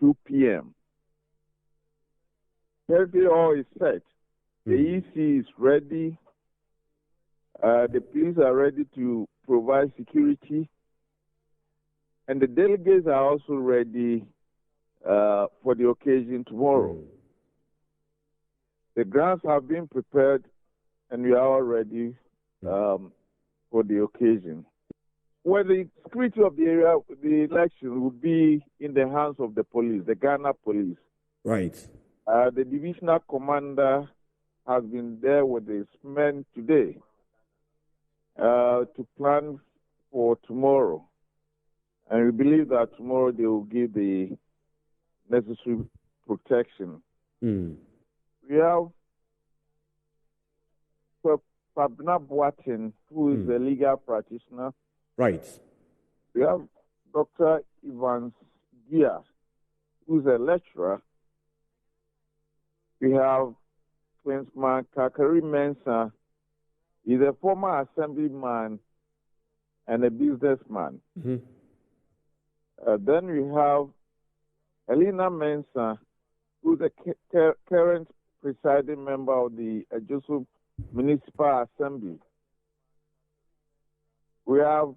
2 p.m. Everything all is set. The EC is ready. The police are ready to provide security. And the delegates are also ready for the occasion tomorrow. The grounds have been prepared, and we are all ready for the occasion. Well, the security of the area, the election will be in the hands of the police, the Ghana police. Right. The divisional commander has been there with his men today to plan for tomorrow. And we believe that tomorrow they will give the necessary protection. We have Fabna Boatin, who is a legal practitioner. Right. We have Dr. Evans Gia, who is a lecturer. We have Princeman Kakari Mensah. He's a former assemblyman and a businessman. Then we have Elena Mensah, who's a current presiding member of the Ejisu Municipal Assembly. We have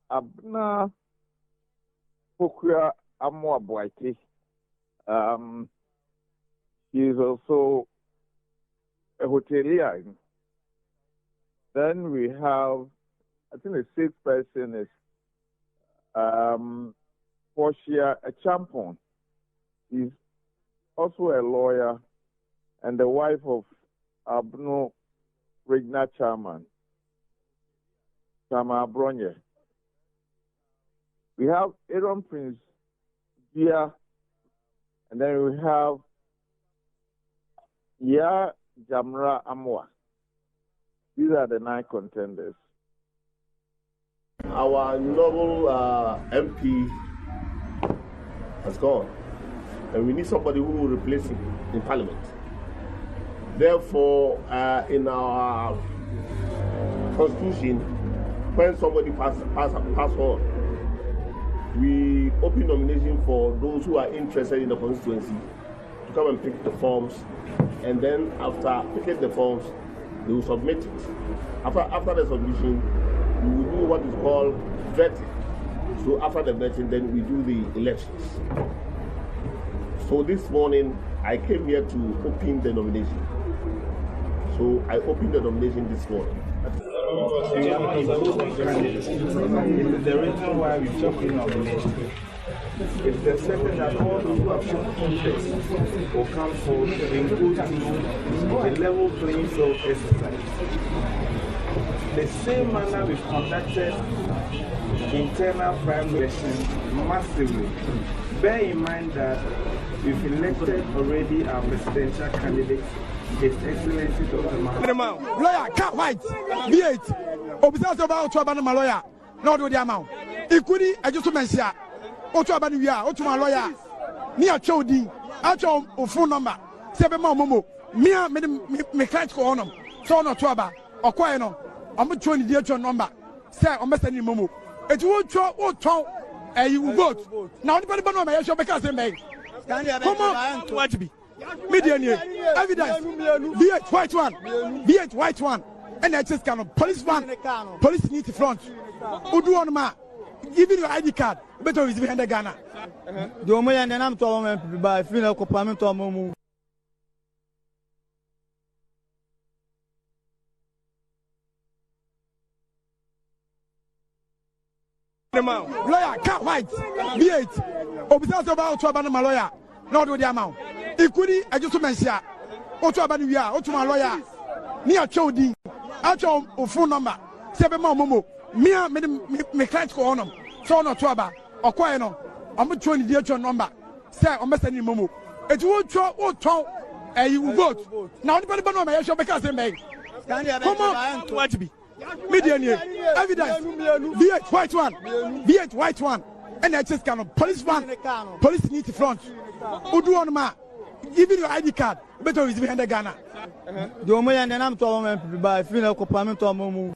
Abna Pokuya Amoabuaite. He is also a hotelier. Then we have, I think the sixth person is Portia Champon. He's also a lawyer and the wife of Abno Regna Chairman, Chama Bronye. We have Aaron Prince Gia, and then we have Ya Jamra Amwa. These are the 9 contenders. Our noble MP has gone, and we need somebody who will replace him in Parliament. Therefore, in our constitution, when somebody pass on, we open nomination for those who are interested in the constituency to come and pick the forms, and then after picking the forms, they will submit it. After the submission, we will do what is called vetting. So after the vetting, then we do the elections. So this morning, I came here to open the nomination. So I opened the nomination this morning. The reason why we open nomination is the certain that all those who have shown interest will come forward and go through the level playing field exercise. The same manner we've conducted internal primary elections massively. Bear in mind that we've elected already our presidential candidate, His Excellency Dr. Mahmoud. Lawyer, can't white. B8. Obisas about to abandon my lawyer. Not with the amount. Equally, I just mentioned. Otu abani wia, otu my lawyer. Me a chodi. Acho phone number. Sebe ma momo. Me client ko onum. So no to aba. Okwa no. I'm trying to get your number. Say, I'm sending momo. It won't show you vote. Now, anybody know my shop because they come on, watch me. Media evidence. B8 white one. B8 white one. And I just kind of police one. Police need to front. Udu on ma. Even your ID card. Better is behind the Ghana. The only and then I'm talking by female compartment or momo. Lawyer, can't white. B8. Obisas about to abandon my lawyer. Not with the amount. Equally, I just mentioned. Otu abani wia, otu my lawyer. Me a chodi. Acho phone number. Sebe ma momo. Me client ko onum. So no to aba. Okwa no. I'm trying to get your number. Say, I'm sending momo. It won't show you vote. Now, anybody know my shop because they come on, watch me. Media evidence. B8 white one. B8 white one. And I just kind of police one. Police need to front. Udu on ma. Even your ID card. Better is behind the Ghana. The only and then I'm talking by female compartment or momo.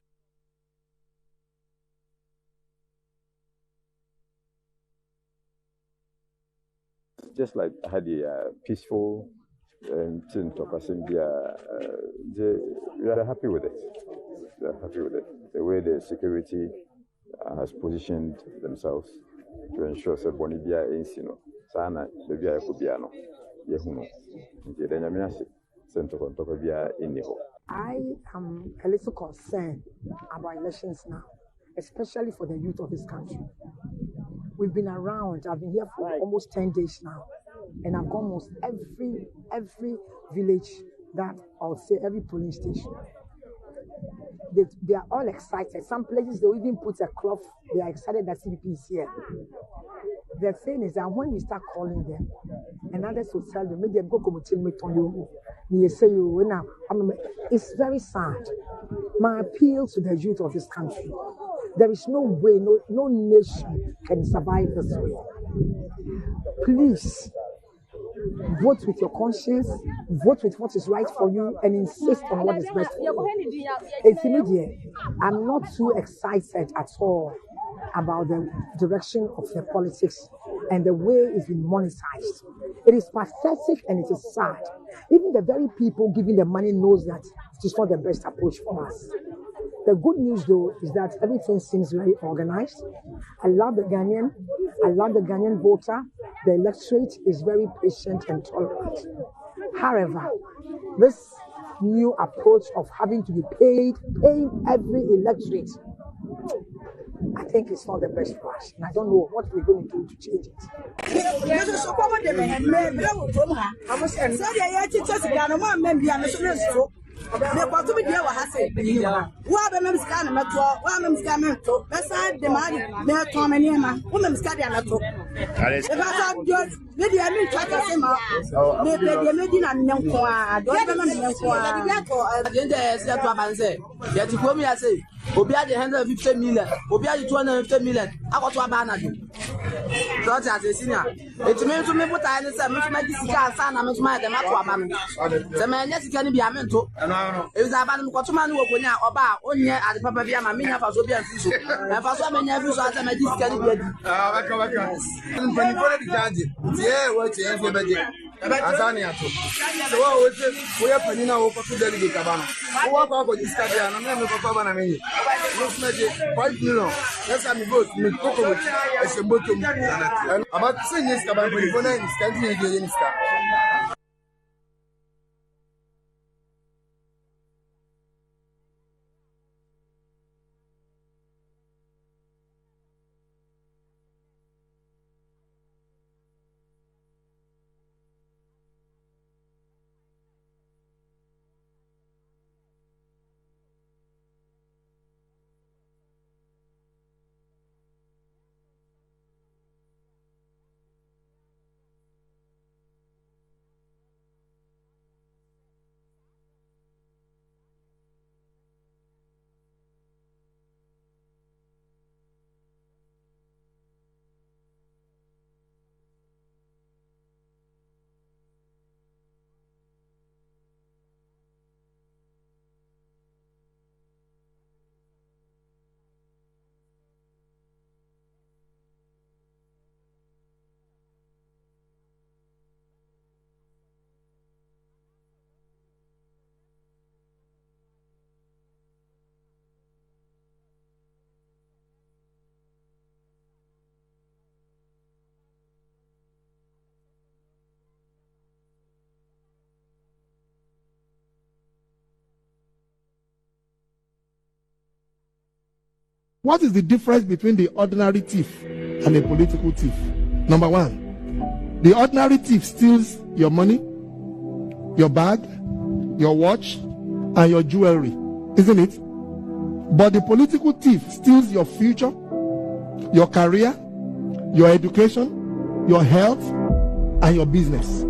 just like I had a peaceful thing to we are happy with it. We are happy with it. The way the security has positioned themselves to ensure that Bonibia is, Sana, the Via Kubiano, Yehuno, the Danyamiasi, Center Contopia in Niho. I am a little concerned about elections now, especially for the youth of this country. We've been around, I've been here for almost 10 days now, and I've gone almost every village that I'll say every polling station. They are all excited. Some places they'll even put a cloth. They are excited that CPP is here. The thing is that when we start calling them, and others will tell them, maybe go come it's very sad. My appeal to the youth of this country: there is no way, no nation can survive this way. Please vote with your conscience, vote with what is right for you, and insist on what is best for you. It's immediate. I'm not too excited at all about the direction of the politics and the way it's been monetized. It is pathetic and it is sad. Even the very people giving the money knows that it is not the best approach for us. The good news, though, is that everything seems very organized. I love the Ghanaian voter. The electorate is very patient and tolerant. However, this new approach of having to be paying every electorate, I think it's not the best for us. And I don't know what we're going to do to change it. The bottom of the hour has said, what the men's can not talk, what men's can not talk, beside the man, their Tom and Emma, women's can not talk. If I thought George, maybe I mean, try to say, maybe Medina and Yanqua, don't remember yet you told me, I say, Obia the 150 million, Obia the 250 million, I got to abandon. George as a senior. It means to me what I understand, much my son, I must mind them up to abandon. The man, yes, can be a mentor. It was abandoned Cotuman who went out about 1 year at the Papa Viama, Mina for Sobian Fuso. And for so many years, I met this can be. Yeah, what's the Azania. So, we are Penina over to delegate Cabana. What about this career? I'm not for Cabana. Let's make it 5 million. Let's have me vote. Me Coco as a bottom. And about 10 years, Cabana, when I is continuing in Star. What is the difference between the ordinary thief and a political thief? Number one, the ordinary thief steals your money, your bag, your watch, and your jewelry, isn't it? But the political thief steals your future, your career, your education, your health, and your business.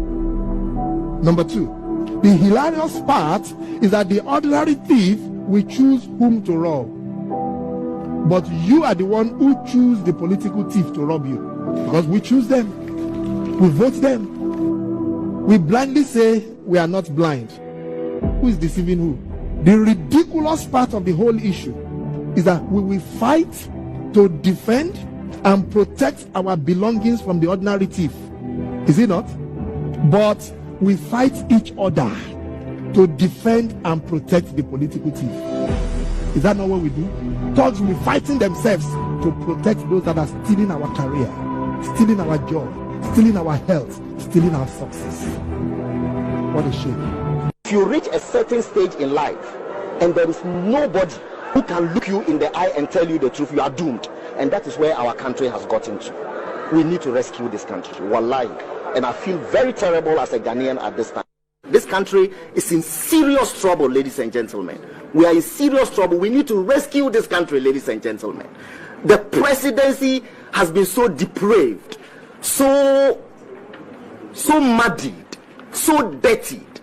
Number two, the hilarious part is that the ordinary thief will choose whom to rob. But you are the one who choose the political thief to rob you. Because we choose them. We vote them. We blindly say we are not blind. Who is deceiving who? The ridiculous part of the whole issue is that we will fight to defend and protect our belongings from the ordinary thief. Is it not? But we fight each other to defend and protect the political thief. Is that not what we do? Thugs will be fighting themselves to protect those that are stealing our career, stealing our job, stealing our health, stealing our success. What a shame. If you reach a certain stage in life and there is nobody who can look you in the eye and tell you the truth, you are doomed. And that is where our country has gotten to. We need to rescue this country. Wallahi. And I feel very terrible as a Ghanaian at this time. This country is in serious trouble, ladies and gentlemen. We are in serious trouble. We need to rescue this country, ladies and gentlemen. The presidency has been so depraved, so muddied, so dirtied,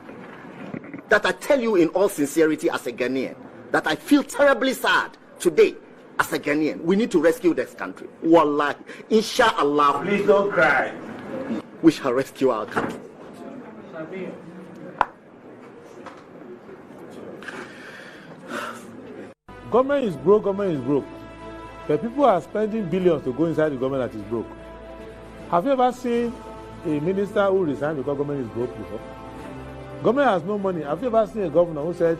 that I tell you in all sincerity as a Ghanaian, that I feel terribly sad today as a Ghanaian. We need to rescue this country. Wallahi. Inshallah. Please don't cry. We shall rescue our country. Government is broke, but people are spending billions to go inside the government that is broke. Have you ever seen a minister who resigned because government is broke before? Government has no money. Have you ever seen a governor who said,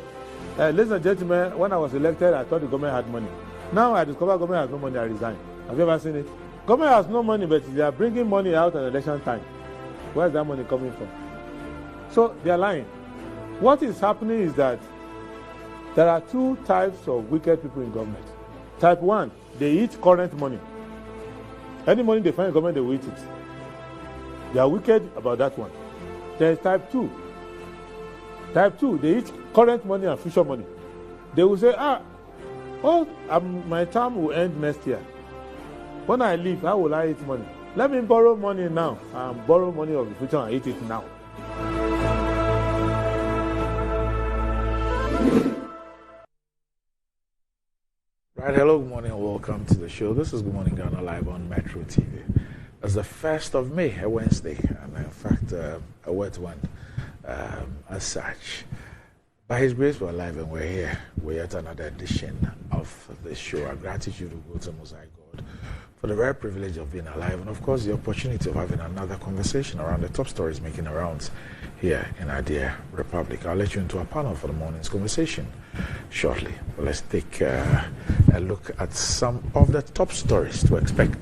ladies and gentlemen, when I was elected, I thought the government had money. Now I discover government has no money, I resign. Have you ever seen it? Government has no money, but they are bringing money out at election time. Where is that money coming from? So they are lying. What is happening is that there are two types of wicked people in government. Type 1, they eat current money. Any money they find in government, they will eat it. They are wicked about that one. There is type 2. Type 2, they eat current money and future money. They will say, my term will end next year. When I leave, how will I eat money? Let me borrow money now and borrow money of the future and eat it now. Right, hello, good morning and welcome to the show. This is Good Morning Ghana live on Metro TV. It's the 1st of May, a Wednesday, and in fact, a wet one as such. By His grace, we're alive and we're here. We're at another edition of the show. Our gratitude will go to Most High God for the very privilege of being alive and, of course, the opportunity of having another conversation around the top stories making the rounds here in our dear Republic. I'll let you into our panel for the morning's conversation shortly. But let's take a look at some of the top stories to expect.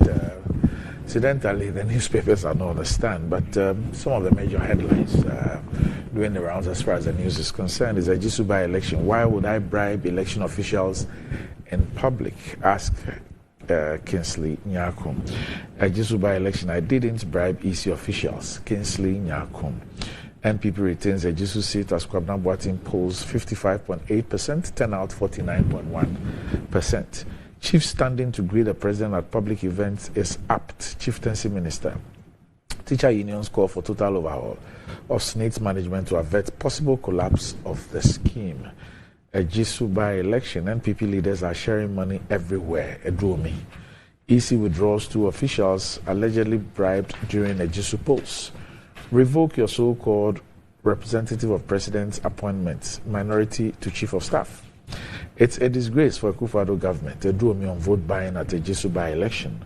Incidentally, the newspapers are not on the stand, but some of the major headlines doing the rounds as far as the news is concerned is Ejisu by-election. Why would I bribe election officials in public? Ask Kingsley Nyakum. Ejisu by-election, I didn't bribe EC officials. Kingsley Nyakum. NPP retains Ejisu seat as Kwabena Boateng polls 55.8%, turnout 49.1%. Chief standing to greet the president at public events is apt. Chieftaincy Minister. Teacher unions call for total overhaul of SNAIT's management to avert possible collapse of the scheme. Ejisu by-election, NPP leaders are sharing money everywhere. Edromi. EC withdraws 2 officials allegedly bribed during Ejisu polls. Revoke your so-called representative of president's appointments, minority to chief of staff. It's a disgrace for a Akufo-Addo government. Edromi on vote buying at Ejisu by-election.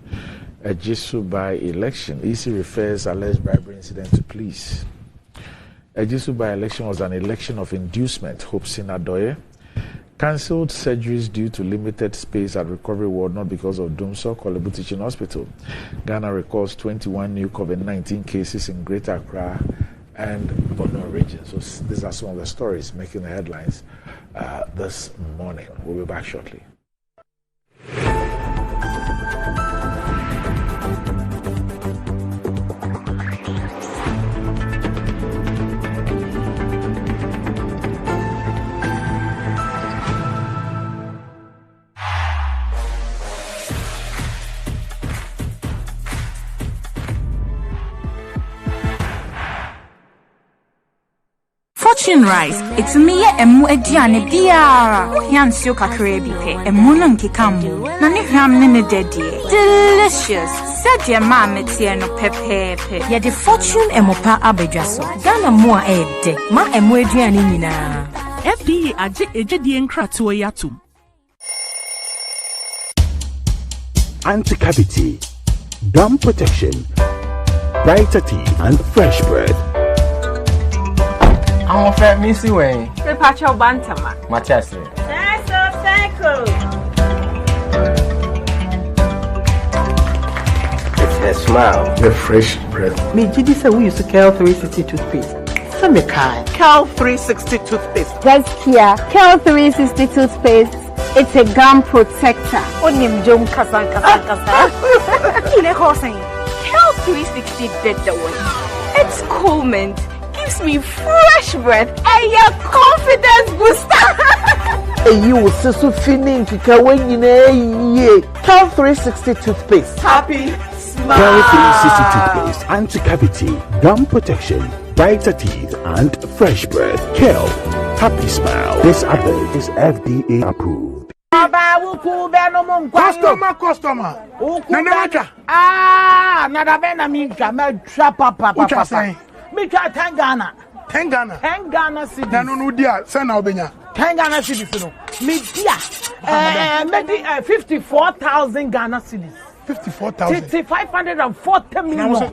Ejisu by-election, EC refers alleged bribery incident to police. Ejisu by-election was an election of inducement, Hope Sinadoye. Cancelled surgeries due to limited space at recovery ward, not because of Dumso Kolebu Teaching Hospital. Ghana records 21 new COVID-19 cases in Greater Accra and Borno region. So these are some of the stories making the headlines this morning. We'll be back shortly. Fortune rice, it's me emu ediane biara. Yansio kakre bipe, emu no nkikamu. Na ne hwam ne ne dedie. Delicious. Said your mama tie no pepepe. Ya the Fortune emopa abedwaso. Ghana mo a ede. Ma emu ediane nyina. FDA aje ejedi nkratoa yatum. Anti-cavity, gum protection, brighter teeth, and fresh breath. I'm a fair missy way. The patch of Bantama. Matias. It's her smile. The fresh breath. Me, Gidi said we use to Cal 360 toothpaste. Some kind. Cal 360 toothpaste. Just here. Cal 360 toothpaste. It's a gum protector. Onim jom kasan. Ile hosen. Cal 360 did the way. It's cool mint. Gives me fresh breath and your confidence booster. And you will so feeling to when you Cal 360 toothpaste. Happy smile. Cal 360 toothpaste, anti-cavity, gum protection, brighter teeth, and fresh breath. Cal, happy smile. This advert is FDA approved. Customer. Nadabena minka, me papa. Me try 10 Ghana. 10 Ghana. 10 Ghana cedis. No dia, send now benya. 10 Ghana cedis no. Me dia. 54,000 Ghana cedis. 54,000. 540 million.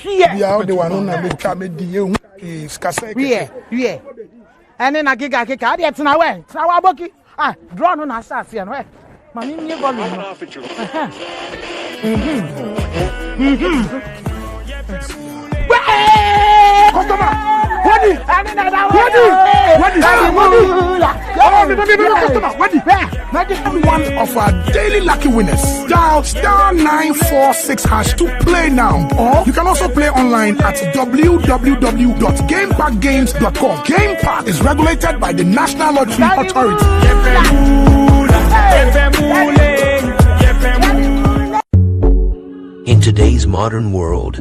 Yeah. We are the one na me try me di you. Skase. Yeah. And then I giga. Adi tina we. Tina wa boki. Draw no na start here no. Mami me volume. Customer, one of our daily lucky winners. Dial *946# to play now. Or you can also play online at www.gamepackgames.com. Game Park is regulated by the National Lottery Authority. In today's modern world,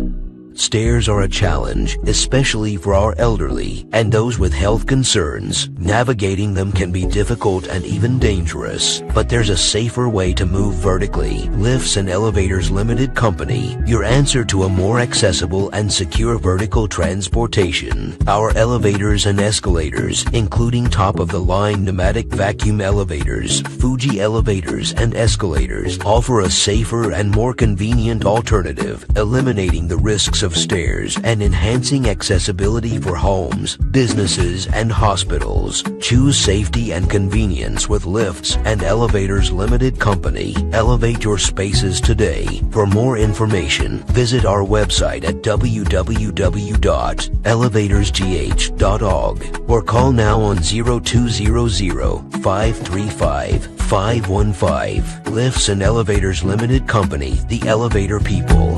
stairs are a challenge, especially for our elderly and those with health concerns. Navigating them can be difficult and even dangerous, but there's a safer way to move vertically. Lifts and Elevators Limited Company, your answer to a more accessible and secure vertical transportation. Our elevators and escalators, including top-of-the-line pneumatic vacuum elevators, Fuji elevators and escalators, offer a safer and more convenient alternative, eliminating the risks of stairs and enhancing accessibility for homes, businesses, and hospitals. Choose safety and convenience with Lifts and Elevators Limited Company. Elevate your spaces today. For more information, visit our website at www.elevatorsgh.org or call now on 0200-535-515. Lifts and Elevators Limited Company, the elevator people.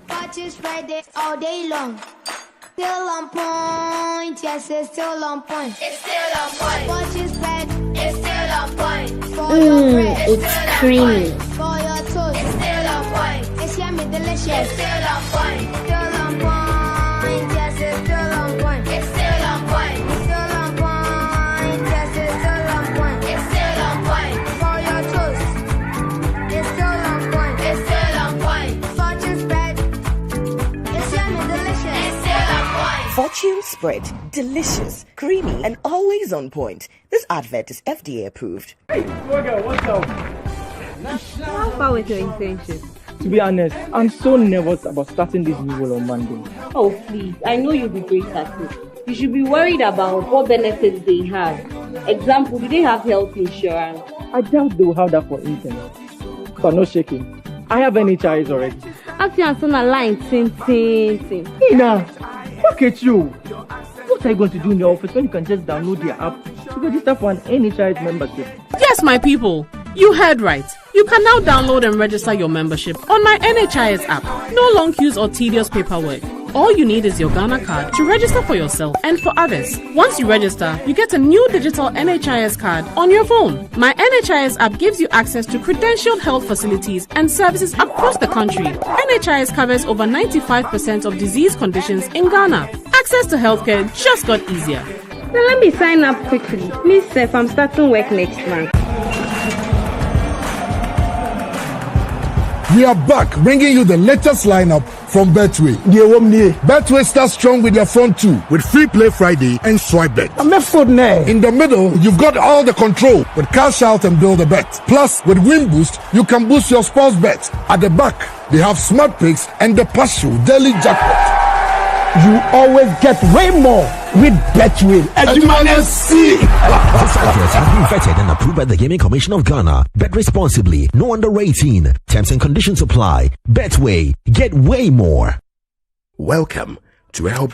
Watch it spread it all day long. Still on point, yes, it's still on point. It's still on point. Watch it spread, it's still on point. For your bread, it's creamy. For your toast, it's still on point. It's yummy, delicious. It's still on point. Still on point, yes, it's still on point. It's still on point. Still on point, yes, it's still on point. It's still on point. For your toast, it's still on point. It's still on point. Fortune spread, it's yummy, delicious. It's still on point. Fortune spread, delicious, creamy, and always on point. This advert is FDA approved. Hey, what's up? How far with your intention? To be honest, I'm so nervous about starting this new role on Monday. Oh, please. I know you'll be great at it. You should be worried about what benefits they have. Example, do they have health insurance? I doubt they will have that for internet. But no shaking. I have NHIS already. Actually, I'm on a line. Ina, look at you. What are you going to do in your office when you can just download the app to register for an NHIS membership? Yes, my people. You heard right. You can now download and register your membership on my NHIS app. No long queues or tedious paperwork. All you need is your Ghana card to register for yourself and for others. Once you register, you get a new digital NHIS card on your phone. My NHIS app gives you access to credentialed health facilities and services across the country. NHIS covers over 95% of disease conditions in Ghana. Access to healthcare just got easier. Now let me sign up quickly. Miss Seth, I'm starting work next month. We are back, bringing you the latest lineup from Betway. Betway starts strong with their front two with Free Play Friday and Swipe Bet. In the middle, you've got all the control with Cash Out and Build a Bet. Plus, with Win Boost, you can boost your sports bet. At the back, they have Smart Picks and the Partial Daily Jackpot. You always get way more with Betway. This address has been vetted and approved by the Gaming Commission of Ghana. Bet responsibly. No under 18. Terms and conditions apply. Betway. Get way more. Welcome to help.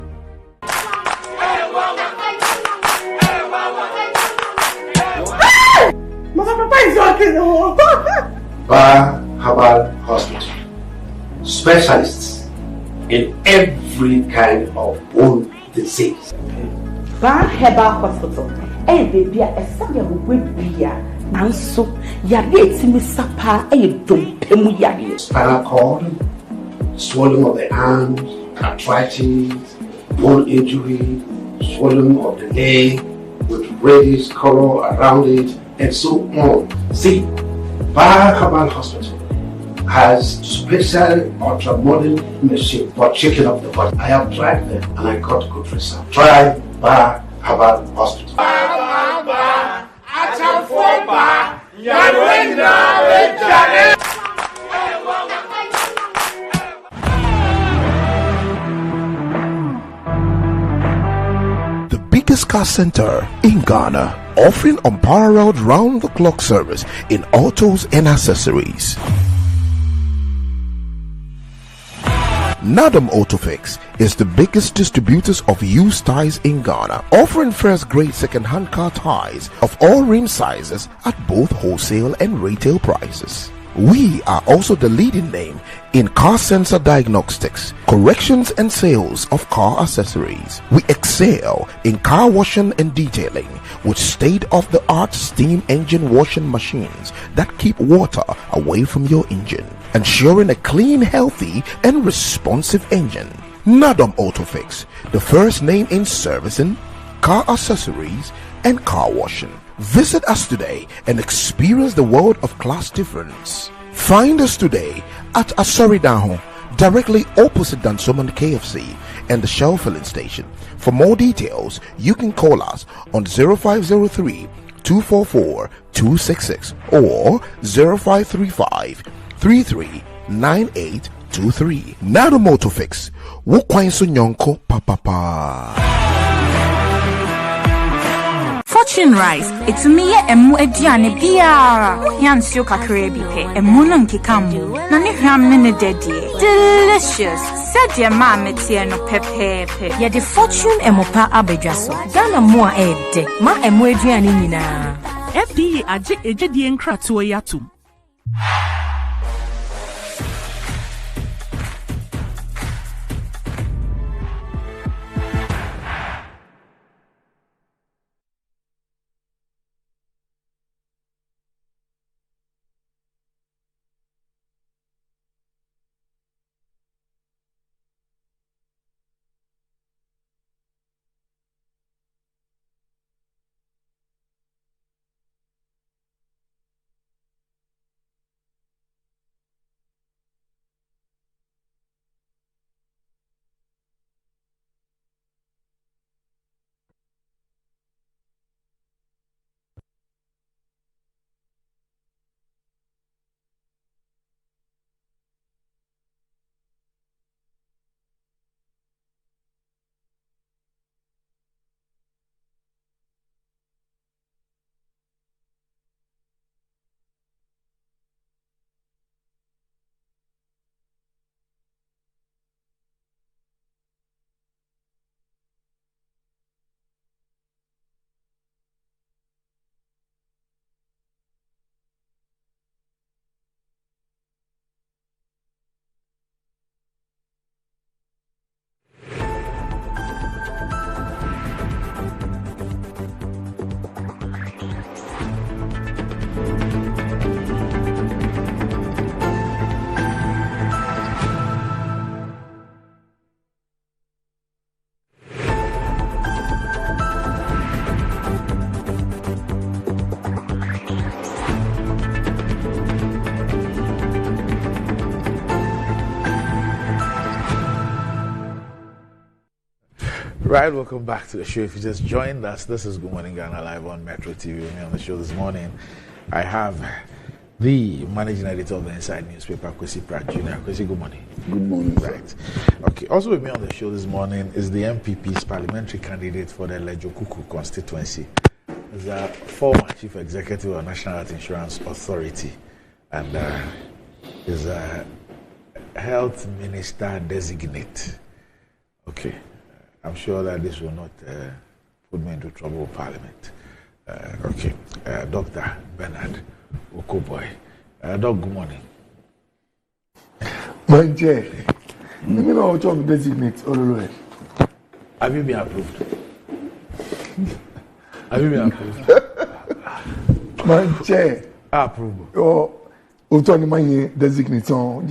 Papa is working. Bar Herbal Hospital. Specialists in every kind of bone disease. Bar Herbal Hospital. Baby, a son with beer. And so, Yadi Sapa, a spinal cord, swelling of the arms, arthritis, bone injury, swelling of the leg with reddish color around it, and so on. See, Bar Herbal Hospital has special ultra-modern machine for checking up the body. I have tried them and I got good results. Try Bar Herbal Hospital. The biggest car center in Ghana, offering unparalleled round-the-clock service in autos and accessories. Nadam Autofix is the biggest distributors of used tires in Ghana, offering first-grade second-hand car tires of all rim sizes at both wholesale and retail prices. We are also the leading name in car sensor diagnostics, corrections and sales of car accessories. We excel in car washing and detailing with state-of-the-art steam engine washing machines that keep water away from your engine, ensuring a clean, healthy and responsive engine. Nadam Autofix, the first name in servicing, car accessories and car washing. Visit us today and experience the world of class difference. Find us today at Asoridaho, directly opposite Dansoman KFC and the Shell filling station. For more details, you can call us on 0503 244 266 or 0535 339823. Nado Motofix. Wukwanso nyonko papa. Fortune Rice, it's me emu ediane biara. Yansio kakre bi pe, emu no nkikamu. Na ne hwam ne dedie. Delicious. Said your mama tie no pepepe. Ya the Fortune emopa abedwaso. Ghana mo a ede. Ma emu ediane nyina. FDA aje ejedie nkratoa yatum. Right, welcome back to the show. If you just joined us, this is Good Morning Ghana live on Metro TV. With me on the show this morning, I have the managing editor of the Inside newspaper, Kwesi Pratt Jr. Kwesi, good morning. Good morning. Right. Okay. Also with me on the show this morning is the MPP's parliamentary candidate for the Lejokuku constituency. Is a former chief executive of National Health Insurance Authority, and is a health minister designate. Okay. I'm sure that this will not put me into trouble with Parliament. Okay. Dr. Bernard Okoboy. Doc, good morning. My dear, you know what you designate all the way. Have you been approved? Have you been approved? My dear. Approved. Oh, my designation.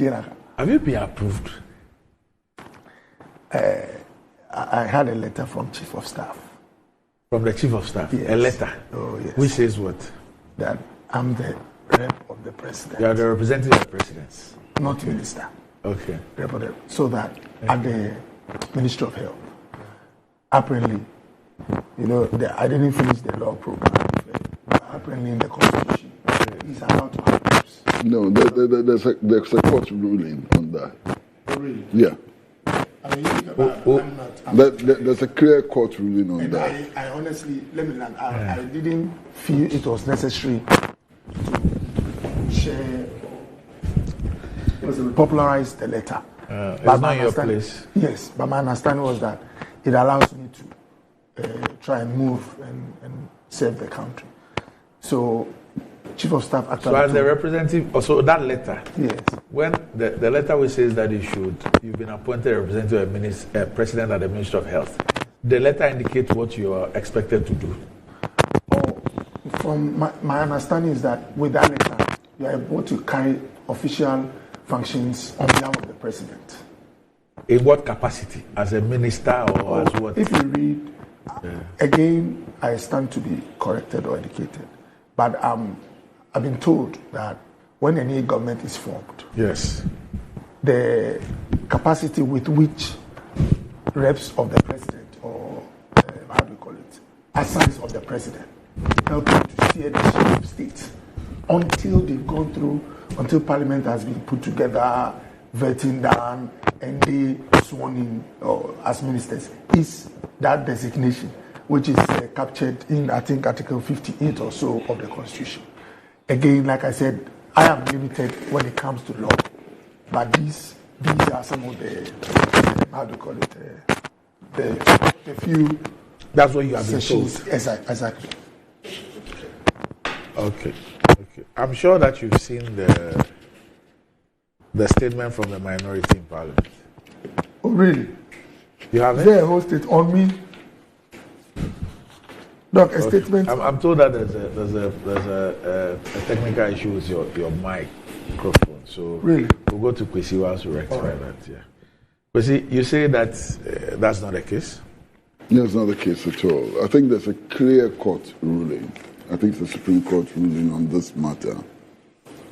Have you been approved? I had a letter from Chief of Staff. From the Chief of Staff? Yes. A letter? Oh, yes. Which says what? That I'm the rep of the president. You are the representative of the president? Not minister. Okay. So that at the Ministry of Health, apparently, you know, I didn't finish the law program. But apparently in the Constitution, he's allowed to have groups. No, there's a court ruling on that. Oh, really? Yeah. I mean, there's a clear court ruling on that. I honestly, let me learn. I didn't feel it was necessary to share, popularize the letter. It's not your place. Yes, but my understanding was that it allows me to try and move and serve the country. So, Chief of Staff actually. So, as the representative, also that letter. Yes. When the letter which says that you've been appointed representative of president at the Ministry of Health, the letter indicates what you are expected to do. Oh, from my understanding is that with that letter, you are able to carry official functions on behalf of the president. In what capacity? As a minister or as what? If you read, again, I stand to be corrected or educated, but I've been told that when a new government is formed, yes, the capacity with which reps of the president, or how do you call it, assigns of the president, help him to steer the ship of state until they've gone through, until Parliament has been put together, vetting done, and they sworn in as ministers, is that designation, which is captured in, I think, Article 58 or so of the Constitution. Again, like I said, I am limited when it comes to law, but these are some of the, how do you call it, the few. That's what you have been told. Exactly. Okay. I'm sure that you've seen the statement from the minority in Parliament. Oh, really? You have it? They hosted on me. Doc, a statement. I'm told that there's a technical issue with your microphone. So really, we'll go to Kwesi whilst we rectify that. Yeah. Kwesi, you say that that's not the case? No, it's not the case at all. I think there's a clear court ruling. I think it's a Supreme Court ruling on this matter,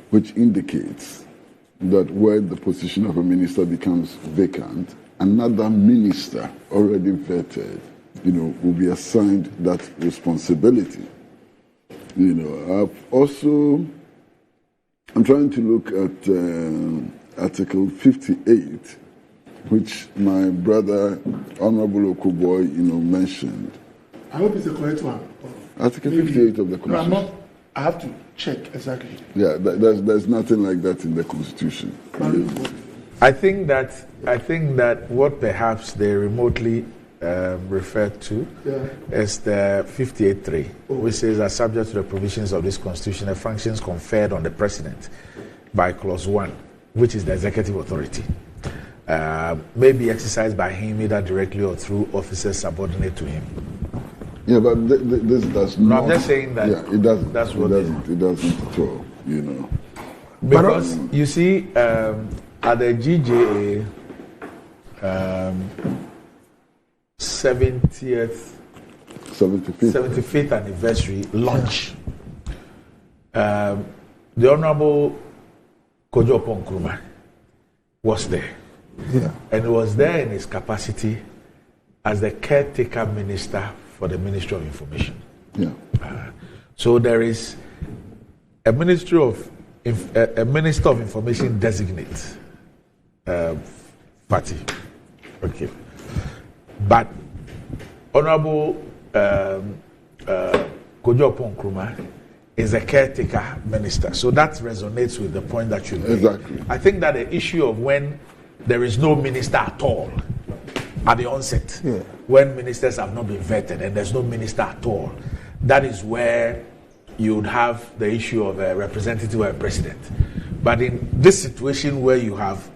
which indicates that when the position of a minister becomes vacant, another minister already vetted, will be assigned that responsibility. I'm trying to look at Article 58, which my brother, Honorable Okoboy, mentioned. I hope it's the correct one. Article 58 of the Constitution. No, I have to check exactly. Yeah, there's nothing like that in the Constitution. I think that what perhaps they remotely referred to is the 58.3, which says that subject to the provisions of this Constitution, the functions conferred on the President by Clause 1, which is the executive authority, may be exercised by him either directly or through officers subordinate to him. Yeah, but this does not. No, I'm just saying that. Yeah, it doesn't. That's what it doesn't at all. Because you see, at the GJA 75th anniversary launch, the Honorable Kojo Nkrumah was there. Yeah. And he was there in his capacity as the caretaker minister for the Ministry of Information. Yeah. So there is a Minister of Information designate party. Okay. But Honorable Kojo Nkrumah is a caretaker minister. So that resonates with the point that you made. Exactly. I think that the issue of when there is no minister at all at the onset, when ministers have not been vetted and there's no minister at all, that is where you would have the issue of a representative or a president. But in this situation where you have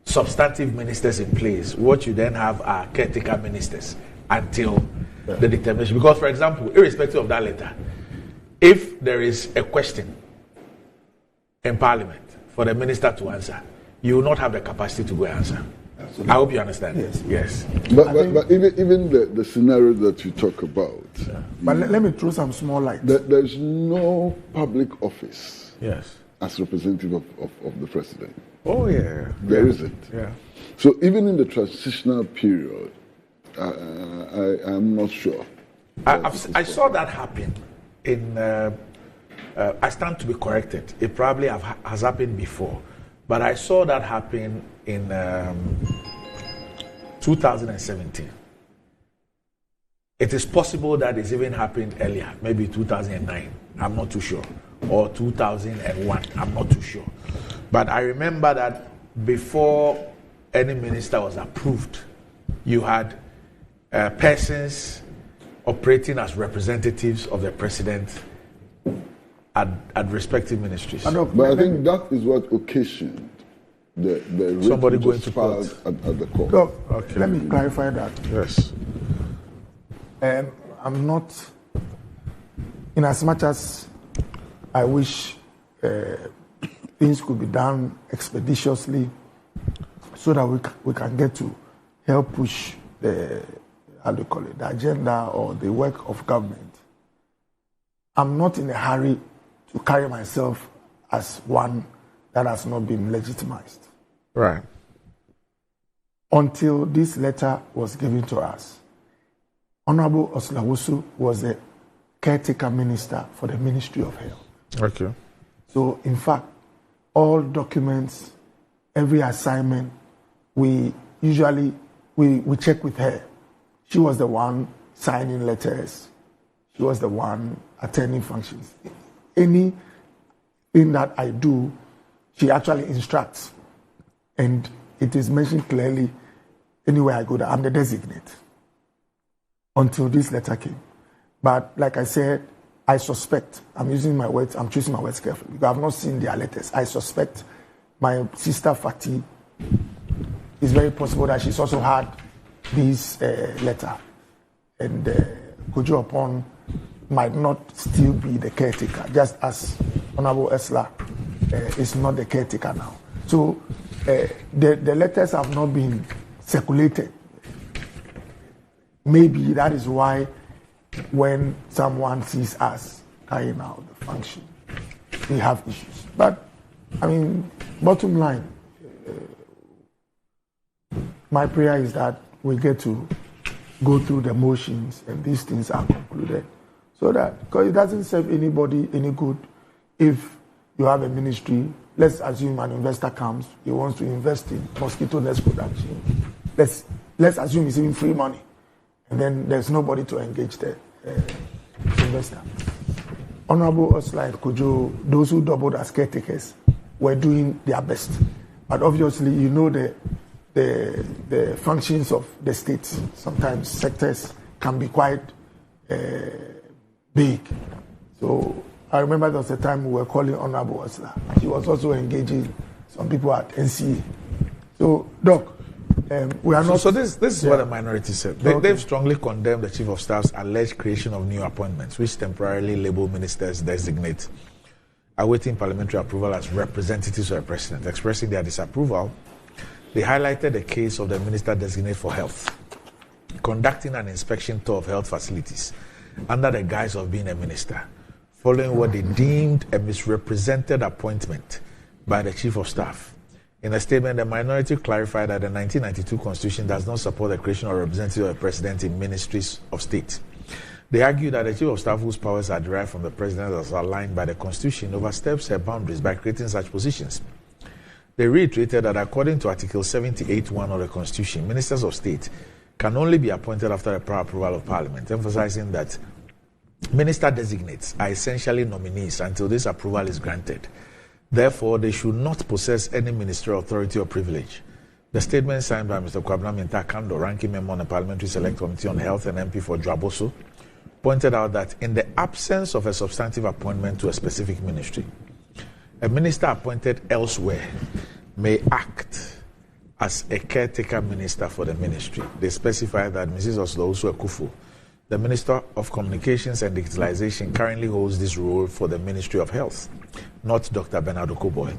substantive ministers in place, what you then have are caretaker ministers until the determination. Because, for example, irrespective of that letter, if there is a question in Parliament for the minister to answer, you will not have the capacity to go and answer. Absolutely. I hope you understand. Yes. But even the scenario that you talk about. But let me throw some small light. There's no public office. Yes. As representative of the president. Oh yeah. There isn't. Yeah. So even in the transitional period, I'm not sure. I saw that happen in. I stand to be corrected. It probably has happened before, but I saw that happen in 2017. It is possible that it's even happened earlier, maybe 2009. I'm not too sure, or 2001. I'm not too sure, but I remember that before any minister was approved, you had persons operating as representatives of the president at respective ministries. But I think that is what occasioned the somebody going to court at the court. Look, let me clarify that. Yes. I'm not, in as much as I wish things could be done expeditiously so that we can get to help push the agenda or the work of government. I'm not in a hurry to carry myself as one that has not been legitimized. Right. Until this letter was given to us, Honorable Oslawusu was the caretaker minister for the Ministry of Health. Okay. So, in fact, all documents, every assignment, we usually we check with her. She was the one signing letters. She was the one attending functions. Anything that I do, she actually instructs. And it is mentioned clearly, anywhere I go, that I'm the designate. Until this letter came. But like I said, I suspect, I'm using my words, I'm choosing my words carefully, because I've not seen their letters. I suspect my sister Fatih, it's very possible that she's also had this letter. And Kojo Upon might not still be the caretaker, just as Honorable Esla is not the caretaker now. So the letters have not been circulated. Maybe that is why when someone sees us carrying out the function, we have issues. But, I mean, bottom line, my prayer is that we get to go through the motions and these things are concluded. So that, because it doesn't serve anybody any good if you have a ministry, let's assume an investor comes, he wants to invest in mosquito nest production. Let's assume it's even free money. And then there's nobody to engage the investor. Honorable Osla and Kojo, those who doubled as caretakers, were doing their best. But obviously, you know the functions of the state. Sometimes sectors can be quite big. So I remember there was a time we were calling Honorable Osla. She was also engaging some people at NCA. So, Doc, we are not. So this is what the minority said. They've strongly condemned the Chief of Staff's alleged creation of new appointments, which temporarily label ministers designate, awaiting parliamentary approval as representatives of the president. Expressing their disapproval, they highlighted the case of the minister designate for health, conducting an inspection tour of health facilities under the guise of being a minister, following what they deemed a misrepresented appointment by the Chief of Staff In a statement, the minority clarified that the 1992 Constitution does not support the creation or representative of a president in ministries of state. They argue that the Chief of Staff, whose powers are derived from the president as aligned by the Constitution, oversteps her boundaries by creating such positions. They reiterated that according to Article 78(1) of the Constitution, ministers of state can only be appointed after the prior approval of Parliament, emphasizing that minister designates are essentially nominees until this approval is granted. Therefore, they should not possess any ministerial authority or privilege. The statement signed by Mr. Kwabena Mintakando, ranking member on the Parliamentary Select Committee on Health and MP for Dwaboso, pointed out that in the absence of a substantive appointment to a specific ministry, a minister appointed elsewhere may act as a caretaker minister for the ministry. They specify that Mrs. Oslo-Usu Ekufu, the Minister of Communications and Digitalization, currently holds this role for the Ministry of Health, not Dr. Bernard Okoboy.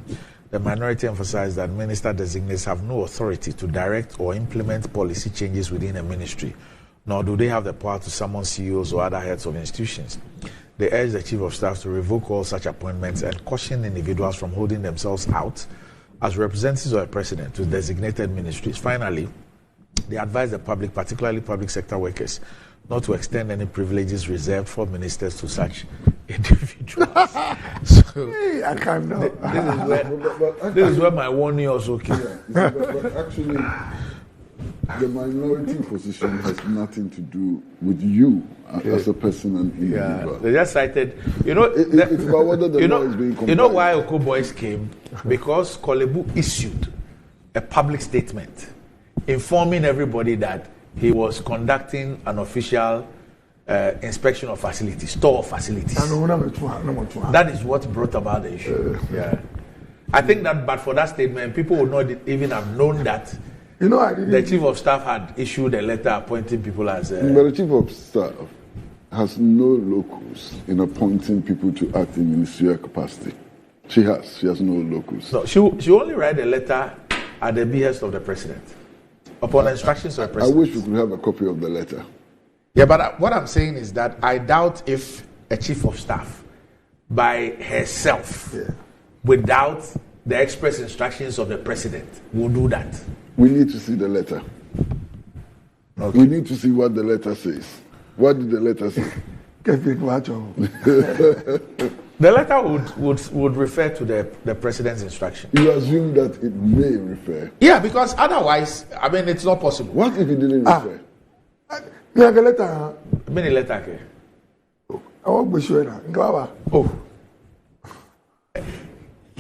The minority emphasized that minister designates have no authority to direct or implement policy changes within a ministry, nor do they have the power to summon CEOs or other heads of institutions. They urge the Chief of Staff to revoke all such appointments and caution individuals from holding themselves out as representatives of a president to designated ministries. Finally, they advise the public, particularly public sector workers, not to extend any privileges reserved for ministers to such individuals. So, I can't know. This is where my warning also came. Yeah, but actually, the minority position has nothing to do with you as a person and individual. Yeah, they just cited, it's about whether the law is being complied. You know why Okoboys came? Because Kolebu issued a public statement informing everybody that he was conducting an official inspection of facilities, store facilities. That is what brought about the issue. Yeah, I think that, but for that statement, people would not even have known that. The Chief of Staff had issued a letter appointing people as. But the Chief of Staff has no locus in appointing people to act in ministerial capacity. She has no locus. No, she only write a letter at the behest of the president, upon instructions of the president. I wish we could have a copy of the letter. Yeah, but what I'm saying is that I doubt if a Chief of Staff, by herself, without the express instructions of the president, will do that. We need to see the letter. Okay. We need to see what the letter says. What did the letter say? The letter would refer to the president's instruction. You assume that it may refer. Yeah, because otherwise, I mean, it's not possible. What if it didn't refer? Many letter. Oh.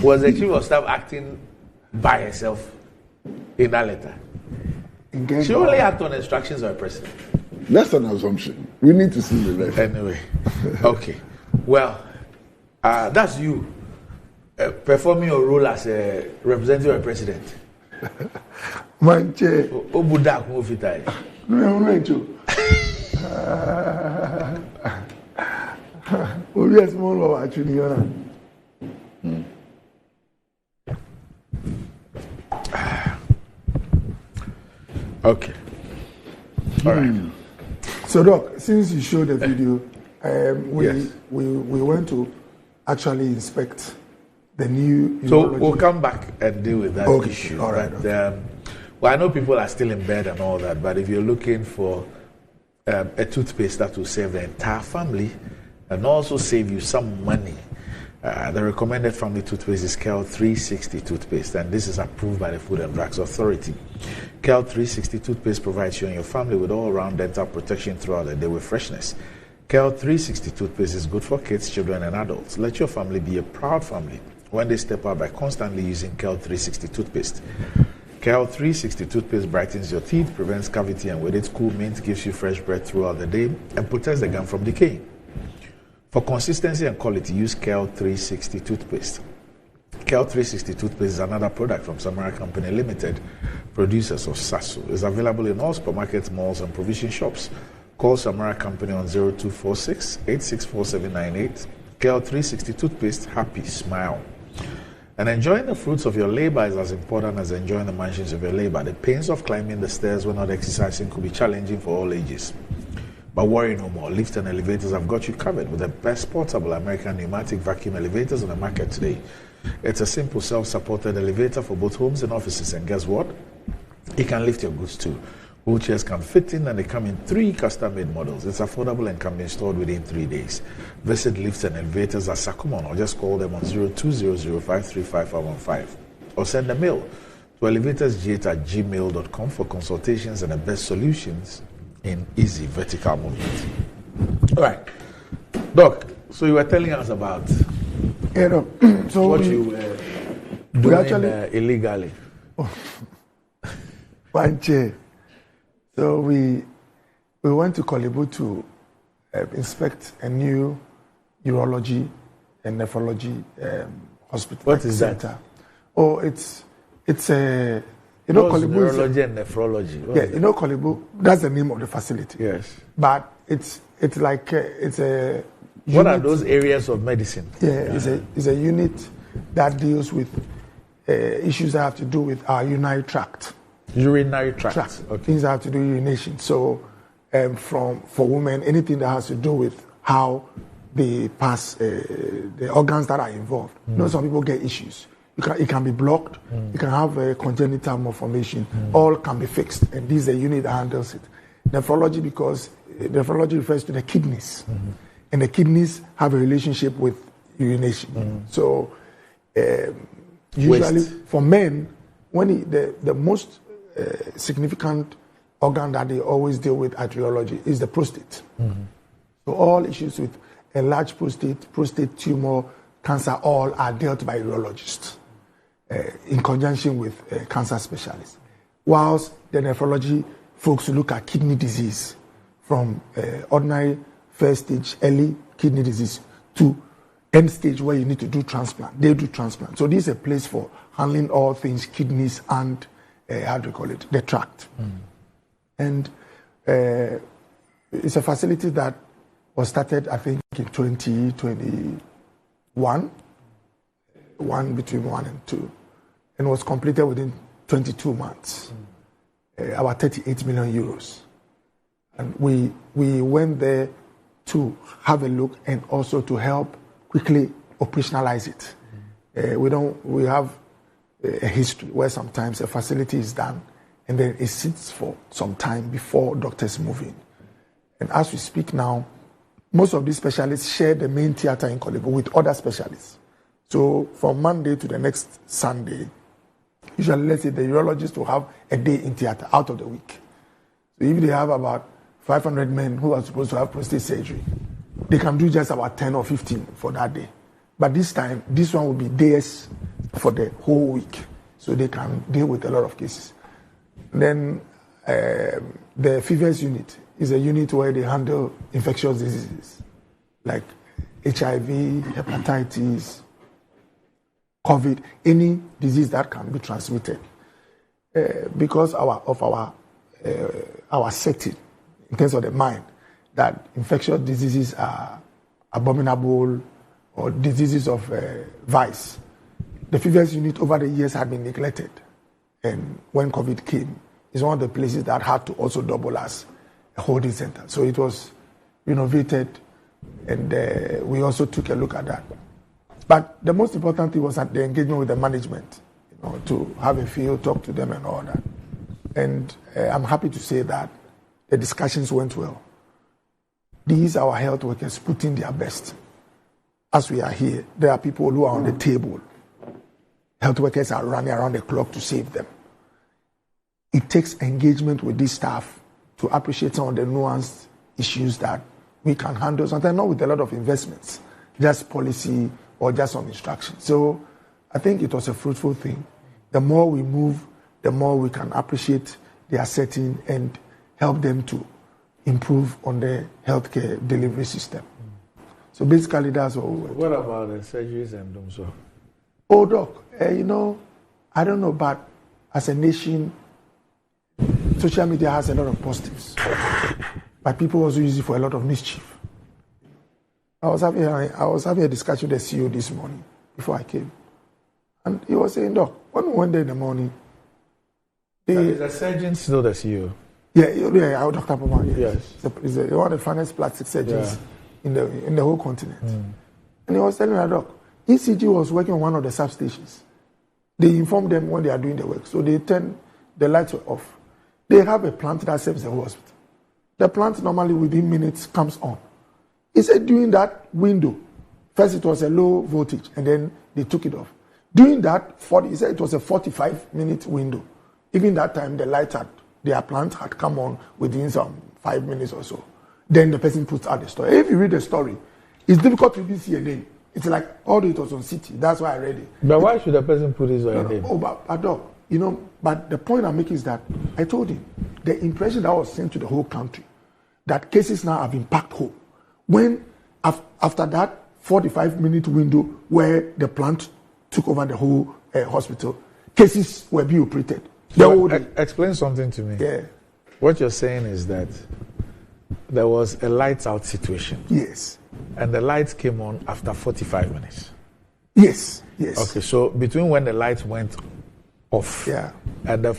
Was the Chief of Staff acting by herself in that letter? She only acted on instructions of the president. That's an assumption. We need to see the letter. Anyway, okay. Well, that's you performing your role as a representative of the president. Manche. Obudak Mofitai. Only a small law actually. Okay. All right. So, Doc, since you showed the video, we went to actually inspect the new. So we'll come back and deal with that issue. All right. But, well, I know people are still in bed and all that, but if you're looking for a toothpaste that will save the entire family and also save you some money, the recommended family toothpaste is Kel 360 toothpaste, and this is approved by the Food and Drugs Authority. Kel 360 toothpaste provides you and your family with all-round dental protection throughout the day with freshness. Kel 360 toothpaste is good for kids, children, and adults. Let your family be a proud family when they step out by constantly using Kel 360 toothpaste. Kel 360 toothpaste brightens your teeth, prevents cavity, and with its cool mint gives you fresh breath throughout the day and protects the gum from decaying. For consistency and quality, use Kel 360 toothpaste. Kel 360 toothpaste is another product from Samara Company Limited, producers of Sasso. It's available in all supermarkets, malls, and provision shops. Call Samara Company on 0246 864798. Kel 360 toothpaste, happy smile. And enjoying the fruits of your labor is as important as enjoying the mansions of your labor. The pains of climbing the stairs when not exercising could be challenging for all ages. But worry no more. Lifts and elevators have got you covered with the best portable American pneumatic vacuum elevators on the market today. It's a simple self-supported elevator for both homes and offices. And guess what? It can lift your goods too. Wheelchairs can fit in and they come in 3 custom-made models. It's affordable and can be installed within 3 days. Visit Lifts and Elevators at Sakumon or just call them on 0200535515 or send a mail to elevatorsgate@gmail.com for consultations and the best solutions in easy vertical movement. All right. Doc, so you were telling us about so what you were doing actually, illegally. So we went to Kolibu to inspect a new urology and nephrology hospital. What is center. that? Oh, it's a Kolibu urology and nephrology. Kolibu. That's the name of the facility. Yes, but it's like it's a. Unit. What are those areas of medicine? Yeah, it's a unit that deals with issues that have to do with our urinary tract. Urinary tract. Okay. Things that have to do with urination. So, for women, anything that has to do with how they pass the organs that are involved. Some people get issues. It can be blocked. You can have a congenital malformation. All can be fixed, and this is a unit that handles it. Nephrology, because nephrology refers to the kidneys, and the kidneys have a relationship with urination. So, usually for men, when the most significant organ that they always deal with at urology is the prostate. So all issues with a large prostate tumor, cancer, all are dealt by urologists in conjunction with cancer specialists. Whilst the nephrology folks look at kidney disease from ordinary first stage, early kidney disease to end stage where you need to do transplant. They do transplant. So this is a place for handling all things kidneys and the tract. And it's a facility that was started, I think, in 2021, between 1 and 2, and was completed within 22 months, about 38 million euros. And we went there to have a look and also to help quickly operationalize it. We have a history where sometimes a facility is done and then it sits for some time before doctors move in. And as we speak now, most of these specialists share the main theater in Kolibu with other specialists. So from Monday to the next Sunday, usually let's say the urologist will have a day in theater out of the week. So if they have about 500 men who are supposed to have prostate surgery, they can do just about 10 or 15 for that day. But this time, this one will be days for the whole week, so they can deal with a lot of cases. Then the fevers unit is a unit where they handle infectious diseases like HIV, hepatitis, COVID, any disease that can be transmitted. Because of our setting, in terms of the mind, that infectious diseases are abominable or diseases of vice. The fevers unit over the years had been neglected. And when COVID came, it's one of the places that had to also double as a holding center. So it was renovated, and we also took a look at that. But the most important thing was that the engagement with the management, to have a feel, talk to them and all that. And I'm happy to say that the discussions went well. These are our health workers putting their best. As we are here, there are people who are on the table. Health workers are running around the clock to save them. It takes engagement with these staff to appreciate some of the nuanced issues that we can handle, sometimes not with a lot of investments, just policy or just some instruction. So I think it was a fruitful thing. The more we move, the more we can appreciate their setting and help them to improve on the healthcare delivery system. So basically, that's what we were. What about the surgeries and so? Oh, Doc, I don't know, but as a nation, social media has a lot of positives, but people also use it for a lot of mischief. I was having a discussion with the CEO this morning before I came, and he was saying, Doc, when we went there in the morning, is the surgeon still the CEO? Yeah, Dr. Poma. Yes. He's one of the finest plastic surgeons in the whole continent. And he was telling me, Doc, ECG was working on one of the substations. They inform them when they are doing the work. So they turn the lights off. They have a plant that serves the whole hospital. The plant normally within minutes comes on. He said during that window, first it was a low voltage and then they took it off. During that, he said it was a 45-minute window. Even that time, their plant had come on within some 5 minutes or so. Then the person puts out the story. If you read the story, it's difficult to even see a name. It's like, although it was on City, that's why I read it. But why should the person put his name? Oh, but the point I'm making is that I told him the impression that was sent to the whole country that cases now have been packed home. When after that 45-minute window where the plant took over the whole hospital, cases were being operated. Explain something to me. Yeah. What you're saying is that there was a lights out situation. Yes. And the lights came on after 45 minutes. Yes. Okay, so between when the lights went off and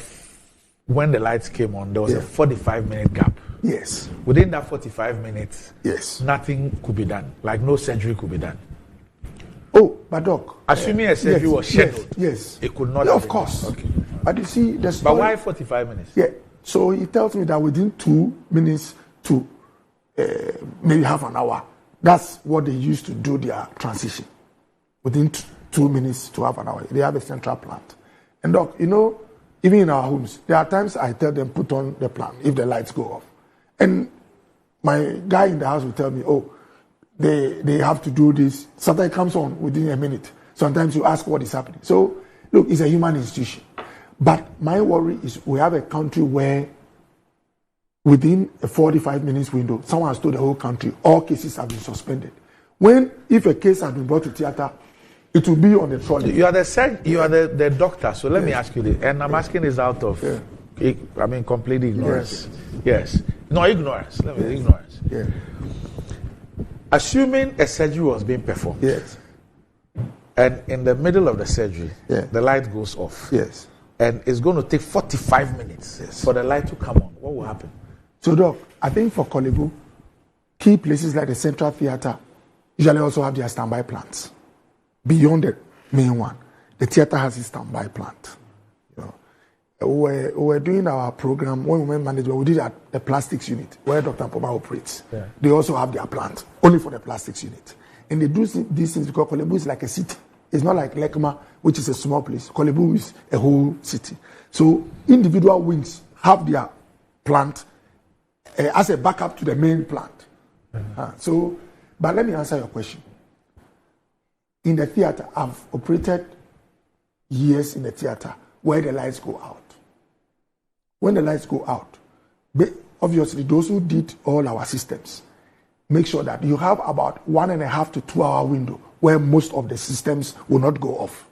when the lights came on, there was a 45-minute gap. Yes. Within that 45 minutes, nothing could be done. Like no surgery could be done. Oh, but Doc. Assuming a surgery was scheduled. Yes. It could not. Of course. Okay. But you see, the story. But why 45 minutes? Yeah. So he tells me that within 2 minutes to maybe half an hour, that's what they used to do their transition. Within 2 minutes to half an hour, they have a central plant. And Doc, even in our homes, there are times I tell them put on the plant if the lights go off. And my guy in the house will tell me, they have to do this. Sometimes it comes on within a minute. Sometimes you ask what is happening. So, look, it's a human institution. But my worry is we have a country where within a 45 minutes window, someone has told the whole country, all cases have been suspended. If a case has been brought to theater, it will be on the trolley. You are the doctor, so let me ask you this. And I'm asking this out of, complete ignorance. Yes. No, ignorance. Ignorance. Yeah. Assuming a surgery was being performed. Yes. And in the middle of the surgery, the light goes off. Yes. And it's going to take 45 minutes for the light to come on. What will happen? So, Doc, I think for Kolebu, key places like the Central Theatre usually also have their standby plants. Beyond the main one, the theatre has its standby plant. We were doing our program when we went management. We did at the plastics unit where Dr. Poma operates. Yeah. They also have their plant only for the plastics unit, and they do these things because Kolebu is like a city. It's not like Lekma, which is a small place. Kolebu is a whole city. So individual wings have their plant as a backup to the main plant. But let me answer your question. In the theatre, I've operated years in the theatre where the lights go out. When the lights go out, obviously those who did all our systems make sure that you have about 1.5 to 2 hour window where most of the systems will not go off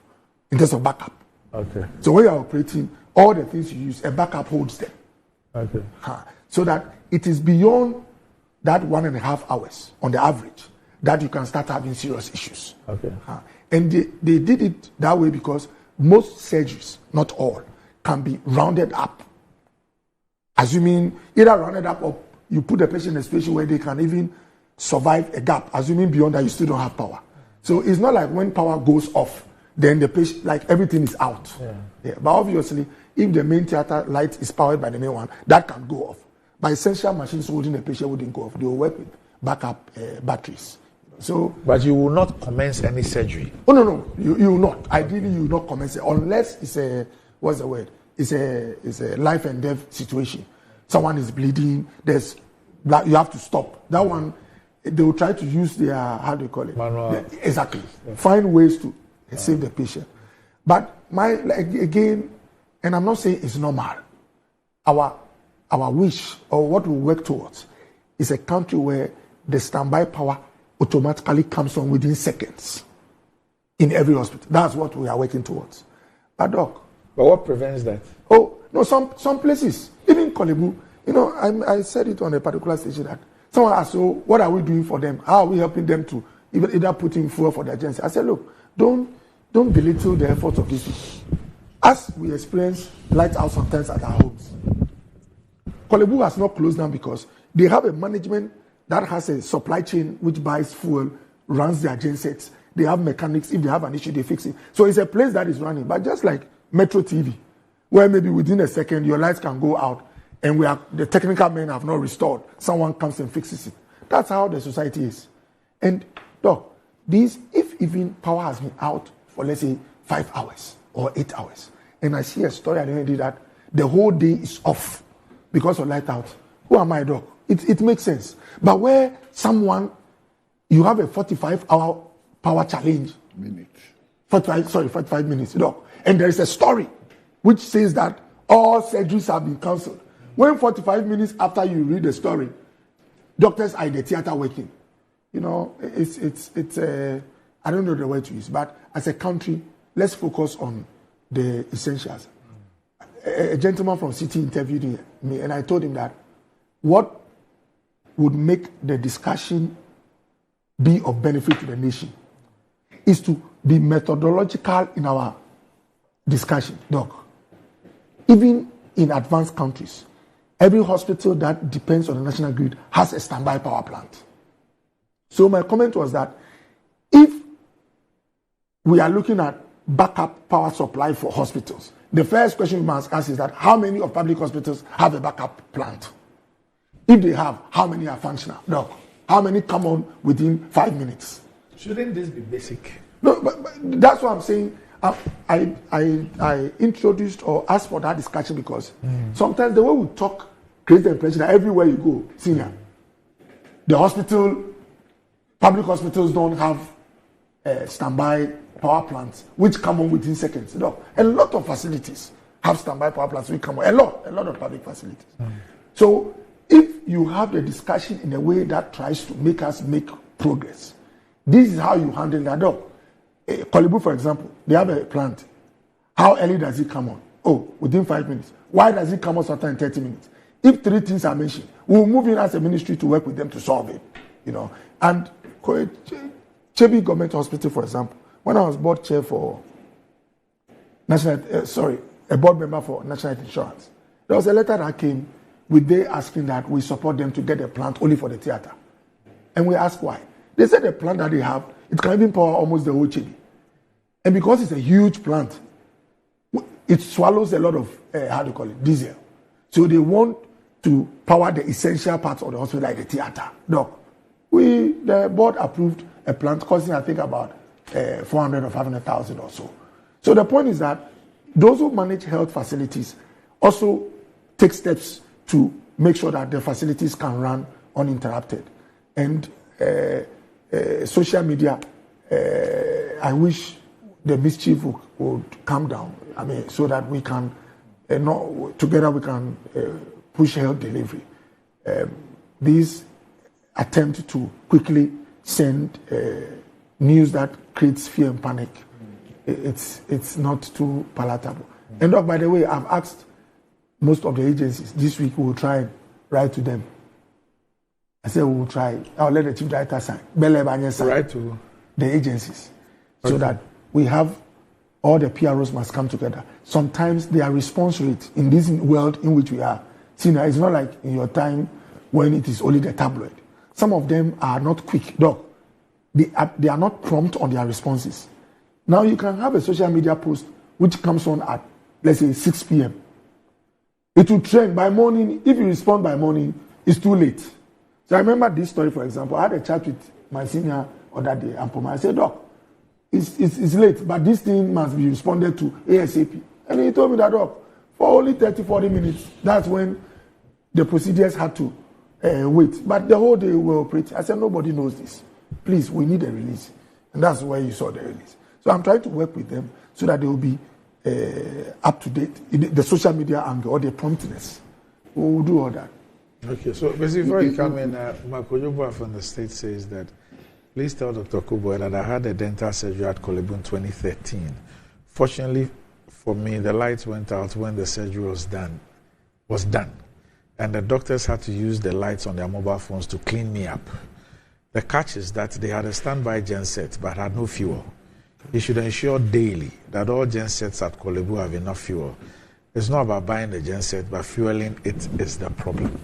in terms of backup. Okay. So when you're operating, all the things you use, a backup holds them. Okay. So that it is beyond that 1.5 hours on the average that you can start having serious issues. Okay. And they did it that way because most surgeries, not all, can be rounded up. Assuming either rounded up or you put the patient in a situation where they can even survive a gap. Assuming beyond that you still don't have power. So it's not like when power goes off, then the patient, like everything is out. Yeah. But obviously, if the main theater light is powered by the main one, that can go off. But essential machines holding the patient wouldn't go off. They will work with backup batteries. But you will not commence any surgery. Oh no, you will not. Ideally, you will not commence it unless it's a It's a life and death situation. Someone is bleeding. You have to stop. That one, they will try to use their manual. Exactly. Yeah. Find ways to save the patient. But again, and I'm not saying it's normal. Our wish or what we work towards is a country where the standby power automatically comes on within seconds in every hospital. That's what we are working towards. But what prevents that? Oh no, some places, even Kolebu, I said it on a particular station that someone asked, so what are we doing for them? How are we helping them to either put in fuel for the agency? I said, look, don't belittle the efforts of these people. As we experience light out sometimes at our homes, Kolebu has not closed down because they have a management that has a supply chain which buys fuel, runs their gensets. They have mechanics. If they have an issue, they fix it. So it's a place that is running. But just like Metro TV, where maybe within a second your lights can go out and the technical men have not restored. Someone comes and fixes it. That's how the society is. And Doc, if even power has been out for, let's say, 5 hours or 8 hours, and I see a story at the end of that the whole day is off because of light out, who am I, Doc? It makes sense. But where you have a 45-hour power challenge, 45 minutes, Doc, and there is a story which says that all surgeries have been cancelled. When 45 minutes after you read the story, doctors are in the theater working. You know, it's I don't know the word to use, but as a country, let's focus on the essentials. A gentleman from City interviewed me, and I told him that what would make the discussion be of benefit to the nation is to be methodological in our discussion, Doc. Even in advanced countries, every hospital that depends on the national grid has a standby power plant. So my comment was that if we are looking at backup power supply for hospitals, the first question we must ask is that how many of public hospitals have a backup plant? If they have, how many are functional? Doc, how many come on within 5 minutes? Shouldn't this be basic? No, but that's what I'm saying. I introduced or asked for that discussion because sometimes the way we talk creates the impression that everywhere you go, senior, the public hospitals don't have standby power plants which come on within seconds. No, a lot of facilities have standby power plants which come on. A lot of public facilities. So if you have the discussion in a way that tries to make us make progress, this is how you handle that. Dog. Kolebu, for example, they have a plant. How early does it come on? Oh, within 5 minutes. Why does it come on sometime in 30 minutes? If 3 things are mentioned, we'll move in as a ministry to work with them to solve it. You know, and Chebi Government Hospital, for example, when I was board chair for a board member for National Health Insurance, there was a letter that came with they asking that we support them to get a plant only for the theater. And we asked why. They said the plant that they have, it can even power almost the whole Chebi. And because it's a huge plant, it swallows a lot of, diesel. So they want to power the essential parts of the hospital like the theater. Doc, the board approved a plant costing, I think, about 400 or 500,000 or so. So the point is that those who manage health facilities also take steps to make sure that the facilities can run uninterrupted. And social media, I wish the mischief would calm down. I mean, so that we can, together we can push health delivery. These attempt to quickly send news that creates fear and panic, it's not too palatable. And by the way, I've asked most of the agencies this week, we will try and write to them. I said we will try. I'll let the chief director sign. Write to the agencies, so that we have all the PROs must come together. Sometimes their response rate in this world in which we are, Sina, it's not like in your time when it is only the tabloid. Some of them are not quick, Doc. They are not prompt on their responses. Now you can have a social media post which comes on at, let's say, 6 p.m. It will trend by morning. If you respond by morning, it's too late. So I remember this story, for example. I had a chat with my senior other day, Ampoma. I said, Doc, it's late, but this thing must be responded to ASAP. And he told me that, Doc, for only 30, 40 minutes, that's when the procedures had to wait. But the whole day we were operating. I said, nobody knows this. Please, we need a release. And that's where you saw the release. So I'm trying to work with them so that they will be up to date in the social media angle or the promptness. We will do all that. Okay, so basically before you come in, Marco Yoboa from the state says that, please tell Dr. Kubo that I had a dental surgery at Kolebu in 2013. Fortunately for me, the lights went out when the surgery was done. And the doctors had to use the lights on their mobile phones to clean me up. The catch is that they had a standby genset but had no fuel. You should ensure daily that all gensets at Kolebu have enough fuel. It's not about buying the genset, but fueling it is the problem.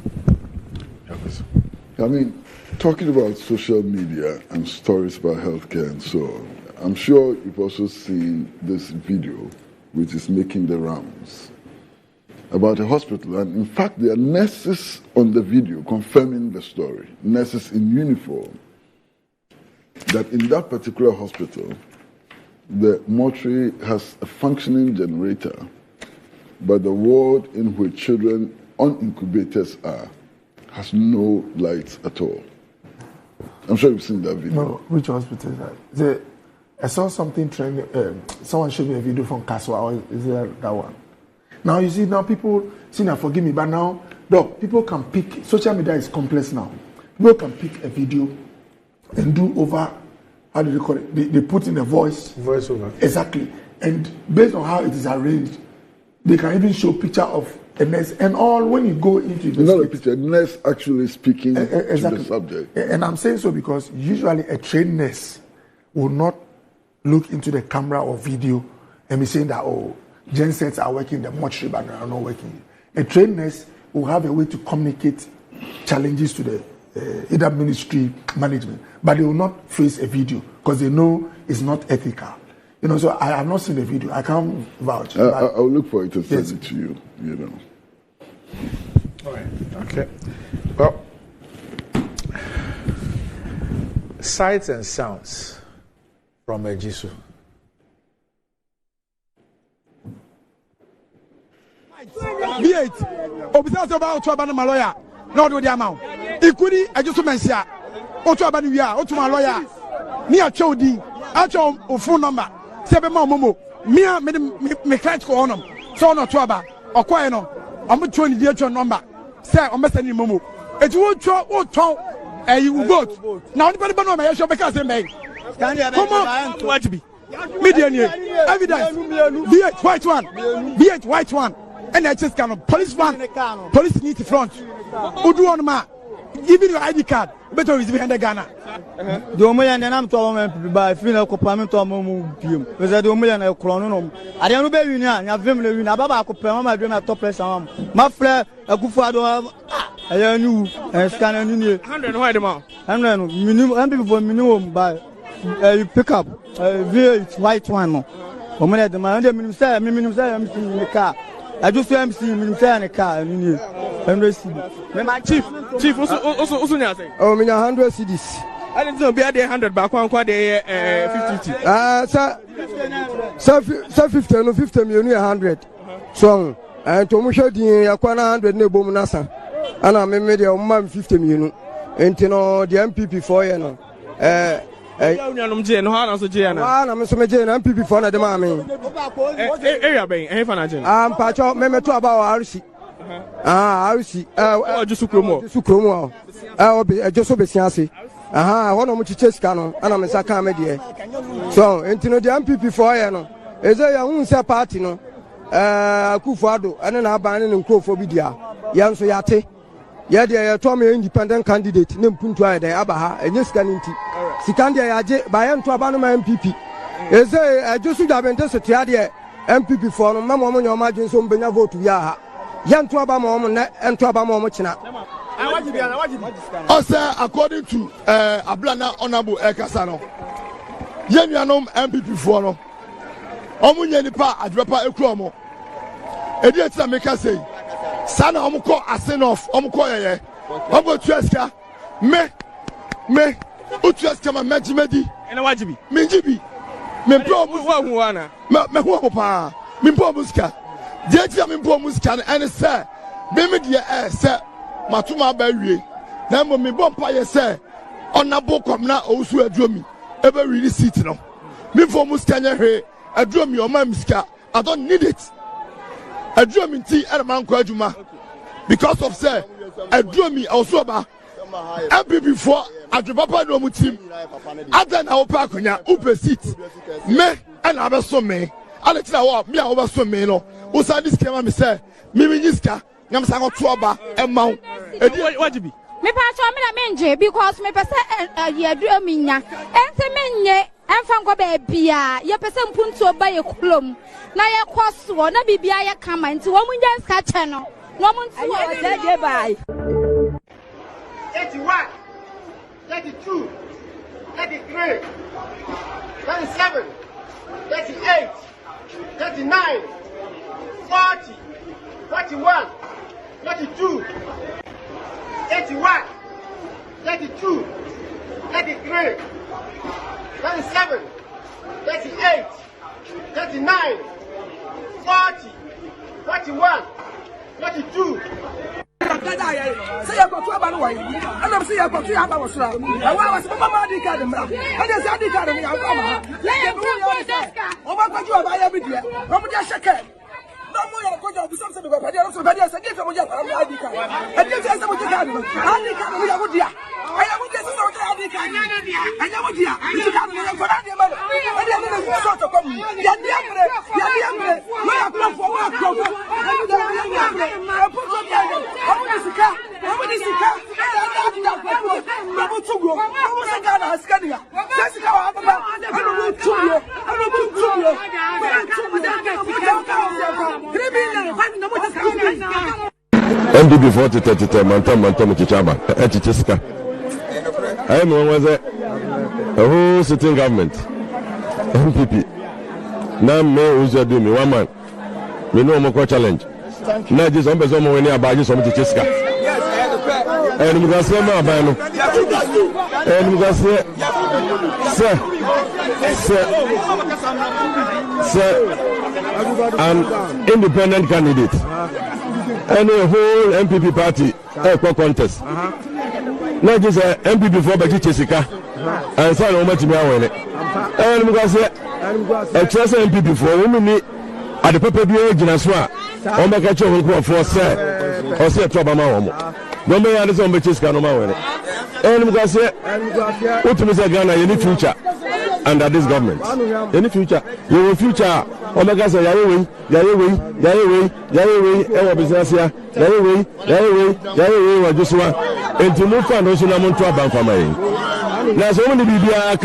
I mean, talking about social media and stories about healthcare and so on, I'm sure you've also seen this video which is making the rounds about a hospital. And in fact, there are nurses on the video confirming the story, nurses in uniform, that in that particular hospital, the mortuary has a functioning generator, but the ward in which children on incubators are has no lights at all. I'm sure you've seen that video. No, which hospital is that? I saw something trending. Someone showed me a video from Kaswa, or is it that one? Now you see, now people, forgive me, but now, people can pick, social media is complex now. People can pick a video and do over, how do you call it? They put in a voiceover. Exactly. And based on how it is arranged, they can even show picture of a nurse and all. When you go into the not a picture, a nurse actually speaking to the subject. And I'm saying so because usually a trained nurse will not look into the camera or video and be saying that, oh, gen sets are working, the mortuary but are not working. A trained nurse will have a way to communicate challenges to the either ministry management, but they will not face a video because they know it's not ethical. You know, so I have not seen the video. I can't vouch. I'll look for it to send it to you, you know. All right. Okay. Well, sights and sounds from Ejisu. B8. Obisa about to abandon my lawyer. Not with the amount. Ikudi, Ejisu Mensia. Otu abandon we are. Otu my lawyer. Near Chodi. Actual phone number. Seven Momo. Mia me catch go on them. So no to aba. Okwa no. I'm 20 the number. Say I'm sending Momo. It won't show what tongue. You vote. Now anybody know me show because me. Come on. Watch me. Media evidence. B8 white one. B8 white one. And I just kind of police one. Police need to front. Who do on ma? Even your ID card. Better is behind the Ghana. The Omoyan and I'm talking about female compartment to Momu. Was that the Omoyan chronom? I don't know you now. You have been in Ababa Copama, my dream at top press. My flare, a good father. I knew and scan a new 100 white amount. 100 minimum by you pick up a V8 white one. Omoyan the man, minimum in the car. I just am seeing him in a car and receive. Chief, also, oh, 100 CDs. I didn't know be at 100 back one quad 50. Sir, 50 million 100. So, and to Musha the Aquana 100 Nebo Nasa. And I made a man 50 million. And you know, the MPP for you know. I'm so much MPP for the mammy. I'm Pacho, Memeto about RC. RC, just Sucromo. I'll be just obesiancy. I want to much chess canon, and I'm a Saka media. So, and you know, the MPP for you know, is a young party, no, Kufado, and then I ban and co for Bidia. Yanso Yate. Yeah, they are Tommy independent candidate, Nimpuntua, the Abaha, and yes, Caninti. Sikandia, by Antoabano MPP. Is a just would have been just a tiadia MPP for Mamma, your margins on Bena vote to Yaha. Yan Tuabamo and Tuabamo Mochina. Also, according to Ablana Honorable Ekasano, Yemianom MPP for no. Omunyanipa Adrepa Ekromo. Ediata Meka say. Sana omuko asenof omuko yeye omo tueska me utueska ma mejimedi ena wajibi minjibi me pro hu ana me hu pa me pro musika jeji me pro musika ene se me de se matuma ba wie na mo me bompa ye se onabo komna owusu aduomi ebe really seat no me pro musika nya hwe aduomi o ma musika I don't need it. I drew me tea and a man called Juma because of say I drew me also about MPP before I drew Papa no team. Other than our park on your upper seat, me and I was so me. I let you know me over so me no. Who's this came me say me minister. I'm saying Tuaba and Mount. What you be? Me pass on me because me pass you drew me ya. And Enfangwa bebia, ye pese mpuntu oba ye kulom. Na ye kwaso na bibia ye kama nti wo munja skache no. No muntu o deje bai. 81, 32, 33, 37, 38, 39, 40, 41, 42, 81, 32, 33, 27, 38, 39, 40, 41, 42. Say you go to Abano way. And I'm saying you go to Abawasra. And why was Mama ID card? And there's ID card in Alabama. Over what you have every year. Come just check it. No more going to do something about it. Also, but yes, I give them your ID card. And you say something card. ID card, we are good here. I am with this ID card. And you would hear. You can't do it for that. And then you sort of come. You're the we are going for work. NDB 40 Mantam Chichaba, Echiska. I am one was a whole sitting government, MPP. Now, me who's doing me 1 man. We know more challenge. Now, just on the when you are buying some Chichska. And we can say, Mabano. And we can say, Sir, an independent candidate. And a whole MPP party, equal contest. Not just a MPP for Jessica and San Omatimia winning. And we can say, a trust MPP for women at the Papa Genaswa, or make a choke for sir, or say a Trabama. No man understands Jessica no man winning. And we can say, what is a Ghana in the future under this government? In the future, you will future. Omega say Yahweh, our business here, Yahweh, Joshua, and to move on also na monto bank for my. Now so many bibia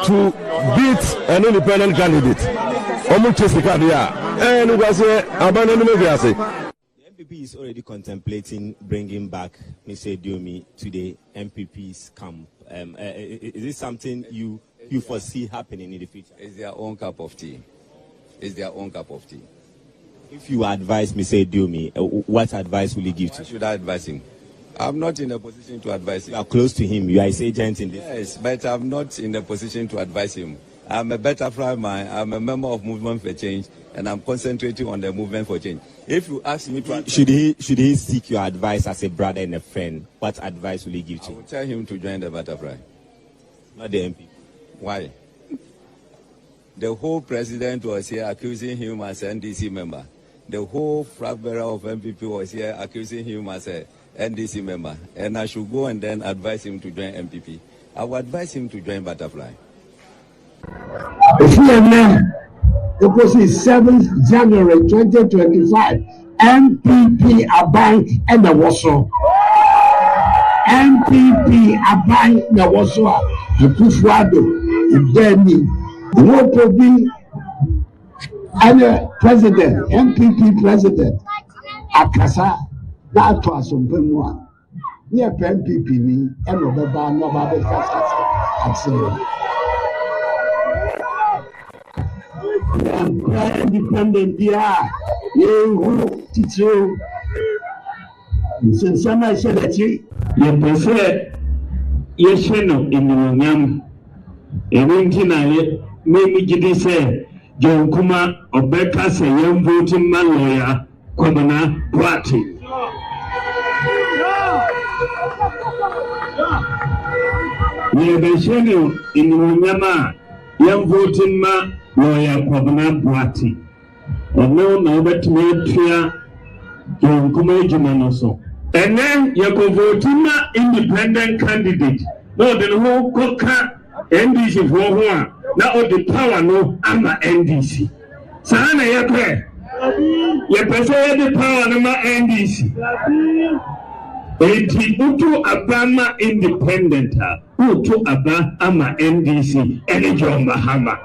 to beat an independent candidate. Omuchesika dia. And we say abandon me say. The MPP is already contemplating bringing back Mr. Diomi to the MPP's camp. Is this something you foresee happening in the future? It's their own cup of tea. It's their own cup of tea. If you advise Mr. Diomi, what advice will you give to him? Should I advise him? I'm not in a position to advise him. You are close to him. You are his agent in this. Yes, but I'm not in a position to advise him. I'm a butterfly man. I'm a member of Movement for Change, and I'm concentrating on the Movement for Change. If you ask me to should he seek your advice as a brother and a friend, what advice will you give to him? I will tell him to join the butterfly. Not the MP. Why? The whole president was here accusing him as an NDC member. The whole flag bearer of MPP was here accusing him as an NDC member. And I should go and then advise him to join MPP. I will advise him to join Butterfly. It was 7th January 2025. MPP Aban and the Warsaw. MPP Aban the Warsaw. The Kufuado, the Demi, the Wopobi, and the president, MPP president, Akasa, that was some Pemua. Near MPP, me, and Robaba, no Babel Kasa, independent, yeah, you teach you. Since somebody said that you prefer. Yes, no, in Yam. A winter, maybe Giddy say, John Kuma or Becca say, young voting man lawyer, Kwamana Party. We have been sharing in Yama, young voting man lawyer, Kwamana Party. And no, but me clear, John Kuma Jumanoso. And then you can vote in independent candidate. No, the whole coca NDC for one. Now the power no I'm a NDC. Sana yakwe. You prefer the power no NDC. Eti utu abama independent. to aba ama NDC any John Mahama.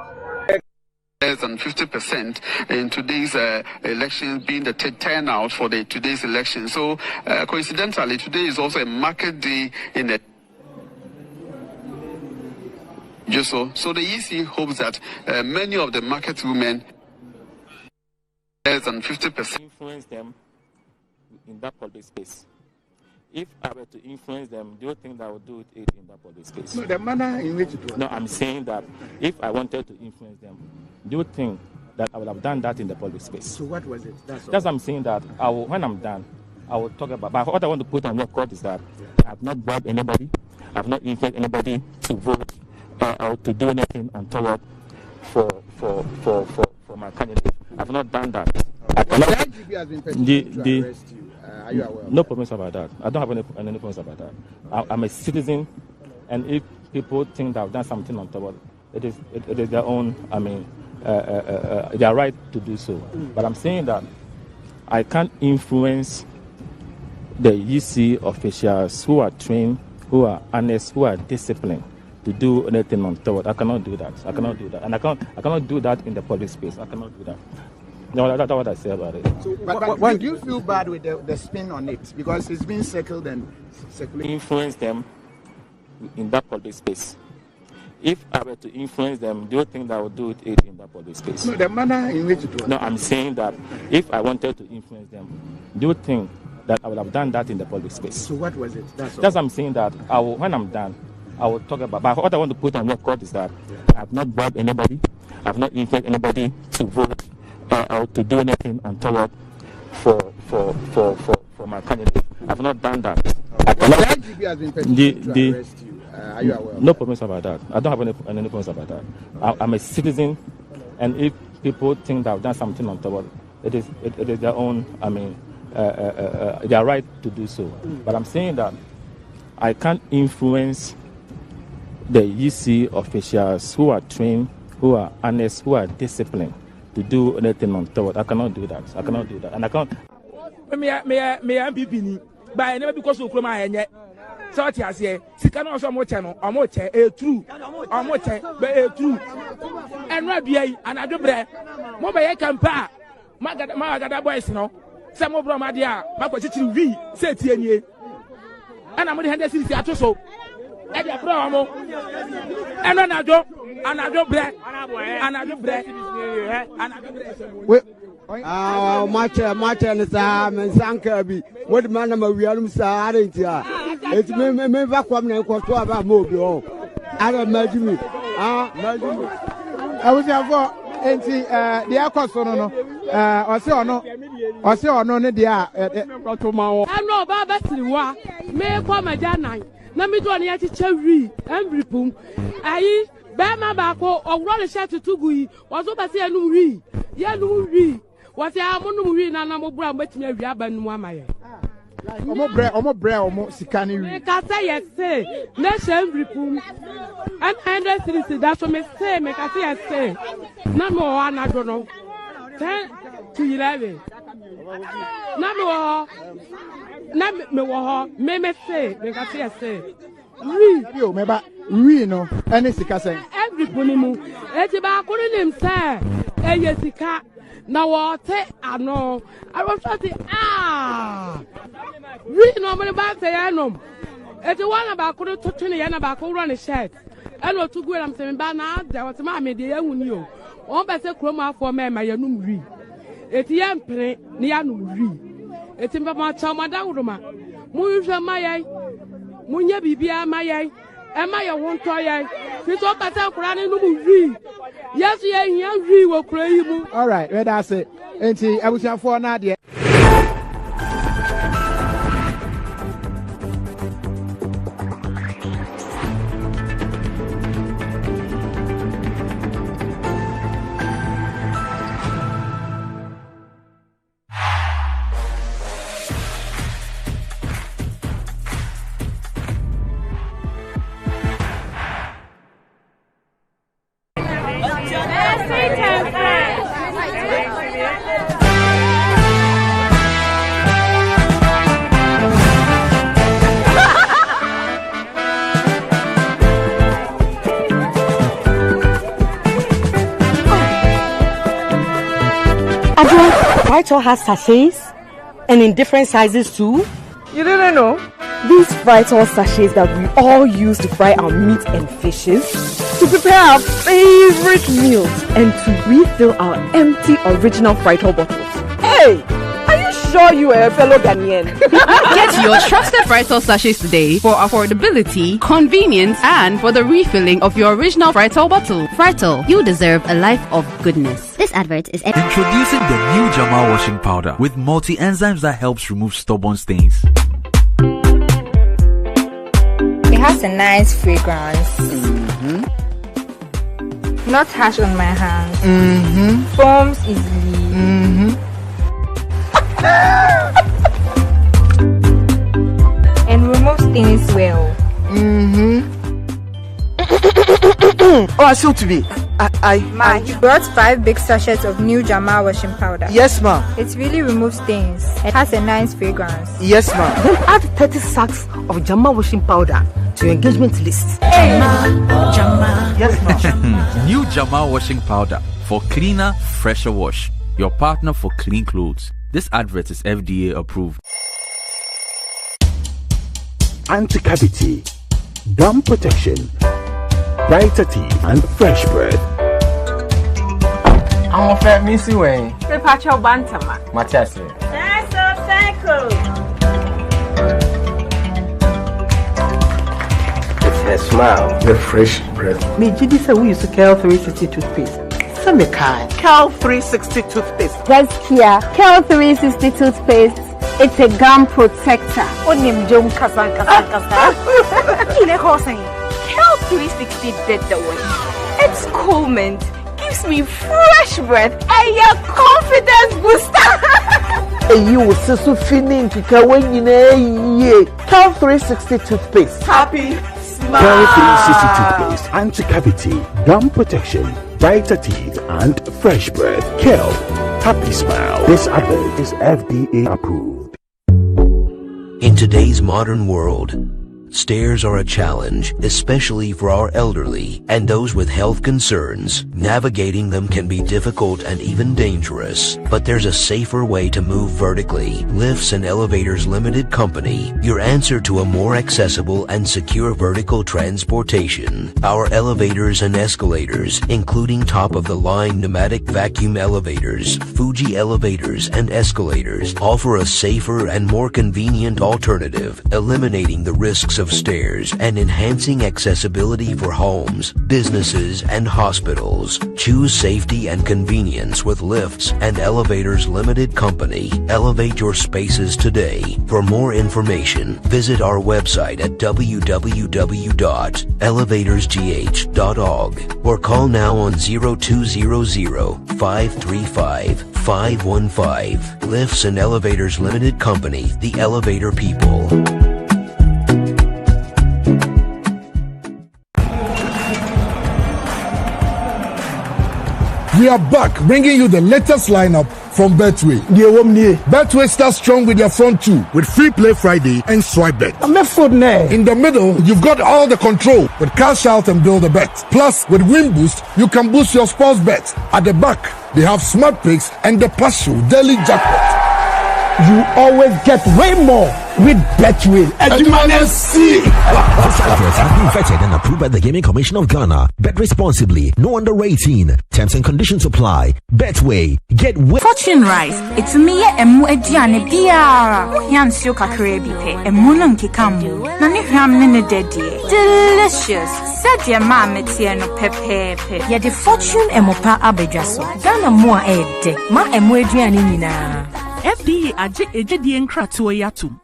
Less than 50% in today's elections, being the turnout for today's election. So coincidentally, today is also a market day in the Ejisu. So the EC hopes that many of the market women, less than 50%, influence them in that public space. If I were to influence them, do you think that I would do it in that public space? No, the manner in which it was. No, I'm saying that if I wanted to influence them, do you think that I would have done that in the public space? So what was it? That's what I'm saying, that when I'm done, I will talk about. But what I want to put on record is that I've not bribed anybody, I've not influenced anybody to vote or to do anything untoward for my candidate. I've not done that. The IGP has been petitioning to arrest you. Are you aware? No problems about that. I don't have any problems about that. I'm a citizen, and if people think that I've done something untoward, it is their own. I mean, their right to do so. But I'm saying that I can't influence the EC officials who are trained, who are honest, who are disciplined to do anything untoward. I cannot do that. I cannot do that, and I cannot do that in the public space. I cannot do that. No, that's what I say about it. So, but do you feel bad with the spin on it? Because it's been circled and circulated. Influence them in that public space. If I were to influence them, do you think that I would do it in that public space? No, the manner in which it was. No, I'm saying that if I wanted to influence them, do you think that I would have done that in the public space? So what was it? That's what I'm saying, that when I'm done, I will talk about. But what I want to put on record is that I've not bribed anybody, I've not influenced anybody to vote or to do anything untoward for my candidate. I've not done that. The IGP has been petitioning to arrest you. Are you aware? No problems about that. I don't have any problems about that. I'm a citizen, and if people think that I've done something untoward, it is their own. I mean, their right to do so. But I'm saying that I can't influence the EC officials who are trained, who are honest, who are disciplined to do anything untoward. I cannot do that. I cannot do that, and I can't. Me MPP ni, but I never because of my enye. So what you say? Sika no so mo che no, omo che true. Omo che be true. Enra bia yi anadobre. Mo be ye kampa. Magada boys no. Se mo bro ma dia, makwachichiri wi, se tie nie. Ana mo de 100 cedis ato so. E dia bro omo. Eno anado bre. Wait. Match and Sam and Sankabi. What man am I realm side? It's me back one and quite about mobile. I don't imagine me. I was here for the Acosono, or so or no, they are I know Baba Sliwa, may come a janine. Namidon yet cherry, and repum. I Bama Bako, or run a shot to Tugui, was over say a new re. Yellow re. Was the Amonu and I'm a brown, but me Yaban Wamaya. Omo bre omo sikani. Me ka say yes say. Na sham repum. And 100 cedis that's what me say. Me ka say yes say. Na mo ana do no. 10 to 11. Na mo na me wo ho. Me say. Me ka say yes say. Oui. Yo me ba oui no. Any sika say. Every punimu. Eti ba ko nim say. Eye sika. Na wote ano. I was saying we normally buy the anom. It's the one about could to turn the about run a shed. I know to go and saying banana, there was my media who knew. One better chroma for me, my young re. It's young penny, Nianu re. It's in my child, my downroma. Muja my Munya Bibia my and my won't try. It's all better running re. Yes, young re will cry. All right, well, that's it. And see, I was here for Nadia. Frytol has sachets and in different sizes too. You didn't know? These Frytol sachets that we all use to fry our meat and fishes, to prepare our favorite meals, and to refill our empty original Frytol bottles. Hey! Are you sure you are a fellow Ghanaian? Get your trusted Frytol sachets today for affordability, convenience, and for the refilling of your original Frytol bottle. Frytol, you deserve a life of goodness. This advert is introducing the new Jamal washing powder with multi-enzymes that helps remove stubborn stains. It has a nice fragrance. Not harsh on my hands. Foams easily. And remove stains well. Oh, I still to be. You brought 5 big sachets of new Jamal washing powder. Yes, ma'am. It really removes stains. It has a nice fragrance. Yes, ma'am. Then add 30 sacks of Jamal washing powder to your engagement list. Jamal. Yes, ma'am. New Jamal washing powder for cleaner, fresher wash. Your partner for clean clothes. This advert is FDA approved. Anti-cavity, gum protection, brighter teeth, and fresh breath. I'm a fat missy way. Prepare bantama. Matthias. That's a cycle. It's her smile, the fresh breath. Me, Jidi said we used to Cal 360 toothpaste. Cal 360 toothpaste. Just here, Cal 360 toothpaste. It's a gum protector. Onim jom kasa. Ile ko saying Cal 360 did the work. Its cool mint gives me fresh breath and your confidence booster. You will so feeling to when you know Cal 360 toothpaste. Happy smile. Cal 360 toothpaste, anti-cavity, gum protection, brighter teeth, and fresh breath. Kel, happy smile. This advert is FDA approved. In today's modern world, stairs are a challenge, especially for our elderly and those with health concerns. Navigating them can be difficult and even dangerous, but there's a safer way to move vertically. Lifts and Elevators Limited Company, your answer to a more accessible and secure vertical transportation. Our elevators and escalators, including top-of-the-line pneumatic vacuum elevators, Fuji elevators and escalators, offer a safer and more convenient alternative, eliminating the risks of stairs and enhancing accessibility for homes, businesses, and hospitals. Choose safety and convenience with Lifts and Elevators Limited Company. Elevate your spaces today. For more information, visit our website at www.elevatorsgh.org or call now on 0200-535-515. Lifts and Elevators Limited Company, the elevator people. We are back, bringing you the latest lineup from Betway. Betway starts strong with their front two, with Free Play Friday and Swipe Bet. In the middle, you've got all the control with Cash Out and Build a Bet. Plus, with Win Boost, you can boost your sports bet. At the back, they have Smart Picks and the Partial Daily Jackpot. You always get way more with Betway. This adverts have been vetted and approved by the Gaming Commission of Ghana. Bet responsibly. No under 18. Terms and conditions apply. Betway. Get way. Fortune Rice. It's me emu ediane biara. Yansio kakre bipe. Emu no nkikamu. Na ne hwam ne dedie. Delicious. Said your mama tie no pepepe. Ya the Fortune emopa abedwaso. Ghana mo a ede. Ma emu ediane nyina. FDA aje ejedi nkratoa yatum.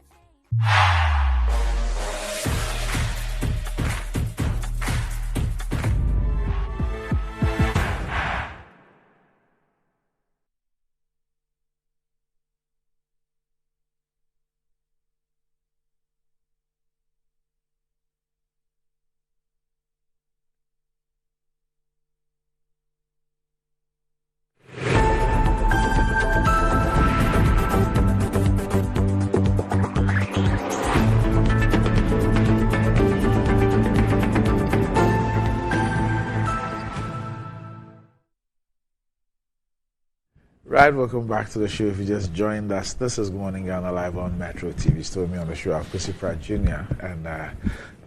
Right, welcome back to the show. If you just joined us, this is Good Morning Ghana live on Metro TV. Still me on the show, I have Chrissy Pratt Jr. and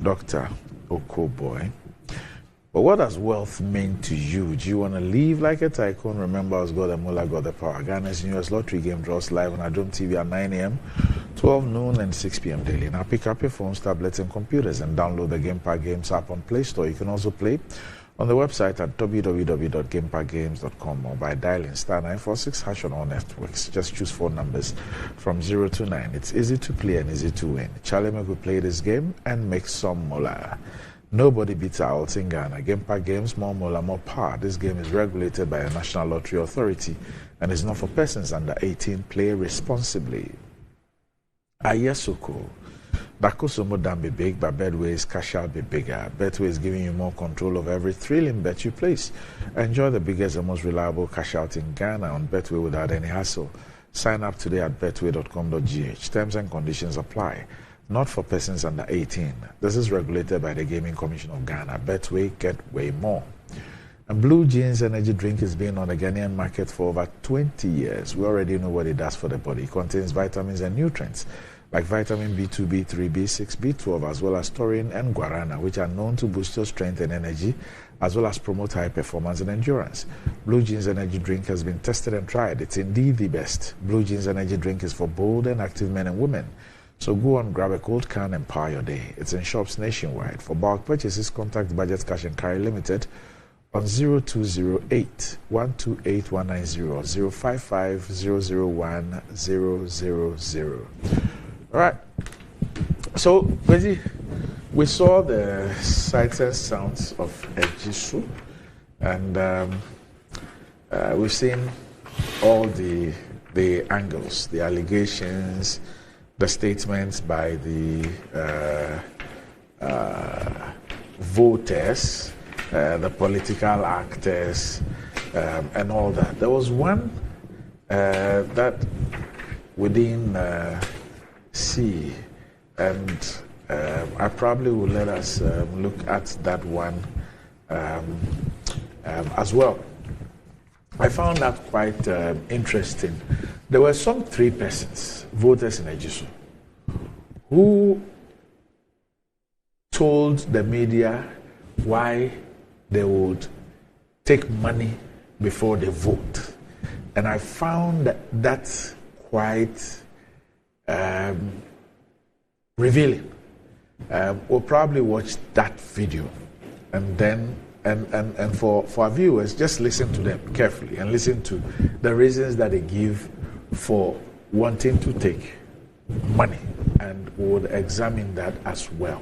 Dr. Okoboy. But what does wealth mean to you? Do you want to live like a tycoon? Remember, I was God and Mullah got the power. Ghana's newest lottery game draws live on Adom TV at 9 a.m., 12 noon, and 6 p.m. daily. Now pick up your phones, tablets, and computers and download the Game Park Games app on Play Store. You can also play on the website at www.gameparkgames.com or by dialing *946# on all networks. Just choose 4 numbers from 0 to 9. It's easy to play and easy to win. Charlie will play this game and make some moolah. Nobody beats our odds in Ghana. Game Park Games, more moolah, more power. This game is regulated by the National Lottery Authority and is not for persons under 18. Play responsibly. Ayesoko. Bakosomo don't be big, but Betway's cash out be bigger. Betway is giving you more control of every thrilling bet you place. Enjoy the biggest and most reliable cash out in Ghana on Betway without any hassle. Sign up today at betway.com.gh. Terms and conditions apply. Not for persons under 18. This is regulated by the Gaming Commission of Ghana. Betway, get way more. And Blue Jeans energy drink has been on the Ghanaian market for over 20 years. We already know what it does for the body. It contains vitamins and nutrients like vitamin B2, B3, B6, B12, as well as taurine and guarana, which are known to boost your strength and energy, as well as promote high performance and endurance. Blue Jeans energy drink has been tested and tried. It's indeed the best. Blue Jeans energy drink is for bold and active men and women. So go on, grab a cold can and power your day. It's in shops nationwide. For bulk purchases, contact Budget Cash and Carry Limited on 0208 128 190 055 001 000. All right. So, Reggie, we saw the sights and sounds of Ejisu, and we've seen all the angles, the allegations, the statements by the voters, the political actors, and all that. There was one that we didn't see, and I probably will let us look at that one as well. I found that quite interesting. There were some 3 persons, voters in Ejisu, who told the media why they would take money before they vote. And I found that quite revealing. We'll probably watch that video, and then and for our viewers, just listen to them carefully and listen to the reasons that they give for wanting to take money, and we'll examine that as well.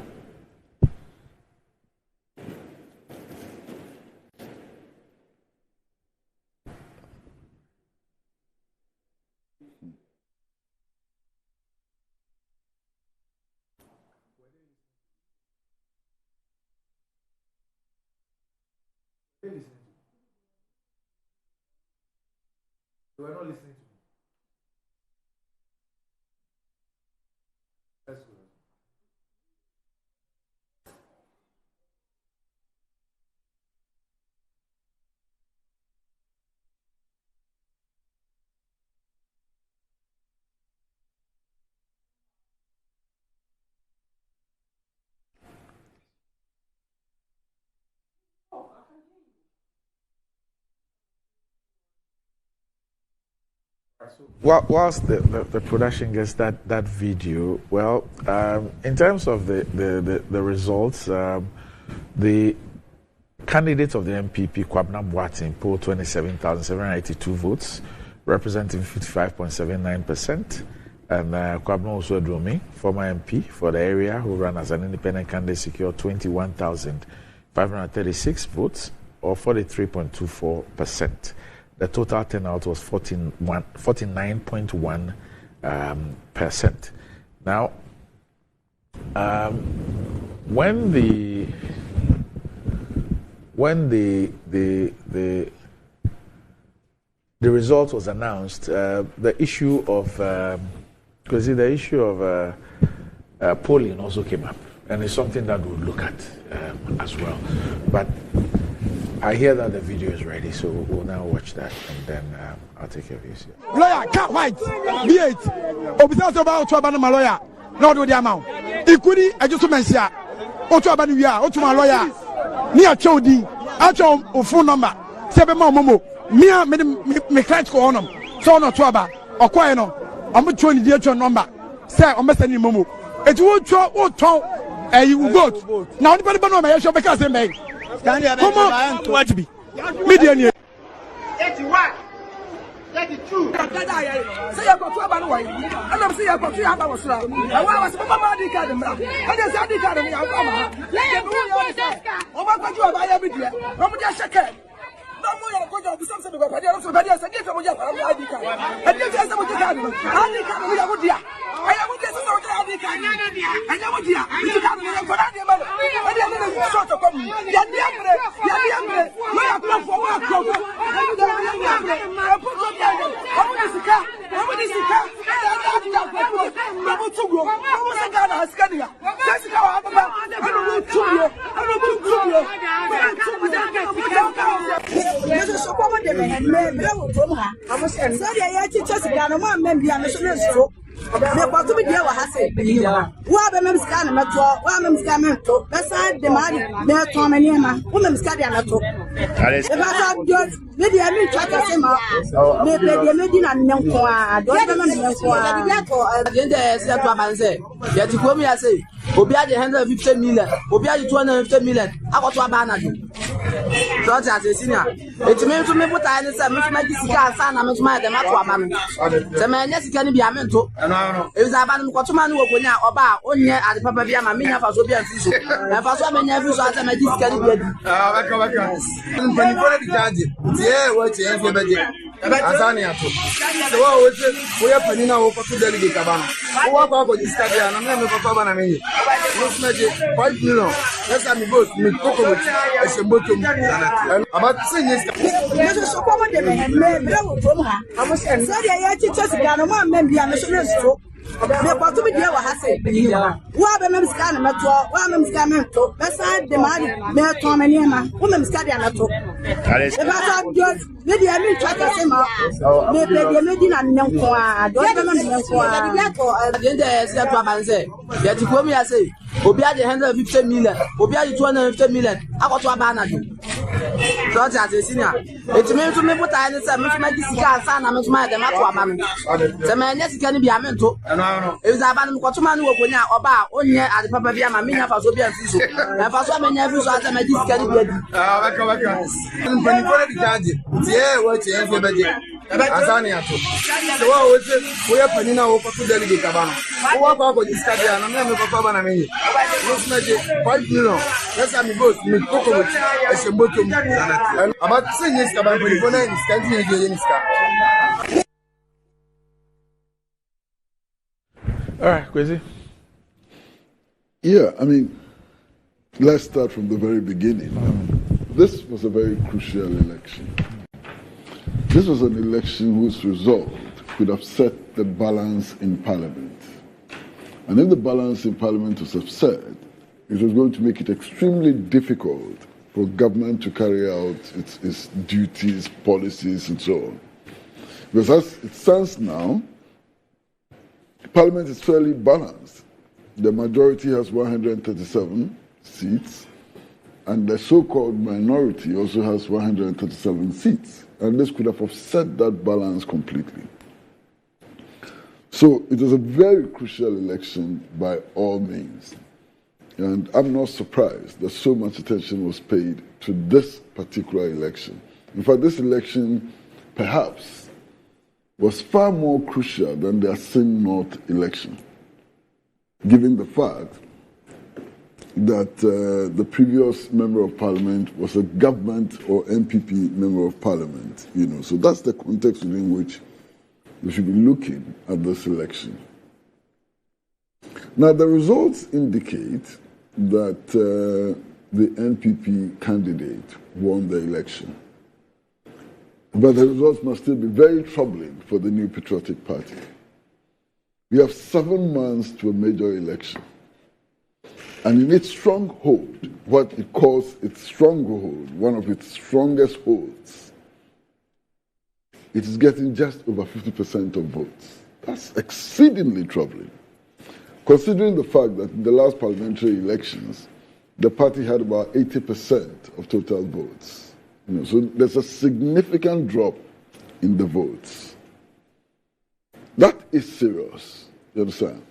You are not listening to me. That's good. Well, whilst the production gets that video, well, in terms of the results, the candidate of the MPP, Kwabena Boateng, polled 27,782 votes, representing 55.79%. And Kwabena Osodromi, former MP for the area, who ran as an independent candidate, secured 21,536 votes, or 43.24%. The total turnout was 49.1%. Now, when the result was announced, the issue of polling also came up, and it's something that we'll look at as well. But I hear that the video is ready, so we'll now watch that and then I'll take your views. Lawyer, cat white, B8. Obisa about Trabana, my lawyer. No, do the amount. Equity, Ejisu Mensia. Otuabania, Otuma lawyer. Near Chodi, Acho phone number. 7 Momo. Mia me client go on them. So no Tuaba, or Quino. I'm going to the actual number. Say, I'm sending Momo. It won't show what tongue. You vote. Now, anybody know my issue because they make. Come on, watch me. Median. 81, 32. Say you got to about way. And I'm saying I got to have our slab. I was a Mama card. And there's a card. I'm going to buy every day. I'm just a cat. No more going to do something about it. Also, but yes, I get some ID card. And you just want to have ID card. We are good here. I am with this ID card. I know what you are. You can't even put out your money. I didn't sort of come. You're the we are going for work. Obia the 150 million, Obia the 250 million. I got to a banner. Don't as a senior. It's meant to me put I understand much my discard, son, I'm my the matter. The man, yes, it can be a mental. If I ban Quatuman who go now about only at the Papa Biama, Mina for Sobian Fish. And for so many of you, I my discard. Yeah, what's the Azania. So, we are putting our delegate Cabana. What about this study? And I'm never for Papa. Let's make it 5 million. Let's have me both with Coco as a bottom. About 10 years. There's a so common from her. I was saying, I teachers again, one member, I'm a stroke. What to be there? I say, what a mem's cannon, one mem's cannon, beside the money, Mayor Tom and Yama, woman's cannon. If I just maybe I mean, try to say, maybe they made in a young for I don't know. That you come here, say, Obia the 150 million, Obia the 250 million. I got to a banner. Don't as a senior. It's meant to me put I understand much my discard, son, I'm my the matter. The man, yes, it can be a mental. If I ban Quatuman who go now about only at the Papa Biama, Mina for Sobian Fish. And for so many of you, I my discard. Yeah, what's the Azania. So, we are putting our delegate Cabana. What about this study? And I'm never for Papa. Let's make it 5 million. Let's have me both with Coco as a bottom. And about 10 years, Cabana, when you All right, Kwesi. Yeah, I mean, let's start from the very beginning. This was a very crucial election. This was an election whose result could have set the balance in Parliament. And if the balance in Parliament was upset, it was going to make it extremely difficult for government to carry out its duties, policies, and so on. Because as it stands now, Parliament is fairly balanced. The majority has 137 seats, and the so-called minority also has 137 seats. And this could have offset that balance completely. So it was a very crucial election by all means. And I'm not surprised that so much attention was paid to this particular election. In fact, this election perhaps was far more crucial than the Asin North election, given the fact that the previous member of parliament was a government or MPP member of parliament. So that's the context within which we should be looking at this election. Now, the results indicate that the NPP candidate won the election. But the results must still be very troubling for the New Patriotic Party. We have 7 months to a major election. And in its stronghold, what it calls its stronghold, one of its strongest holds, it is getting just over 50% of votes. That's exceedingly troubling, considering the fact that in the last parliamentary elections, the party had about 80% of total votes. So there's a significant drop in the votes. That is serious, you understand?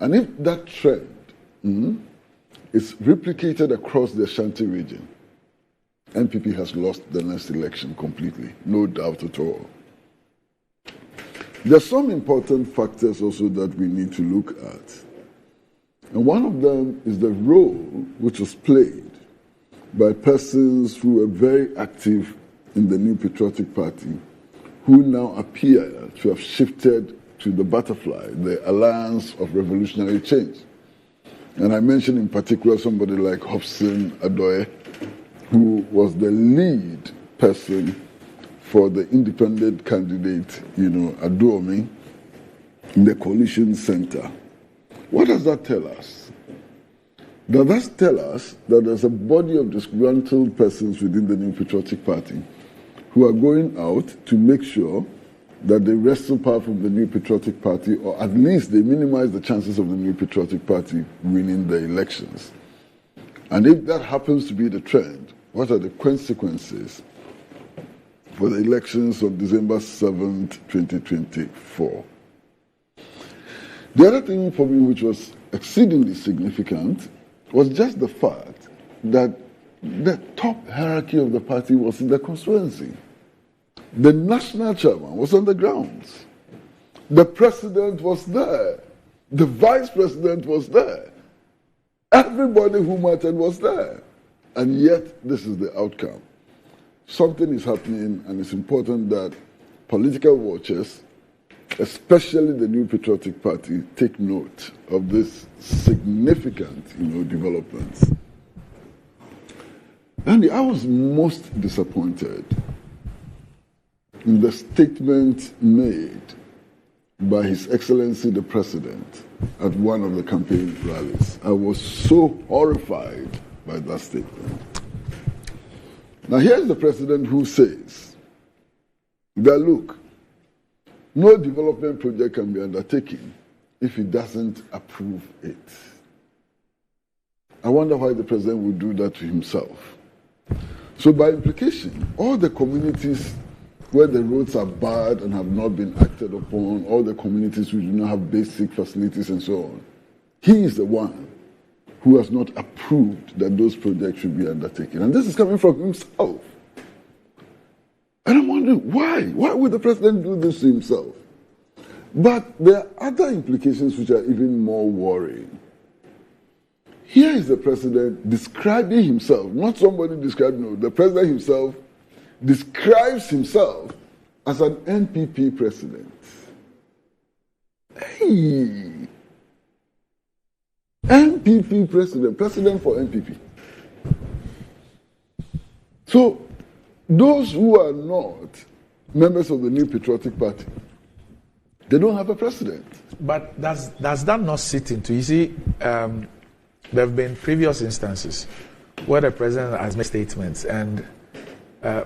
And if that trend is replicated across the Ashanti region, NPP has lost the next election completely, no doubt at all. There are some important factors also that we need to look at. And one of them is the role which was played by persons who were very active in the New Patriotic Party, who now appear to have shifted to the butterfly, the Alliance of Revolutionary Change. And I mentioned in particular somebody like Hobson Adoye, who was the lead person for the independent candidate, Aduomi, in the coalition center. What does that tell us? Does that tell us that there's a body of disgruntled persons within the New Patriotic Party who are going out to make sure that they wrestle power from the New Patriotic Party, or at least they minimize the chances of the New Patriotic Party winning the elections? And if that happens to be the trend, what are the consequences for the elections of December 7th, 2024? The other thing for me which was exceedingly significant was just the fact that the top hierarchy of the party was in the constituency. The national chairman was on the grounds. The president was there. The vice president was there. Everybody who mattered was there. And yet, this is the outcome. Something is happening, and it's important that political watchers, especially the New Patriotic Party, take note of this significant, developments. And I was most disappointed in the statement made by His Excellency the President at one of the campaign rallies. I was so horrified by that statement. Now here's the President who says that, look, no development project can be undertaken if he doesn't approve it. I wonder why the President would do that to himself. So by implication, all the communities where the roads are bad and have not been acted upon, all the communities who do not have basic facilities and so on, he is the one who has not approved that those projects should be undertaken. And this is coming from himself. And I'm wondering, why? Why would the President do this to himself? But there are other implications which are even more worrying. Here is the President describing himself, not somebody describing, no, the President himself describes himself as an NPP president. Hey! NPP president, president for NPP. So, those who are not members of the New Patriotic Party, they don't have a president. But does that not sit into, you see, there have been previous instances where the president has made statements and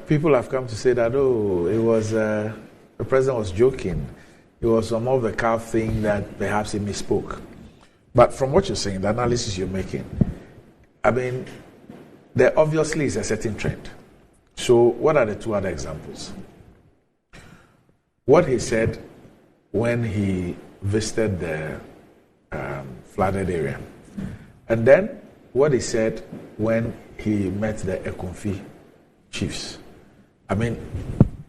people have come to say that, it was, the president was joking. It was some of the calf thing that perhaps he misspoke. But from what you're saying, the analysis you're making, I mean, there obviously is a certain trend. So what are the two other examples? What he said when he visited the flooded area, and then what he said when he met the Ekonfi chiefs. I mean,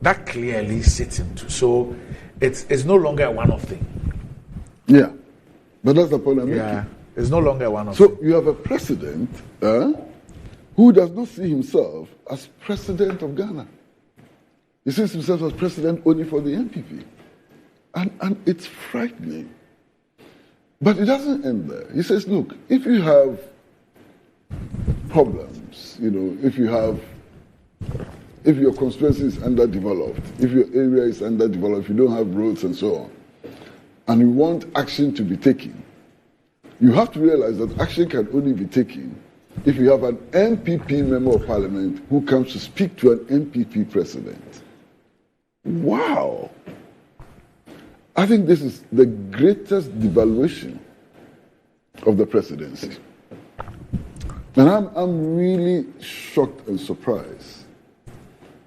that clearly sits into. So it's no longer a one-off thing. Yeah, but that's the point I'm making. Yeah, it's no longer a one-off thing. So you have a president who does not see himself as president of Ghana. He sees himself as president only for the NPP. And it's frightening. But it doesn't end there. He says, look, if you have problems, if your constituency is underdeveloped, if your area is underdeveloped, if you don't have roads and so on, and you want action to be taken, You have to realize that action can only be taken if you have an MPP member of parliament who comes to speak to an MPP president. Wow. I think this is the greatest devaluation of the presidency. And I'm really shocked and surprised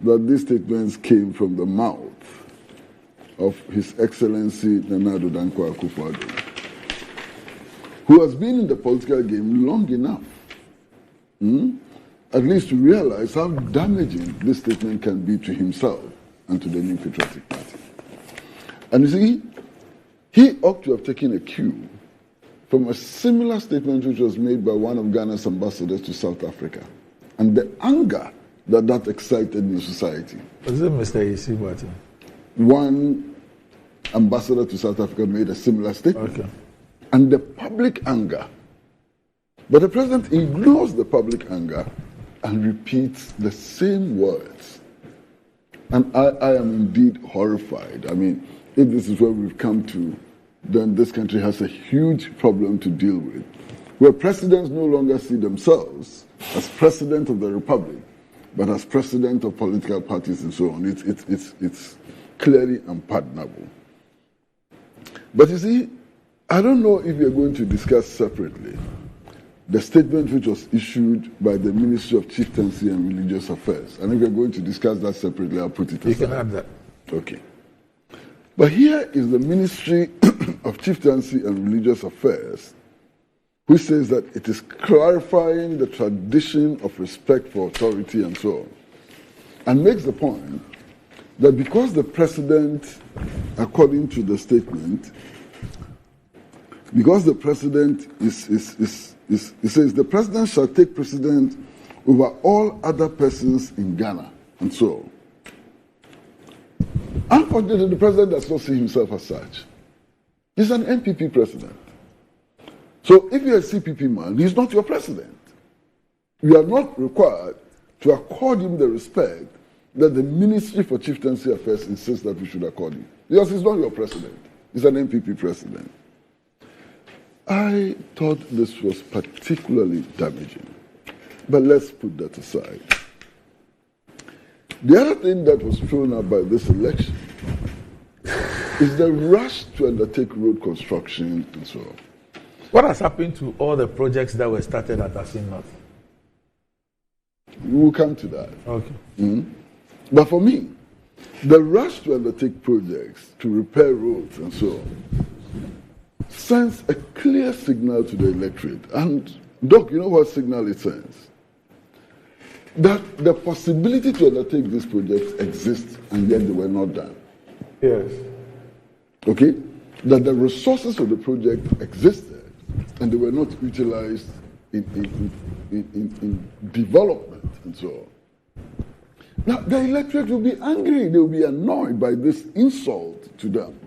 that these statements came from the mouth of His Excellency Nana Addo Dankwa Akufo-Addo, who has been in the political game long enough, at least to realize how damaging this statement can be to himself and to the New Patriotic Party. And you see, he ought to have taken a cue from a similar statement which was made by one of Ghana's ambassadors to South Africa, and the anger that excited in society. Was it Mr. Ejisu? One ambassador to South Africa made a similar statement. Okay. And the public anger. But the president ignores the public anger and repeats the same words. And I am indeed horrified. I mean, if this is where we've come to, then this country has a huge problem to deal with, where presidents no longer see themselves as president of the republic, but as president of political parties and so on. It's clearly unpardonable. But you see, I don't know if you're going to discuss separately the statement which was issued by the Ministry of Chieftaincy and Religious Affairs. And if you're going to discuss that separately, I'll put it aside. You can add that. Okay. But here is the Ministry of Chieftaincy and Religious Affairs, which says that it is clarifying the tradition of respect for authority and so on, and makes the point that because the president, according to the statement, because the president it says the president shall take precedence over all other persons in Ghana, and so on. Unfortunately, the president does not see himself as such. He's an MPP president. So if you're a CPP man, he's not your president. You are not required to accord him the respect that the Ministry for Chieftaincy Affairs insists that we should accord him. Because he's not your president. He's an MPP president. I thought this was particularly damaging. But let's put that aside. The other thing that was thrown up by this election is the rush to undertake road construction and so on. What has happened to all the projects that were started at Asin North? We will come to that. Okay. Mm-hmm. But for me, the rush to undertake projects, to repair roads and so on, sends a clear signal to the electorate. And, Doc, you know what signal it sends? That the possibility to undertake these projects exists and yet they were not done. Yes. Okay? That the resources of the project existed and they were not utilized in development and so on. Now, the electorate will be angry. They will be annoyed by this insult to them.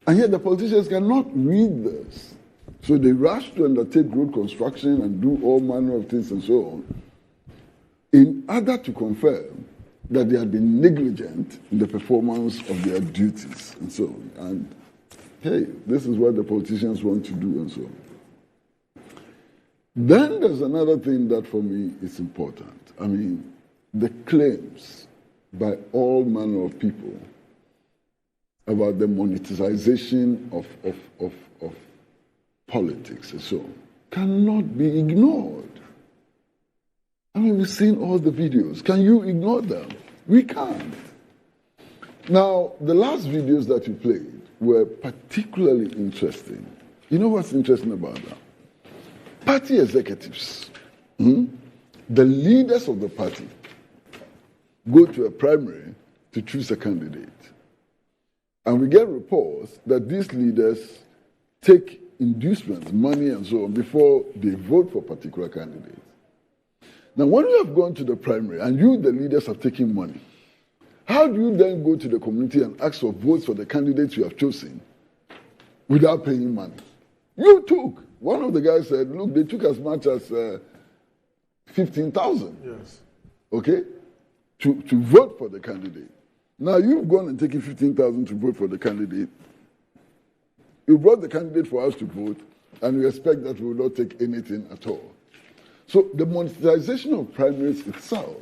And yet the politicians cannot read this. So they rush to undertake road construction and do all manner of things and so on, in order to confirm that they had been negligent in the performance of their duties and so on. And hey, this is what the politicians want to do and so on. Then there's another thing that for me is important. I mean, the claims by all manner of people about the monetization of politics and so on cannot be ignored. I mean, we've seen all the videos. Can you ignore them? We can't. Now, the last videos that you played were particularly interesting. You know what's interesting about that? Party executives, the leaders of the party, go to a primary to choose a candidate. And we get reports that these leaders take inducements, money and so on, before they vote for particular candidates. Now, when you have gone to the primary and you, the leaders, have taken money, how do you then go to the community and ask for votes for the candidates you have chosen without paying money? You took. One of the guys said, look, they took as much as 15,000. Yes. Okay? To vote for the candidate. Now, you've gone and taken 15,000 to vote for the candidate. You brought the candidate for us to vote. And we expect that we will not take anything at all. So the monetization of primaries itself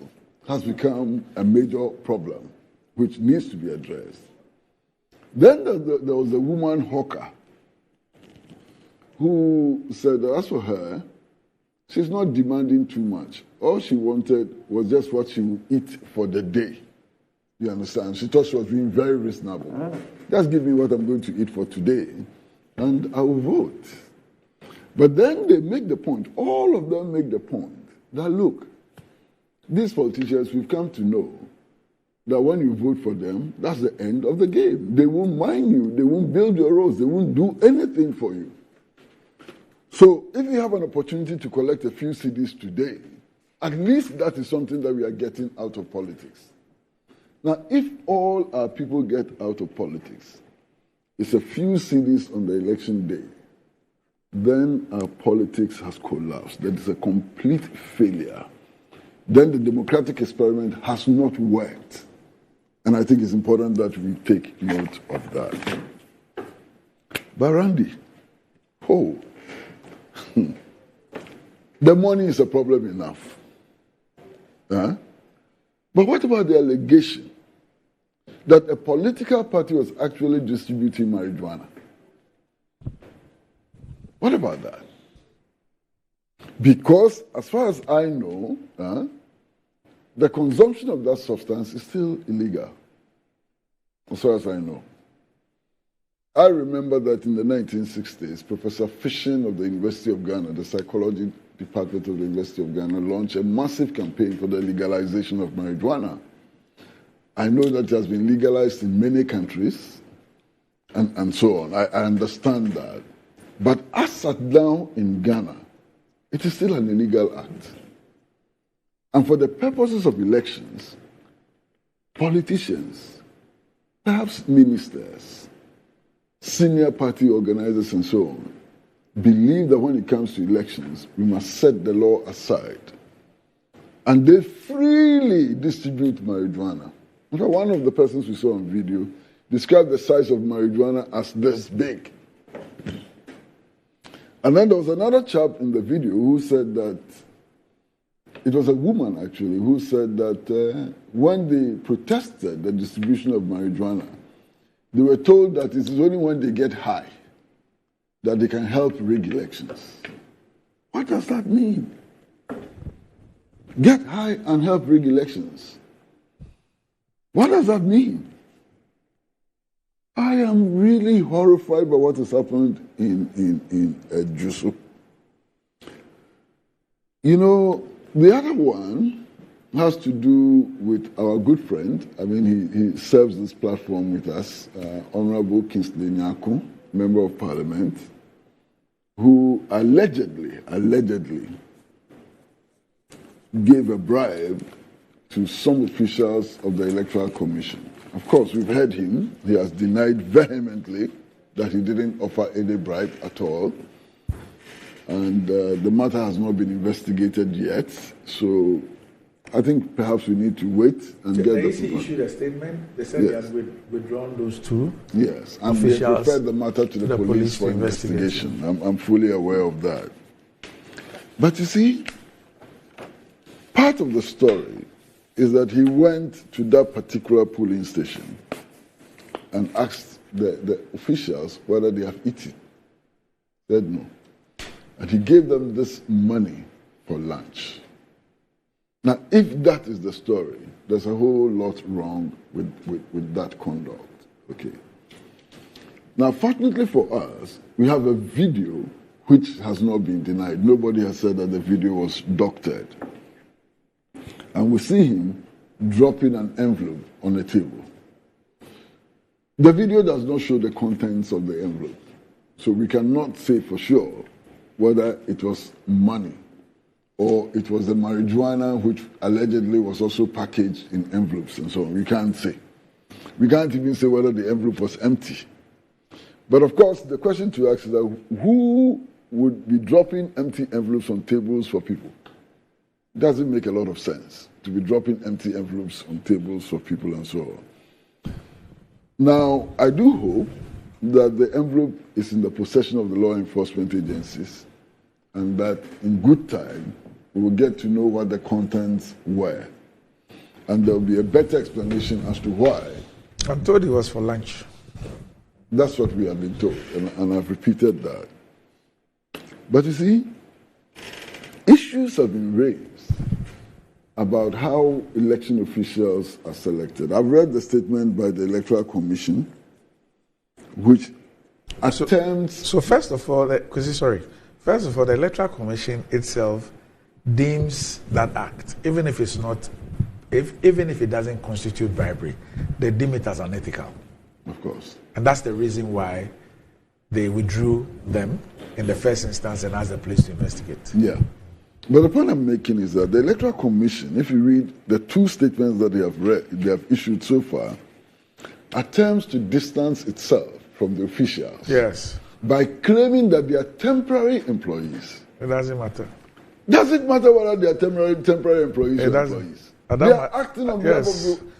has become a major problem, which needs to be addressed. Then there was a woman hawker who said that as for her, she's not demanding too much. All she wanted was just what she would eat for the day. You understand? She thought she was being very reasonable. Just give me what I'm going to eat for today, and I will vote. But then they make the point, all of them make the point, that look, these politicians, we've come to know that when you vote for them, that's the end of the game. They won't mind you, they won't build your roads, they won't do anything for you. So if you have an opportunity to collect a few CDs today, at least that is something that we are getting out of politics. Now, if all our people get out of politics, it's a few CDs on the election day, then our politics has collapsed. That is a complete failure. Then the democratic experiment has not worked. And I think it's important that we take note of that. But Randy, the money is a problem enough. Huh? But what about the allegation that a political party was actually distributing marijuana? What about that? Because as far as I know, the consumption of that substance is still illegal, as far as I know. I remember that in the 1960s, Professor Fishin of the University of Ghana, the psychology department of the University of Ghana, launched a massive campaign for the legalization of marijuana. I know that it has been legalized in many countries and so on. I understand that. But as at now in Ghana, it is still an illegal act. And for the purposes of elections, politicians, perhaps ministers, senior party organizers and so on, believe that when it comes to elections, we must set the law aside. And they freely distribute marijuana. In fact, one of the persons we saw on video described the size of marijuana as this big. And then there was another chap in the video who said that, it was a woman actually, who said that when they protested the distribution of marijuana, they were told that it is only when they get high that they can help rig elections. What does that mean? Get high and help rig elections. What does that mean? I am really horrified by what has happened in Ejisu. You know, the other one has to do with our good friend. I mean, he serves this platform with us, Honorable Kingsley Nyako, Member of Parliament, who allegedly gave a bribe to some officials of the Electoral Commission. Of course, we've heard him. He has denied vehemently that he didn't offer any bribe at all. And the matter has not been investigated yet. So I think perhaps we need to wait and get the... The issued a statement. They said they had withdrawn those two. Yes, and they referred the matter to the police for investigation. I'm fully aware of that. But you see, part of the story is that he went to that particular polling station and asked the officials whether they have eaten. They said no. And he gave them this money for lunch. Now, if that is the story, there's a whole lot wrong with that conduct. Okay. Now, fortunately for us, we have a video which has not been denied. Nobody has said that the video was doctored. And we see him dropping an envelope on the table. The video does not show the contents of the envelope. So we cannot say for sure whether it was money or it was the marijuana which allegedly was also packaged in envelopes and so on. We can't say. We can't even say whether the envelope was empty. But of course, the question to ask is that who would be dropping empty envelopes on tables for people? It doesn't make a lot of sense to be dropping empty envelopes on tables for people and so on. Now, I do hope that the envelope is in the possession of the law enforcement agencies, and that in good time we will get to know what the contents were. And there will be a better explanation as to why. I'm told it was for lunch. That's what we have been told, and I've repeated that. But you see, issues have been raised about how election officials are selected. I've read the statement by the Electoral Commission, which attempts... So first of all, the Electoral Commission itself deems that act, even if it's not, even if it doesn't constitute bribery, they deem it as unethical. Of course. And that's the reason why they withdrew them in the first instance and asked the police to investigate. Yeah. But the point I'm making is that the Electoral Commission, if you read the two statements that they have issued so far, attempts to distance itself from the officials. Yes. By claiming that they are temporary employees. It doesn't matter. Does it matter whether they are temporary employees or employees? They are acting on behalf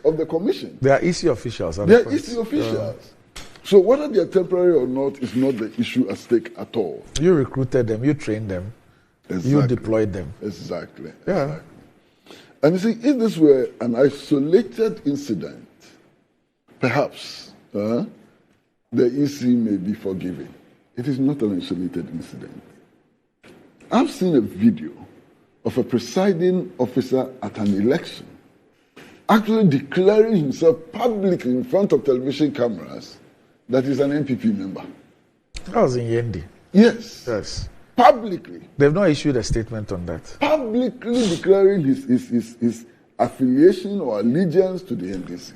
of the commission. They are EC officials. They are EC officials. So whether they are temporary or not is not the issue at stake at all. You recruited them, you trained them, you deployed them. Exactly. Yeah. Exactly. And you see, if this were an isolated incident, perhaps the EC may be forgiven. It is not an isolated incident. I've seen a video of a presiding officer at an election actually declaring himself publicly in front of television cameras that he's an MPP member. That was in Yendi. Yes. Yes. Publicly. They've not issued a statement on that. Publicly declaring his affiliation or allegiance to the NDC.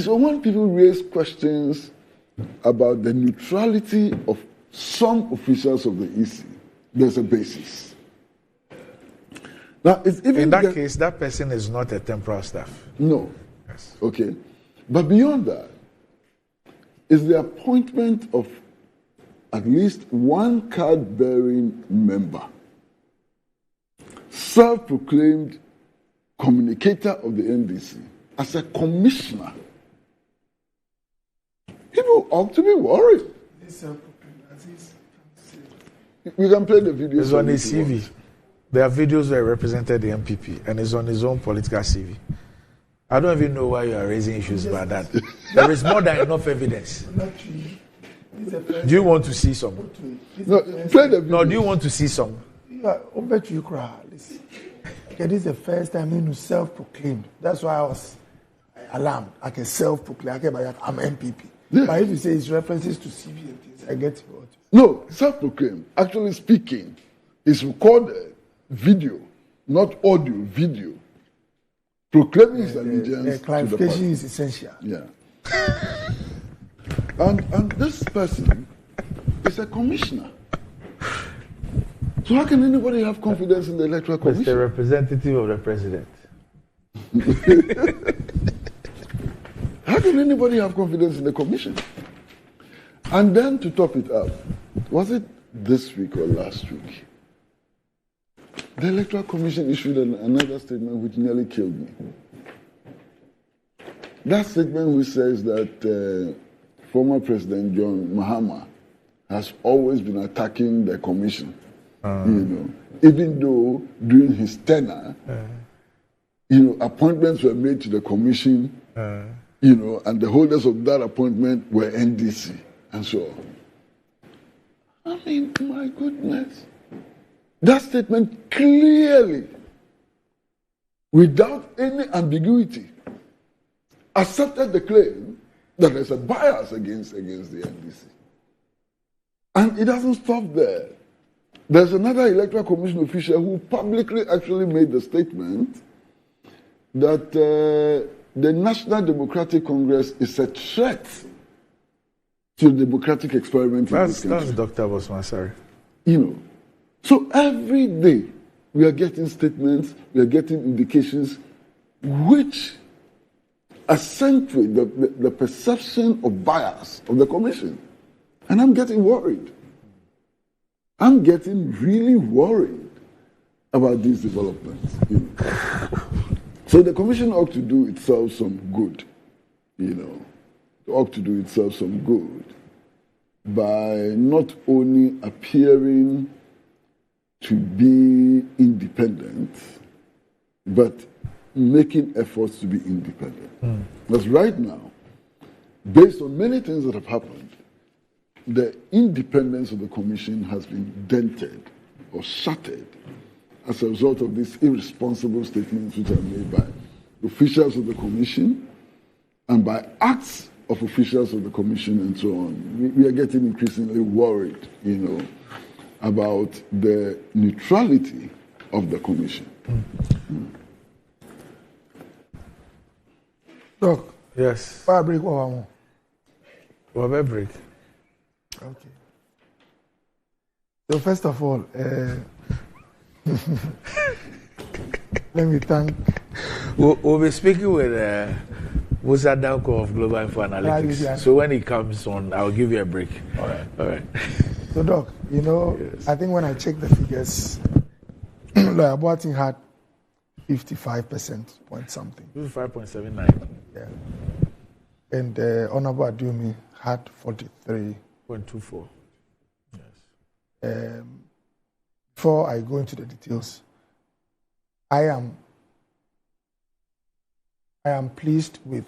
So when people raise questions about the neutrality of some officials of the EC, there's a basis. Now, it's even in that case, that person is not a temporal staff. No. Yes. Okay. But beyond that, is the appointment of at least one card-bearing member, self-proclaimed communicator of the NDC, as a commissioner. People ought to be worried. We can play the video. It's on his CV. There are videos where he represented the MPP, and it's on his own political CV. I don't even know why you are raising issues about that. There is more than enough evidence. Do you want to see some? No, play the video. No, do you want to see some? This is the first time you self-proclaimed. That's why I was alarmed. I can self-proclaim. I'm MPP. Yeah. But if you say it's references to CV and things, I get what. No, self-proclaimed. Actually speaking, is recorded video, not audio, video. Proclaiming his allegiance. Clarification is essential. Yeah. and this person is a commissioner. So how can anybody have confidence in the Electoral Commission? It's the representative of the president. How can anybody have confidence in the commission? And then to top it up, was it this week or last week? The Electoral Commission issued another statement which nearly killed me. That statement which says that former President John Mahama has always been attacking the commission. Even though during his tenure, appointments were made to the commission, and the holders of that appointment were NDC and so on. I mean, my goodness. That statement clearly, without any ambiguity, accepted the claim that there's a bias against the NDC. And it doesn't stop there. There's another Electoral Commission official who publicly actually made the statement that the National Democratic Congress is a threat to the democratic experiment in this country. That's Dr. Bosmasari. So every day we are getting statements, we are getting indications which accentuate the perception of bias of the commission. And I'm getting worried. I'm getting really worried about these developments. So the commission ought to do itself some good, ought to do itself some good by not only appearing to be independent, but making efforts to be independent. Because right now, based on many things that have happened, the independence of the Commission has been dented or shattered as a result of these irresponsible statements which are made by officials of the Commission and by acts of officials of the Commission and so on. We are getting increasingly worried, about the neutrality of the Commission. Doc. Yes. Fire break or one? What break? Okay. So first of all, let me thank. We'll be speaking with Musa Danko of Global Info Analytics. So when he comes on, I'll give you a break. All right. So Doc, yes. I think when I checked the figures, Lawyer Boateng had 55% point something. 55.79. Yeah. And Honorable Adiomi had 43.24. Yes. Before I go into the details, I am pleased with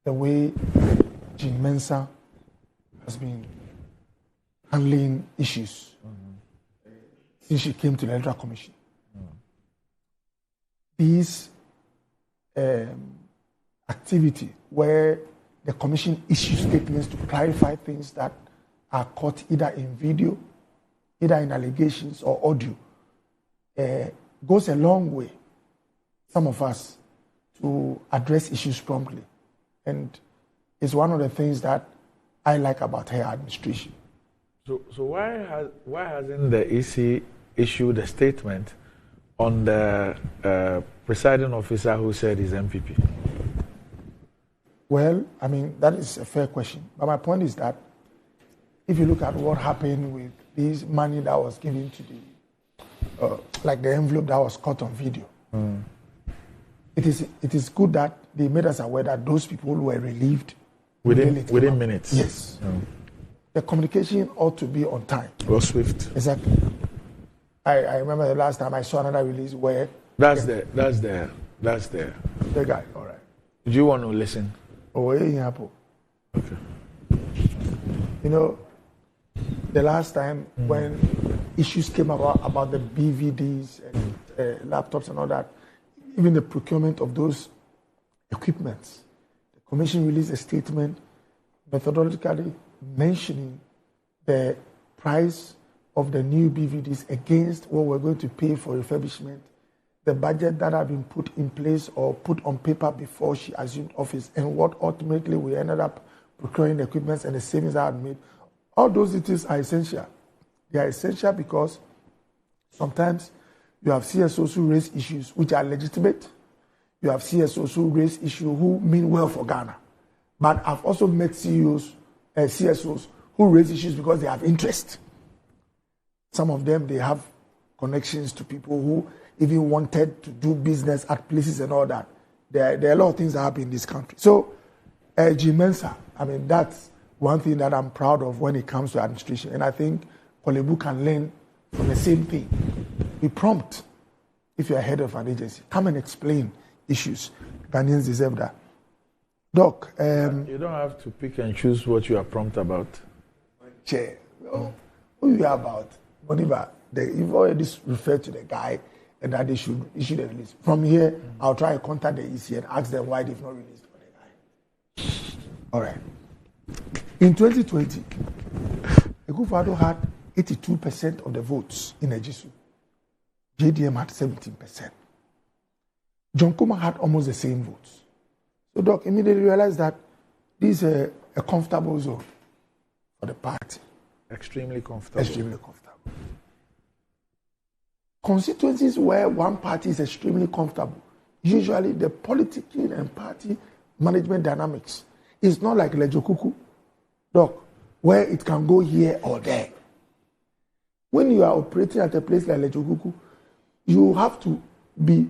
the way Jean Mensa has been handling issues since she came to the Electoral Commission. These activity where the Commission issues statements to clarify things that are caught either in video, either in allegations or audio, goes a long way, some of us, to address issues promptly. And it's one of the things that I like about her administration. So why hasn't the EC issued a statement on the presiding officer who said he's MPP? Well, I mean, that is a fair question. But my point is that if you look at what happened with this money that was given to the, like the envelope that was caught on video, it is good that they made us aware that those people were relieved within minutes. Yes. The communication ought to be on time. Or swift. Exactly. I remember the last time I saw another release where... That's there. The guy, all right. Do you want to listen? Oh, yeah. Okay. The last time when issues came about the BVDs and laptops and all that, even the procurement of those equipments, the Commission released a statement methodologically mentioning the price of the new BVDs against what we're going to pay for refurbishment, the budget that had been put in place or put on paper before she assumed office, and what ultimately we ended up procuring the equipment and the savings that had made. All those details are essential. They are essential because sometimes you have CSOs who raise issues which are legitimate. You have CSOs who raise issues who mean well for Ghana. But I've also met CSOs who raise issues because they have interest. Some of them, they have connections to people who even wanted to do business at places and all that. There are a lot of things that happen in this country. So, Jean Mensa, I mean, that's one thing that I'm proud of when it comes to administration. And I think Kolebu can learn from the same thing. Be prompt if you're head of an agency. Come and explain issues. Ghanaians deserve that. Doc. You don't have to pick and choose what you are prompt about. Chair. Who you are about? Moniba, you've already referred to the guy and that they should issue the release. From here, I'll try to contact the EC and ask them why they've not released for the guy. All right. In 2020, Akufo-Addo had 82% of the votes in Ejisu. JDM had 17%. John Kuma had almost the same votes. So Doc immediately realized that this is a comfortable zone for the party. Extremely comfortable. Extremely comfortable. Constituencies where one party is extremely comfortable, usually the political and party management dynamics is not like Lejokuku, Doc, where it can go here or there. When you are operating at a place like Lejokuku, you have to be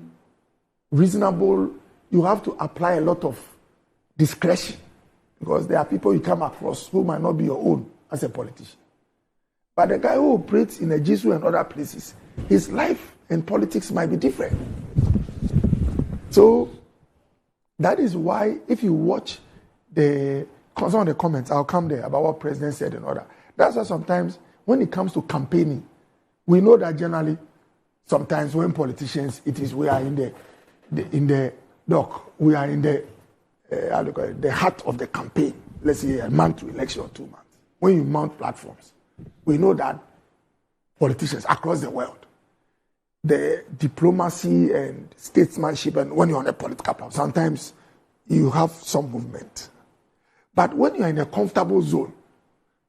reasonable, you have to apply a lot of discretion Because there are people you come across who might not be your own as a politician. But the guy who operates in Ejisu and other places, his life and politics might be different. So that is why if you watch some of the comments, I'll come there about what President said and all that. That's why sometimes when it comes to campaigning, we know that generally sometimes when politicians, it is we are in the heart of the campaign. Let's say a month to election or 2 months. When you mount platforms, we know that politicians across the world, the diplomacy and statesmanship, and when you're on a political platform, sometimes you have some movement. But when you're in a comfortable zone,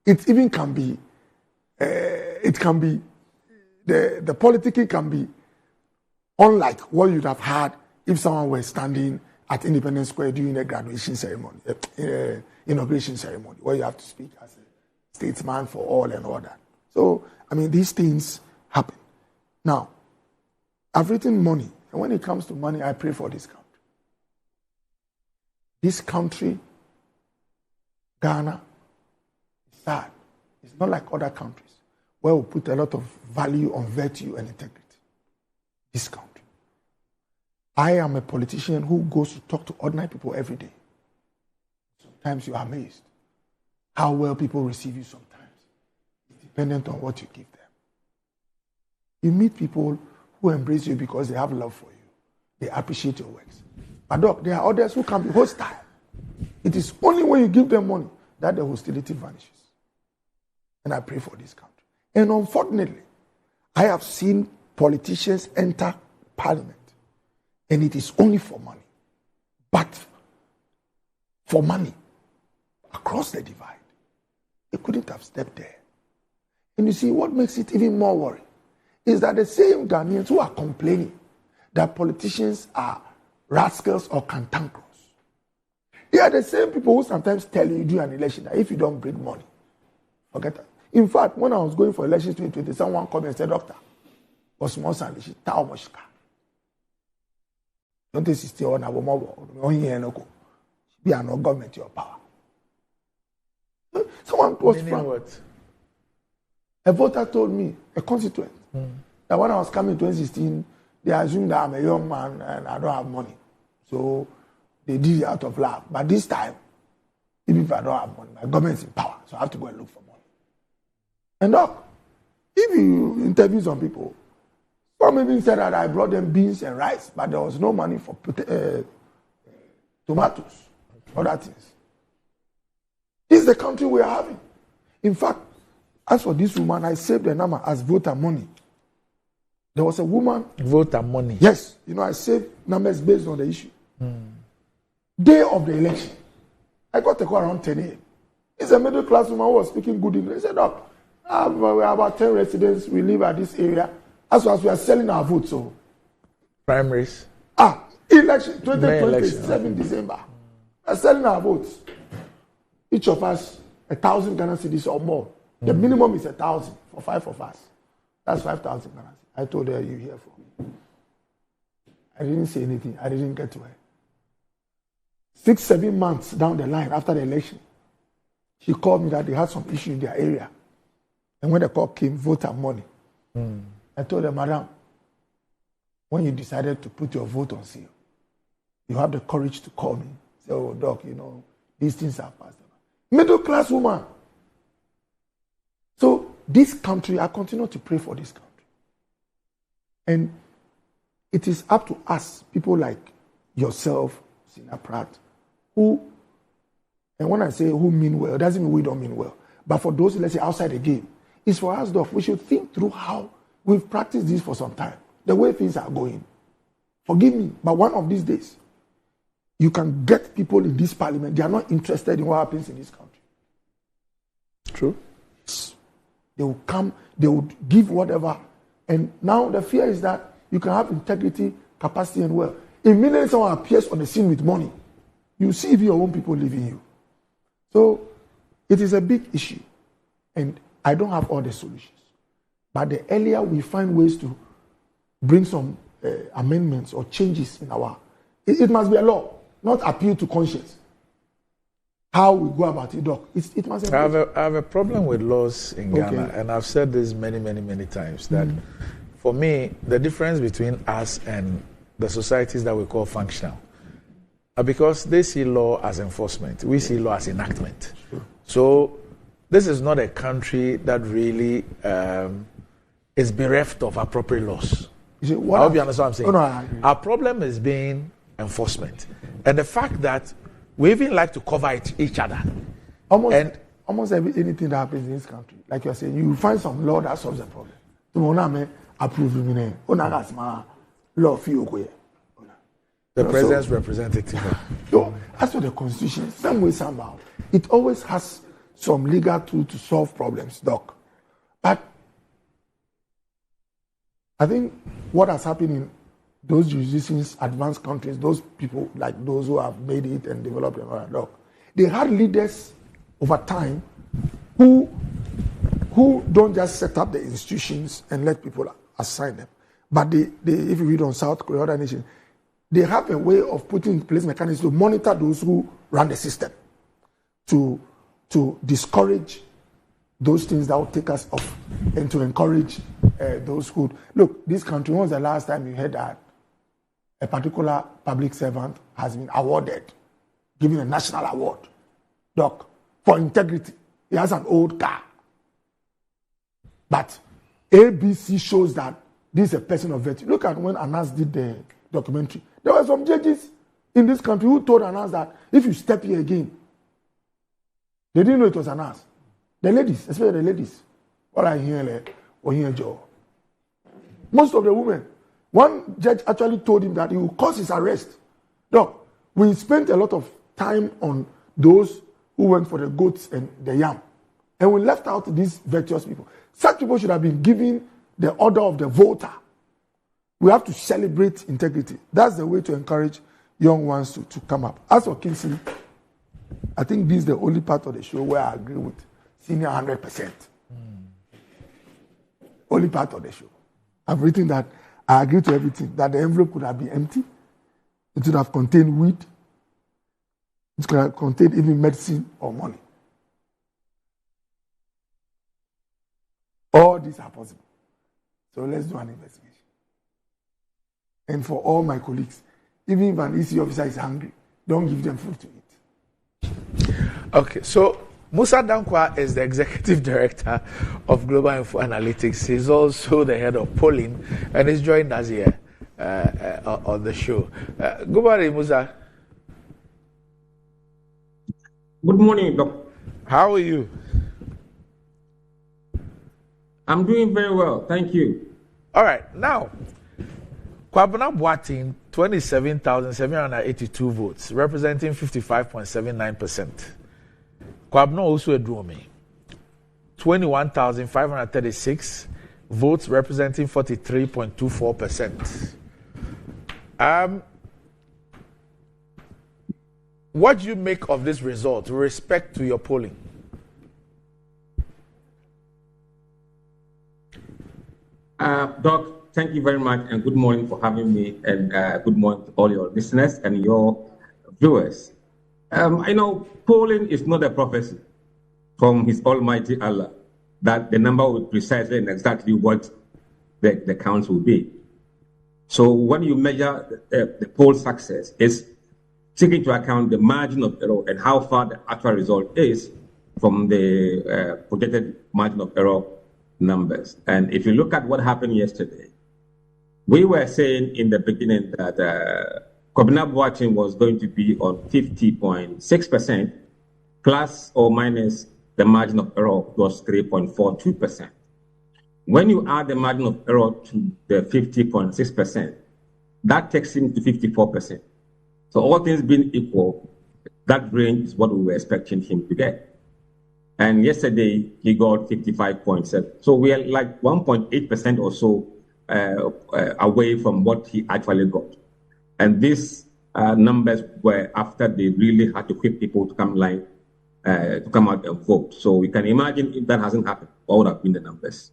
it even can be, the politicking can be unlike what you'd have had if someone were standing at Independence Square during a graduation ceremony, inauguration ceremony, where you have to speak as a statesman for all and all that. So, I mean, these things happen. Now, I've written money, and when it comes to money, I pray for this country. This country, Ghana, is sad. It's not like other countries where we put a lot of value on virtue and integrity. This country. I am a politician who goes to talk to ordinary people every day. Sometimes you are amazed how well people receive you sometimes. It's dependent on what you give them. You meet people who embrace you because they have love for you. They appreciate your works. But look, there are others who can be hostile. It is only when you give them money that the hostility vanishes. And I pray for this country. And unfortunately, I have seen politicians enter parliament, and it is only for money. But for money, across the divide, they couldn't have stepped there. And you see, what makes it even more worrying is that the same Ghanaians who are complaining that politicians are rascals or cantankerous, they are the same people who sometimes tell you during an election that if you don't bring money, forget it. In fact, when I was going for elections 2020, someone called me and said, "Doctor, what's more sanlishi? Tao moshika. Don't you see on our mobile? Be no government your power." Someone was from a voter told me, a constituent, that when I was coming in 2016, they assumed that I'm a young man and I don't have money. So they did it out of love. But this time, even if I don't have money, my government's in power. So I have to go and look for money. And look, if you interview some people, some even said that I brought them beans and rice, but there was no money for tomatoes, other things. This is the country we are having. In fact, as for this woman, I saved the number as voter money. There was a woman. Voter money? Yes. You know, I saved numbers based on the issue. Day of the election, I got a call around 10 a.m. It's a middle class woman who was speaking good English. He said, "Doc, we are about 10 residents. We live at this area. As well as we are selling our votes." So, primaries? Election, 2027 December. We are selling our votes. Each of us, 1,000 Ghana cedis or more. The minimum is 1,000 for 5 of us. That's 5,000 Ghana cedis. I told her, "You here for me." I didn't say anything. I didn't get to her. 6-7 months down the line after the election, she called me that they had some issue in their area. And when the call came, voter money. I told her, "Madam, when you decided to put your vote on seal, you have the courage to call me. Say, 'Oh, Doc, you know, these things are passed.'" Middle class woman. So this country, I continue to pray for this country. And it is up to us, people like yourself, Sina Pratt, who, and when I say who mean well, it doesn't mean we don't mean well. But for those, let's say, outside the game, it's for us, Doc, we should think through how we've practiced this for some time, the way things are going. Forgive me, but one of these days, you can get people in this parliament, they are not interested in what happens in this country. True. They will come, they will give whatever. And now the fear is that you can have integrity, capacity, and wealth. Immediately someone appears on the scene with money, you see if your own people leaving you. So it is a big issue. And I don't have all the solutions. But the earlier we find ways to bring some amendments or changes in our... It must be a law, not appeal to conscience. how we go about it, Doc. It must I have a problem with laws in Ghana, and I've said this many times, that for me, the difference between us and the societies that we call functional are because they see law as enforcement. We see law as enactment. So this is not a country that really is bereft of appropriate laws. I hope you understand what I'm saying. Our problem is being enforcement. And the fact that we even like to cover each other. Almost anything that happens in this country, like you're saying, you find some law that solves the problem. The president's representative. As for the constitution, some way, somehow, it always has some legal tool to solve problems, Doc. But I think what has happened in those jurisdictions, advanced countries, those people like those who have made it and developed it, Doc, they had leaders over time who don't just set up the institutions and let people assign them. But they if you read on South Korea, other nations, they have a way of putting in place mechanisms to monitor those who run the system, to discourage those things that will take us off and to encourage those who... Look, this country, when was the last time you heard that a particular public servant has been awarded, given a national award, Doc, for integrity? He has an old car. But ABC shows that this is a person of virtue. Look at when Anas did the documentary. There were some judges in this country who told Anas that if you step here again, they didn't know it was Anas. The ladies, especially the ladies, all I hear, or hear Joe. Most of the women, one judge actually told him that he will cause his arrest. No, we spent a lot of time on those who went for the goats and the yam, and we left out these virtuous people. Such people should have been given the order of the voter. We have to celebrate integrity. That's the way to encourage young ones to come up. As for Kingsley, I think this is the only part of the show where I agree with Senior 100%. Only part of the show. I've written that I agree to everything, that the envelope could have been empty. It would have contained weed. It could have contained even medicine or money. All these are possible. So let's do an investigation. And for all my colleagues, even if an EC officer is hungry, don't give them food to eat. Okay, so Musa Dankwa is the Executive Director of Global Info Analytics. He's also the head of polling, and he's joined us here on the show. Good morning, Musa. Good morning, Doc. How are you? I'm doing very well, thank you. All right, now, Kwabena Boateng, 27,782 votes, representing 55.79%. Kwabena also Edrome, 21,536 votes, representing 43.24%. What do you make of this result with respect to your polling? Doc, thank you very much, and good morning for having me, and good morning to all your listeners and your viewers. I know polling is not a prophecy from His Almighty Allah that the number will be precisely and exactly what the count will be. So when you measure the poll success, it's taking into account the margin of error and how far the actual result is from the projected margin of error numbers. And if you look at what happened yesterday, we were saying in the beginning that Kwabena Boateng was going to be on 50.6%, plus or minus the margin of error was 3.42%. When you add the margin of error to the 50.6%, that takes him to 54%. So all things being equal, that range is what we were expecting him to get. And yesterday, he got 55.7. So we are like 1.8% or so away from what he actually got. And these numbers were after they really had to whip people to come out and vote. So we can imagine if that hasn't happened, what would have been the numbers?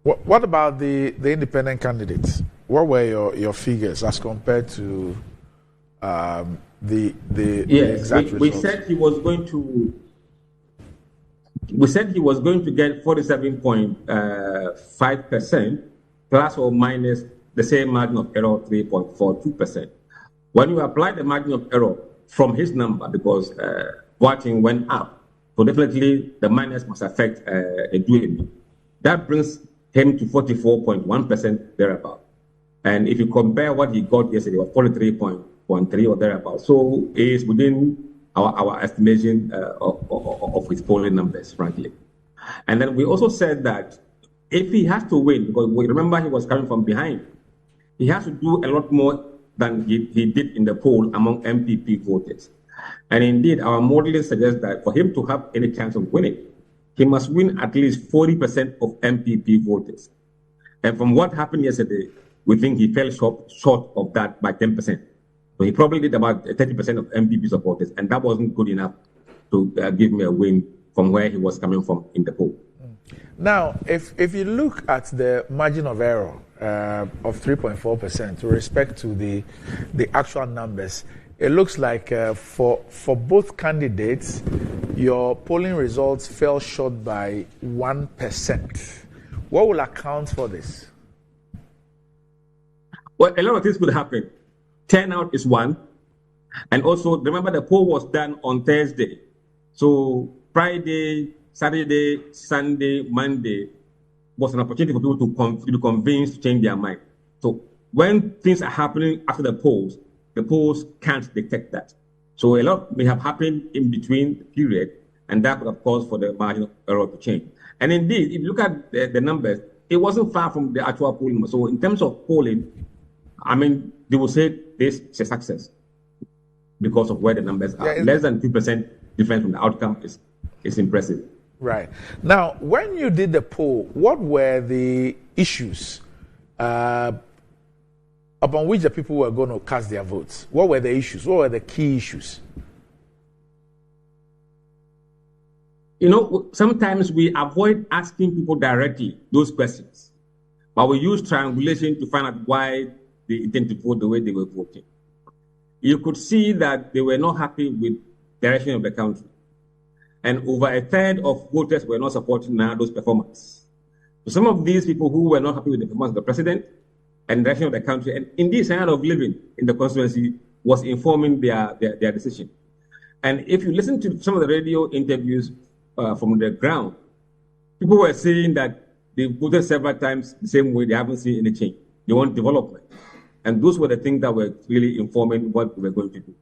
What about the independent candidates? What were your figures as compared to the exact results? We said he was going to. We said he was going to get 47.5% plus or minus the same margin of error, 3.42%. When you apply the margin of error from his number, because voting went up, so definitely the minus must affect Eduemi. That brings him to 44.1% thereabout. And if you compare what he got yesterday, it was 43.13 or thereabout. So it is within our estimation of his polling numbers, frankly. And then we also said that if he has to win, because we remember he was coming from behind, he has to do a lot more than he did in the poll among MPP voters. And indeed, our modeling suggests that for him to have any chance of winning, he must win at least 40% of MPP voters. And from what happened yesterday, we think he fell short of that by 10%. So he probably did about 30% of MPP supporters, and that wasn't good enough to give me a win from where he was coming from in the poll. Now, if you look at the margin of error of 3.4% with respect to the actual numbers, it looks like for both candidates, your polling results fell short by 1%. What will account for this? Well, a lot of things could happen. Turnout is one. And also, remember the poll was done on Thursday. So Friday, Saturday, Sunday, Monday was an opportunity for people to be convinced to change their mind. So when things are happening after the polls can't detect that. So a lot may have happened in between the period, and that could have caused for the margin of error to change. And indeed, if you look at the numbers, it wasn't far from the actual polling. So in terms of polling, I mean, they will say this is a success because of where the numbers are. Yeah, less than 2% difference from the outcome is impressive. Right. Now, when you did the poll, what were the issues upon which the people were going to cast their votes? What were the issues? What were the key issues? You know, sometimes we avoid asking people directly those questions, but we use triangulation to find out why they intend to vote the way they were voting. You could see that they were not happy with the direction of the country. And over a third of voters were not supporting Nado's performance. So some of these people who were not happy with the performance of the president and the direction of the country, and indeed standard of living in the constituency, was informing their decision. And if you listen to some of the radio interviews from the ground, people were saying that they voted several times the same way, they haven't seen any change. They want development. And those were the things that were really informing what we were going to do.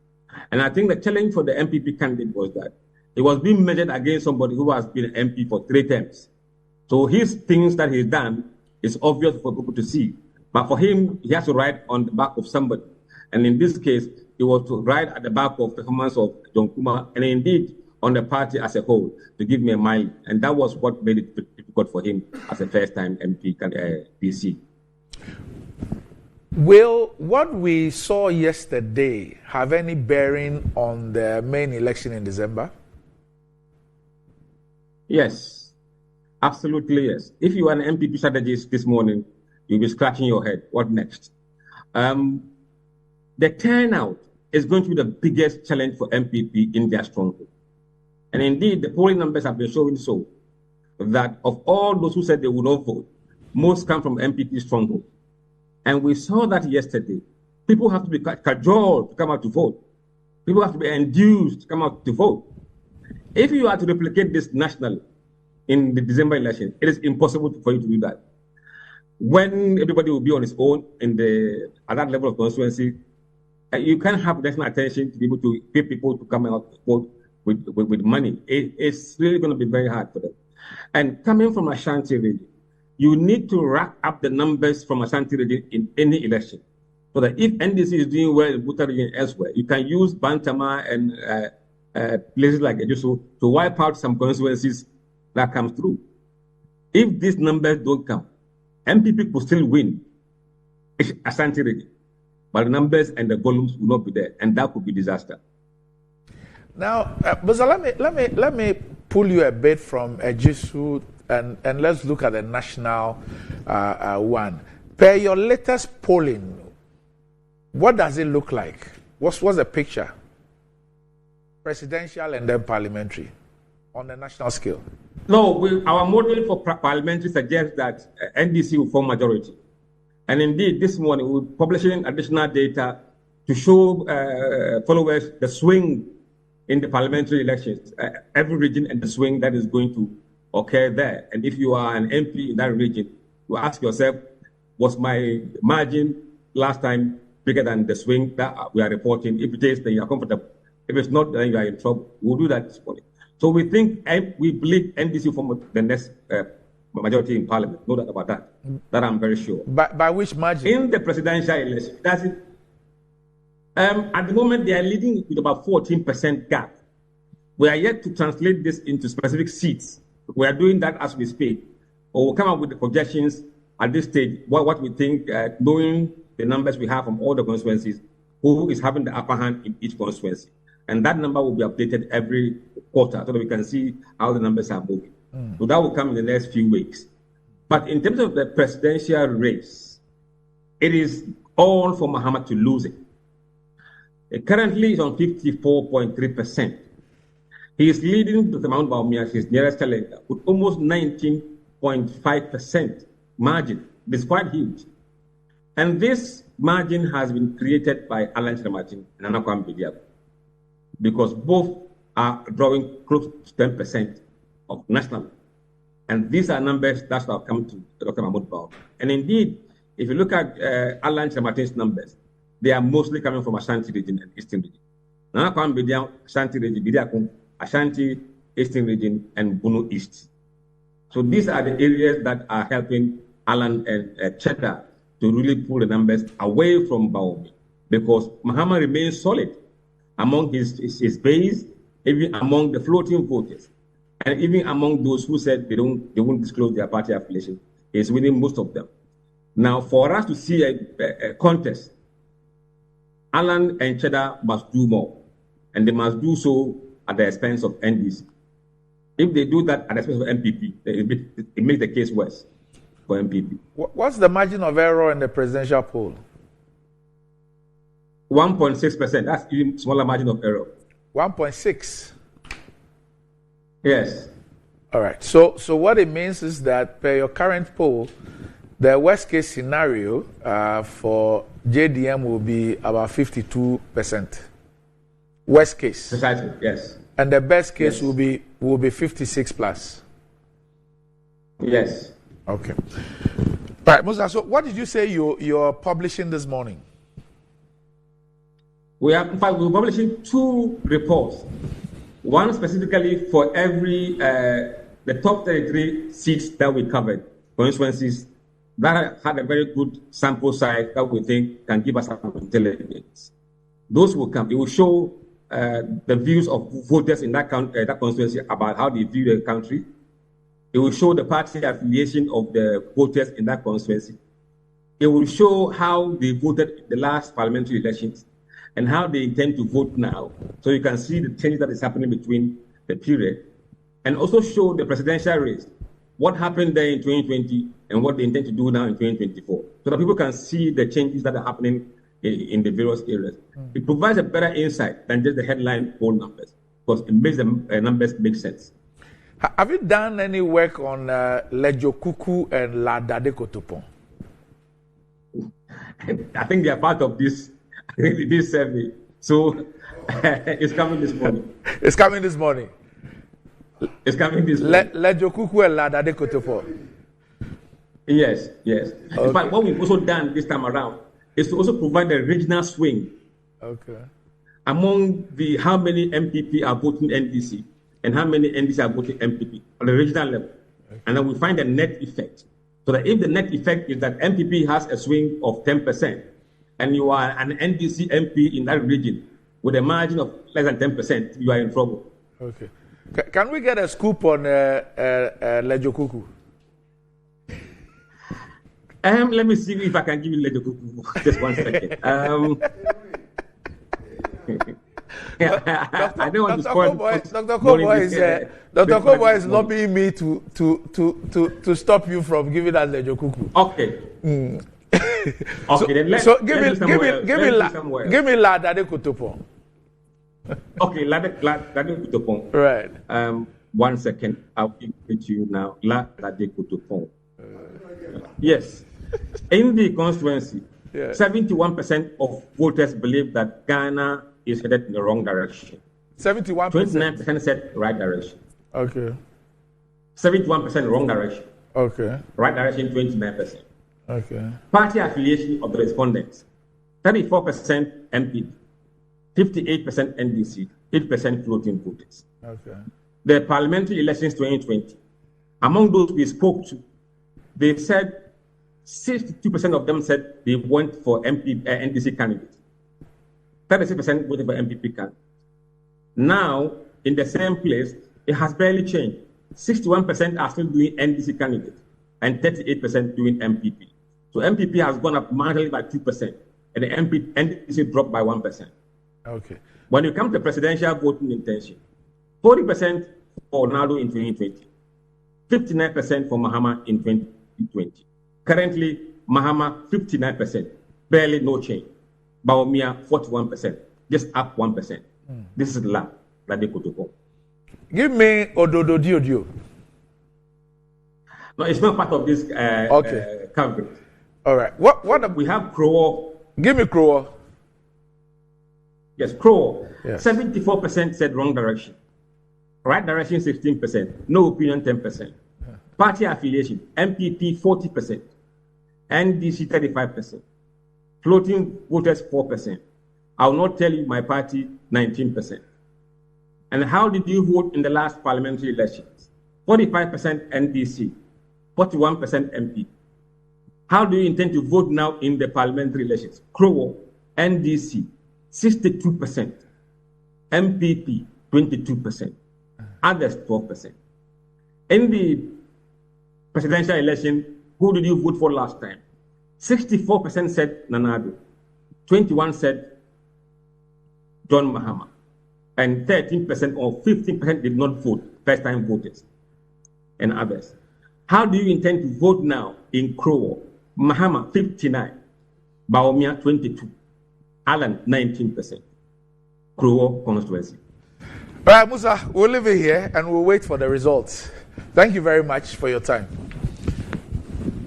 And I think the challenge for the MPP candidate was that it was being measured against somebody who has been an MP for 3 terms. So his things that he's done is obvious for people to see. But for him, he has to ride on the back of somebody. And in this case, it was to ride at the back of the performance of John Kuma, and indeed on the party as a whole, to give me a mile. And that was what made it difficult for him as a first-time MP DC. Will what we saw yesterday have any bearing on the main election in December? Yes, absolutely yes. If you are an MPP strategist this morning, you'll be scratching your head. What next? The turnout is going to be the biggest challenge for MPP in their stronghold. And indeed, the polling numbers have been showing so that of all those who said they would not vote, most come from MPP stronghold. And we saw that yesterday. People have to be cajoled to come out to vote. People have to be induced to come out to vote. If you are to replicate this nationally in the December election, it is impossible for you to do that. When everybody will be on its own at that level of constituency, you can't have national attention to be able to pay people to come out to vote with money. It's really going to be very hard for them. And coming from Ashanti region, you need to rack up the numbers from Ashanti region in any election. So that if NDC is doing well in Buta region elsewhere, you can use Bantama and places like Ejisu to wipe out some constituencies that comes through. If these numbers don't come, MPP could still win Ashanti region, but the numbers and the volumes will not be there, and that could be disaster. Now, Boza, let me pull you a bit from Ejisu and let's look at the national one. Per your latest polling, what does it look like? What's the picture? presidential and then parliamentary on a national scale? No, our model for parliamentary suggests that NDC will form majority. And indeed, this morning we're publishing additional data to show followers the swing in the parliamentary elections, every region and the swing that is going to occur there. And if you are an MP in that region, you ask yourself, was my margin last time bigger than the swing that we are reporting? If it is, then you are comfortable. If it's not, then you are in trouble. We'll do that this morning. So we believe NDC will form the next majority in parliament. No doubt about that. That I'm very sure. By which margin? In the presidential election. That's it. At the moment, they are leading with about 14% gap. We are yet to translate this into specific seats. We are doing that as we speak. Or we'll come up with the projections at this stage, what we think, knowing the numbers we have from all the constituencies, who is having the upper hand in each constituency. And that number will be updated every quarter so that we can see how the numbers are moving. So that will come in the next few weeks. But in terms of the presidential race, it is all for Mahama to lose it. Currently, he's on 54.3%. He is leading Dr. Mahmoud Bawumia, his nearest challenger, with almost 19.5% margin. It's quite huge. And this margin has been created by Alan Chiramatin and Anakwam Bidiago, because both are drawing close to 10% of national. And these are numbers that have come to Dr. Mahmoud Bawumia. And indeed, if you look at Alan Chiramatin's numbers, they are mostly coming from Ashanti region and Eastern region. Anakwam Bidiago, Ashanti region, Bidiago, Ashanti, Eastern region, and Bunu East. So these are the areas that are helping Alan and Cheddar to really pull the numbers away from Bawumia, because Mahama remains solid among his base, even among the floating voters, and even among those who said they won't disclose their party affiliation. He's winning most of them. Now, for us to see a contest, Alan and Cheddar must do more, and they must do so at the expense of NDC. If they do that at the expense of MPP, it makes the case worse for MPP. What's the margin of error in the presidential poll? 1.6%. That's even smaller margin of error. 1.6. Yes. All right. So what it means is that per your current poll, the worst case scenario for JDM will be about 52%. Worst case. Precisely. Yes. And the best case will be 56 plus. Yes. Okay. All right, Musa. So what did you say you're publishing this morning? We're publishing 2 reports. One specifically for every the top 33 seats that we covered, constituencies that had a very good sample size that we think can give us some intelligence. Those will come. It will show the views of voters in that constituency about how they view the country. It will show the party affiliation of the voters in that constituency. It will show how they voted in the last parliamentary elections and how they intend to vote now. So you can see the change that is happening between the period, and also show the presidential race, what happened there in 2020 and what they intend to do now in 2024, so that people can see the changes that are happening in the various areas. It provides a better insight than just the headline poll numbers, because it makes the numbers make sense. Have you done any work on Lejokuku and Ladade Kotopon? I think they are part of this survey. So it's coming this morning. It's coming this morning. It's coming this morning. Lejokuku and Ladade Kotopon. Yes. Okay. In fact, what we've also done this time around is to also provide a regional swing. Okay. Among how many MPP are voting NDC and how many NDC are voting MPP on the regional level. Okay. And then we find a net effect. So that if the net effect is that MPP has a swing of 10% and you are an NDC MP in that region with a margin of less than 10%, you are in trouble. Okay. Can we get a scoop on Lejokuku? Let me see if I can give you Lejokuku. Just 1 second. I don't want to spoil. Dr. Kobo is lobbying me to stop you from giving us Lejokuku. Okay. Okay. Then give me Ladade Kotopon. Okay, Lade Kutopon. Right. 1 second. I'll give it to you now. Lade Kutopon. Yes. In the constituency, 71% of voters believe that Ghana is headed in the wrong direction. 71%. 29% said right direction. Okay. 71% wrong direction. Okay. Right direction, 29%. Okay. Party affiliation of the respondents: 34% MPP, 58% NDC, 8% floating voters. Okay. The parliamentary elections 2020, among those we spoke to, they said 62% of them said they went for NDC candidates. 36% voted for MPP candidate. Now, in the same place, it has barely changed. 61% are still doing NDC candidate and 38% doing MPP. So MPP has gone up marginally by 2%, and the NDC dropped by 1%. Okay. When you come to presidential voting intention, 40% for Ronaldo in 2020, 59% for Mahama in 2020. Currently, Mahama 59%, barely no change. Baumia 41%, just up 1%. This is La Lade Kutopon. Give me Ododo Diodio. No, it's not part of this coverage. All right. What we have Crow. Give me Crow. Yes, Crow. Yes. 74% said wrong direction. Right direction 16%. No opinion 10%. Party affiliation, MPP 40%. NDC 35%. Floating voters 4%. I will not tell you my party 19%. And how did you vote in the last parliamentary elections? 45% NDC, 41% MP. How do you intend to vote now in the parliamentary elections? Crow, NDC, 62%. MPP, 22%. Others, 12%. In the presidential election, who did you vote for last time? 64% said Nanado. 21% said John Mahama. And 13% or 15% did not vote, first-time voters and others. How do you intend to vote now in Crow? Mahama, 59%. Baumia, 22%. Alan, 19%. Crow constituency. All right, Musa, we'll leave it here and we'll wait for the results. Thank you very much for your time.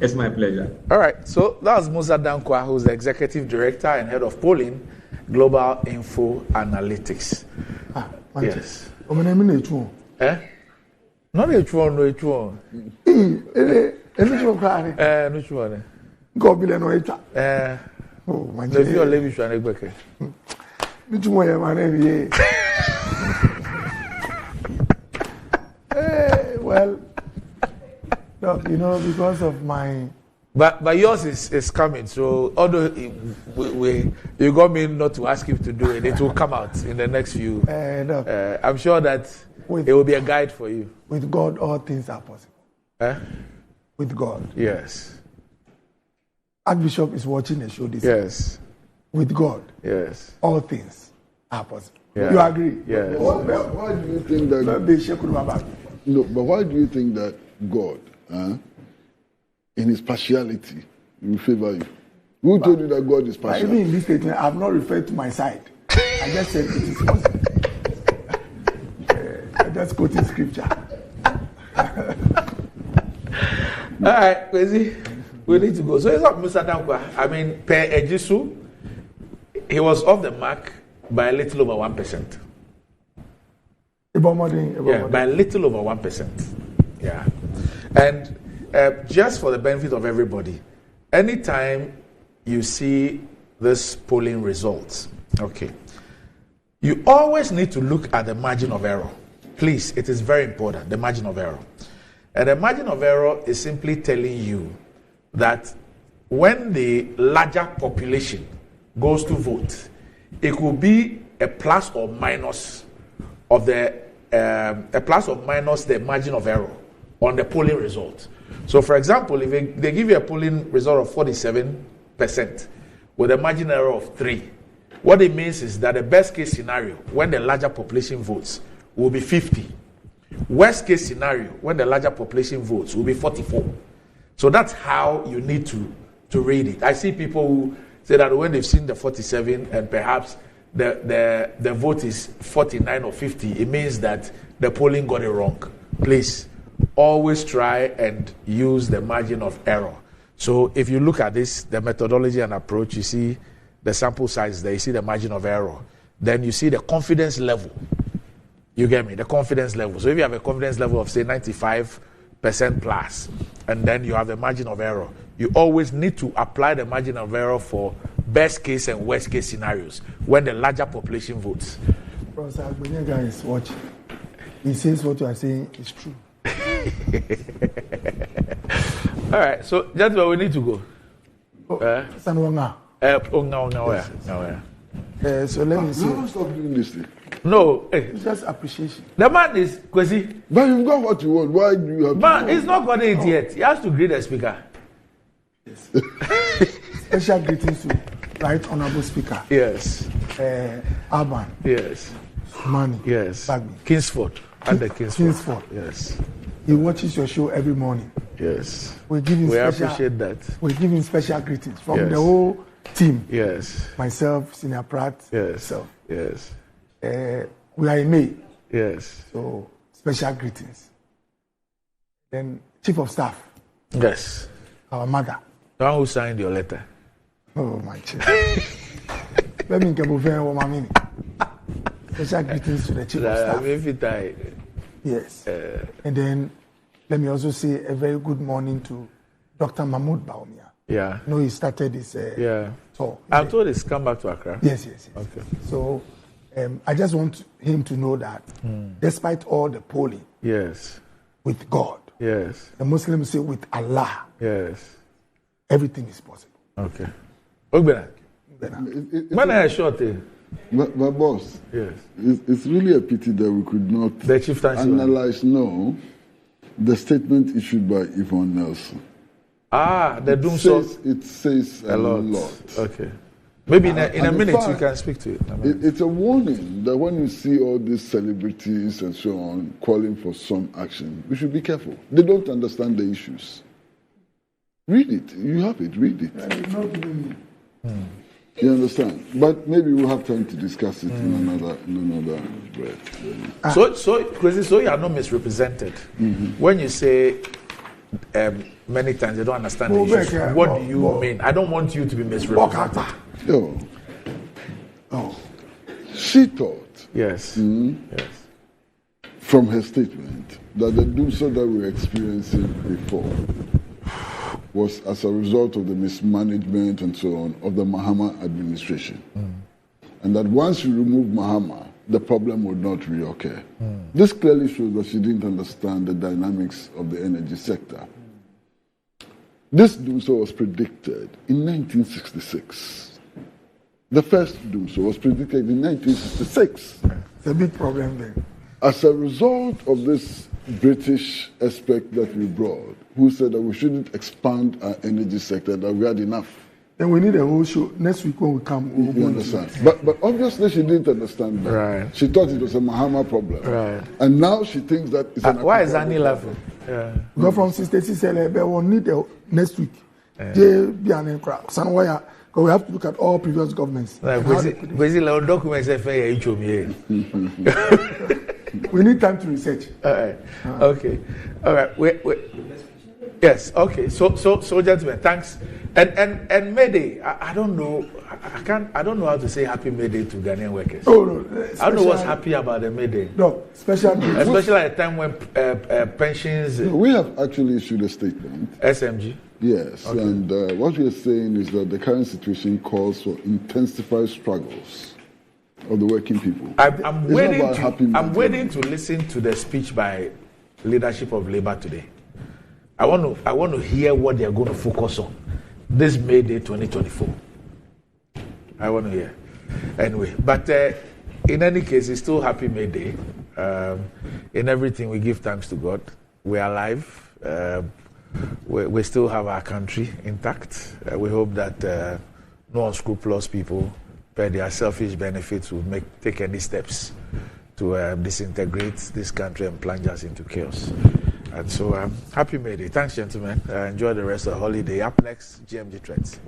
It's my pleasure. All right, so that was Musa Dankwa, who's the Executive Director and Head of Polling, Global Info Analytics. Yes. Eh? Not a one, no, it's one. Which one? Go be no echa. Oh, my God. If you leave, you should not be. Which one am I? Well, look, you know, because of my. But yours is coming. So although you got me not to ask you to do it, it will come out in the next few. I'm sure that it will be a guide for you. With God, all things are possible. With God. Yes. Archbishop is watching the show this Yes. Week. With God. Yes. All things are possible. Yeah. You agree? Yes. Why do you think that? No, but why do you think that God, in his partiality, will favor you? Who told you that God is partial? Even in this statement, I have not referred to my side. I just said it is possible. I just quoted scripture. All right, Kwesi, we need to go. So it's not Mr. Dankwa. I mean, per Ejisu, he was off the mark by a little over 1%. Yeah, by a little over 1%. Yeah. And just for the benefit of everybody, anytime you see this polling results, okay, you always need to look at the margin of error. Please, it is very important, the margin of error. And the margin of error is simply telling you that when the larger population goes to vote, it could be a plus or minus of the margin of error on the polling result. So, for example, if they give you a polling result of 47% with a margin error of 3, what it means is that the best case scenario when the larger population votes will be 50. Worst case scenario when the larger population votes will be 44. So that's how you need to read it. I see people who say that when they've seen the 47 and perhaps the vote is 49 or 50, it means that the polling got it wrong. Please, always try and use the margin of error. So if you look at this, the methodology and approach, you see the sample size there, you see the margin of error. Then you see the confidence level. You get me? The confidence level. So if you have a confidence level of, say, 95% plus, and then you have the margin of error, you always need to apply the margin of error for best case and worst case scenarios when the larger population votes. Professor Agbenega is watching. He says what you are saying is true. All right, so gentlemen, we need to go. Sanwanga. So let me see. Stop doing this thing. No, it's just appreciation. The man is Kwesi. But you've got what you want. Why do you have man, he's not got it yet. He has to greet the speaker. Yes. Special greetings to Right Honorable Speaker. Yes. Alban. Yes. Mani. Yes. Bagby. Kingsford. Under Kingsford. Yes. He watches your show every morning. Yes. We appreciate that. We give him special greetings from the whole team. Yes. Myself, Senior Pratt. Yes. Myself. Yes. We are in May. Yes. So special greetings. Then Chief of Staff. Yes. Our mother. The one who signed your letter. Oh my chief. Let me get special greetings to the Chief of Staff. Yes. And then let me also say a very good morning to Dr. Mahmoud Baumia. Yeah. You know, he started his tour. I'm told he's come back to Accra. Yes. Okay. So I just want him to know that despite all the polling, yes, with God, yes, the Muslims say with Allah, yes, everything is possible. Okay. Ogbena. Man, I short my boss. Yes. It's really a pity that we could not analyze the statement issued by Yvonne Nelson. The doom source. It says a lot. Okay. Maybe in a minute you can speak to it. It's a warning that when you see all these celebrities and so on calling for some action, we should be careful. They don't understand the issues. Read it. You have it. Read it. You understand? But maybe we'll have time to discuss it in another breath. So you are not misrepresented. When you say many times they don't understand the issues, what do you mean? I don't want you to be misrepresented. She thought, yes, from her statement, that the doomsday that we're experiencing before was as a result of the mismanagement and so on of the Mahama administration. And that once you remove Mahama, the problem would not reoccur. This clearly shows that she didn't understand the dynamics of the energy sector. This doomsday was predicted in 1966. The first doomsday was predicted in 1966. It's a big problem there. As a result of this British aspect that we brought, who said that we shouldn't expand our energy sector, that we had enough. Then we need a whole show. Next week when we come, we'll you understand. But obviously she didn't understand that. Right. She thought it was a Mahama problem. Right. And now she thinks that it's an why is Annie laughing? Yeah. Go from 66 we'll need next week. Because we have to look at all previous governments. We need time to research. All right. Okay. All right. Yes. Okay. So gentlemen, thanks. And May Day. I don't know. I don't know how to say Happy May Day to Ghanaian workers. Oh no. I don't know what's happy about the May Day. No, especially at a time when pensions. We have actually issued a statement. SMG. Yes, okay. And what we are saying is that the current situation calls for intensified struggles of the working people. I'm waiting to listen to the speech by leadership of Labour today. I want to hear what they are going to focus on this May Day 2024. I want to hear. Anyway, but in any case, it's still Happy May Day. In everything, we give thanks to God. We are alive. We still have our country intact. We hope that no unscrupulous people, per their selfish benefits, will take any steps to disintegrate this country and plunge us into chaos. And so, Happy May Day. Thanks, gentlemen. Enjoy the rest of the holiday. Up next, GMG Trends.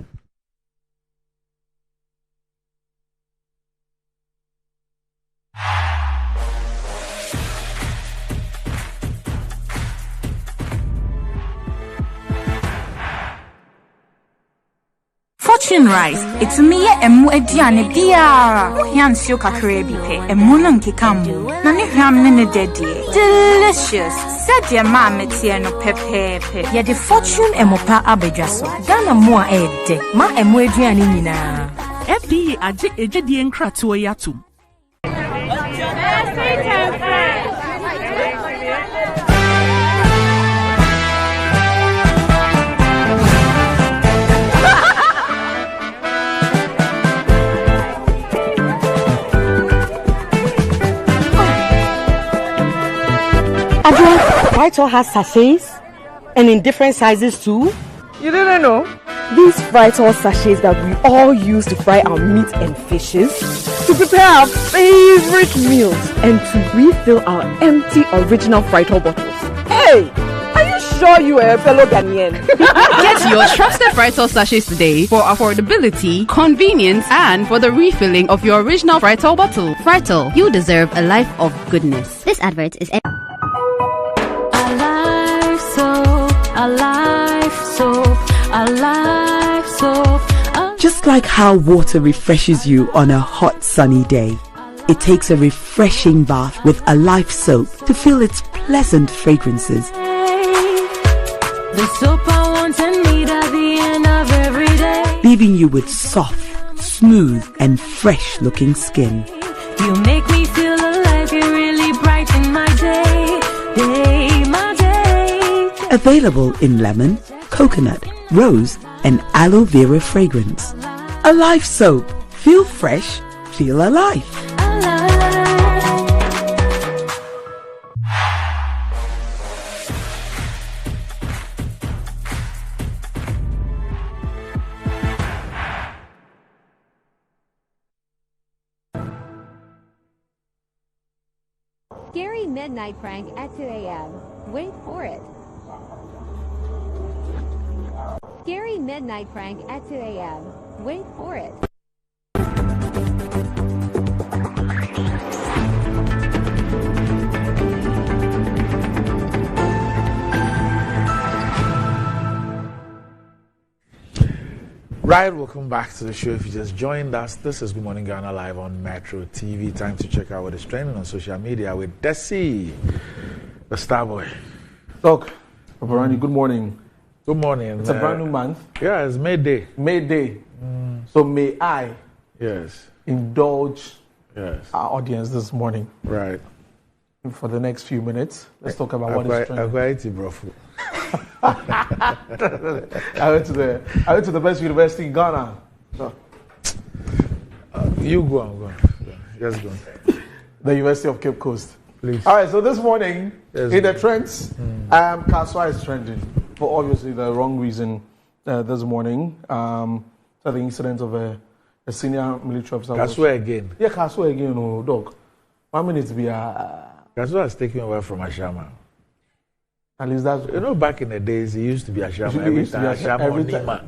fortune rice. It's me emu ediane biara. Yansio kakre bipe. Emu no nkekamu. Na ne hwam ne dedie. Delicious. Said your mama no pepe. Ya the fortune emopa abedwaso. Ghana mo a ede. Ma emu eduane nyina. FDA aje ejedi enkratoe yatum. Vital has sachets and in different sizes too. You didn't know? These Vital sachets that we all use to fry our meat and fishes, to prepare our favorite meals, and to refill our empty original Vital bottles. Hey! Are you sure you are a fellow Ghanaian? Get your trusted Vital sachets today for affordability, convenience, and for the refilling of your original Vital bottle. Vital, you deserve a life of goodness. This advert is Just like how water refreshes you on a hot sunny day, it takes a refreshing bath with Alive soap to feel its pleasant fragrances. The soap I want and need at the end of every day. Leaving you with soft, smooth and fresh looking skin. You make me feel alive, you really brighten my day, my day. Available in lemon, coconut, rose and aloe vera fragrance. Alive soap. Feel fresh, feel alive. Scary midnight prank at 2 a.m. Wait for it. Scary midnight prank at 2 a.m. Wait for it. Right, welcome back to the show. If you just joined us, this is Good Morning Ghana live on Metro TV. Time to check out what is trending on social media with Desi, the star boy. Doc, Paparani, good morning. Good morning. It's a brand new month. Yeah, it's May Day. May Day. So may I indulge our audience this morning. Right. For the next few minutes, let's talk about what is trending. I went to the best university in Ghana. So. You go on. Just go. The University of Cape Coast. Please. All right, so this morning, in the trends, Kaswa is trending for obviously the wrong reason this morning. So the incident of a senior military officer. Kaswa again? Yeah, Kaswa again, no, dog. 1 minute to be Kaswa has taken away from Ashama. At least that's... You know, back in the days, he used to be Ashama every time.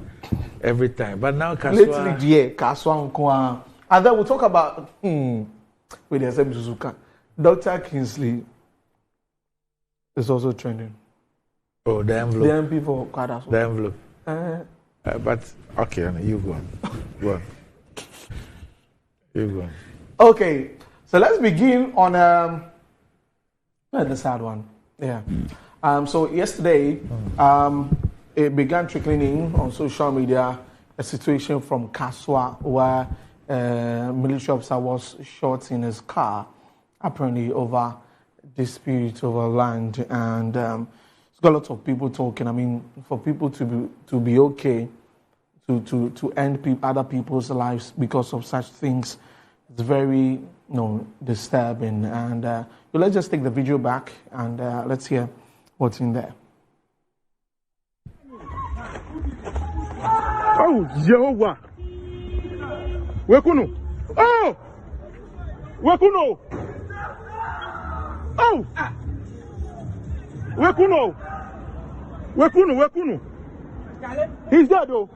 Every time. But now Kaswa... Lately, yeah, Kaswa. And then we'll talk about... with the SM Suzuka. Dr. Kingsley is also trending. Oh, the envelope. The MP for Kwadaso. The envelope. But, okay, you go on. Go on. You go on. Okay, so let's begin on the sad one. Yeah. So yesterday, it began trickling in on social media, a situation from Kaswa where a military officer was shot in his car, apparently over dispute over land, and it's got a lot of people talking. I mean, for people to be okay, to end other people's lives because of such things, it's very disturbing. And let's just take the video back and let's hear what's in there. Oh, Jehovah! Wekuno! Oh! Wekuno! Oh! Wekuno! Wekuno! He's dead, though.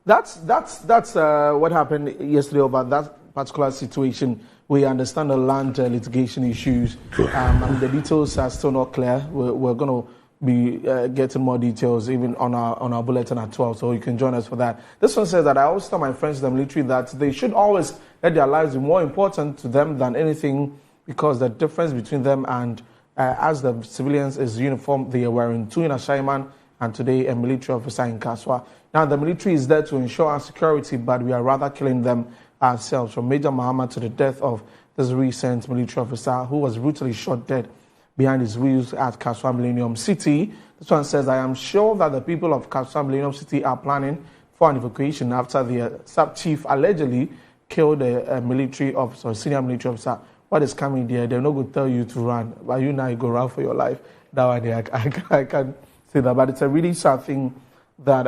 That's what happened yesterday about that particular situation. We understand the land litigation issues, and the details are still not clear. We're going to be getting more details even on our bulletin at 12, so you can join us for that. This one says that I always tell my friends in the military that they should always let their lives be more important to them than anything, because the difference between them and as the civilians is uniform they are wearing. 2 in Ashaiman and today a military officer in Kaswa. Now the military is there to ensure our security, but we are rather killing them ourselves. From Major Muhammad to the death of this recent military officer who was brutally shot dead behind his wheels at Kaswa Millennium City. This one says, I am sure that the people of Kaswa Millennium City are planning for an evacuation after the sub-chief allegedly killed a military officer, senior military officer. What is coming there? They're not going to tell you to run, but you now you go run for your life. That one, I can't say that, but it's a really sad thing that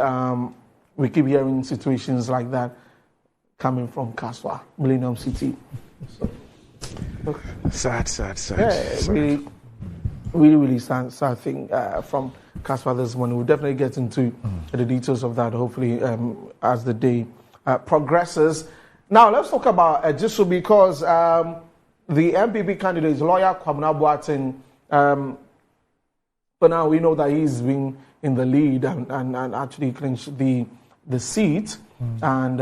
we keep hearing situations like that coming from Kaswa Millennium City. So, sad. Yeah, really sad thing from Kaswa this morning. We'll definitely get into the details of that, hopefully, as the day progresses. Now, let's talk about Ejisu, because the MPP candidate is lawyer Kwabena Boateng. For now, we know that he's been in the lead and actually clinched the seat. And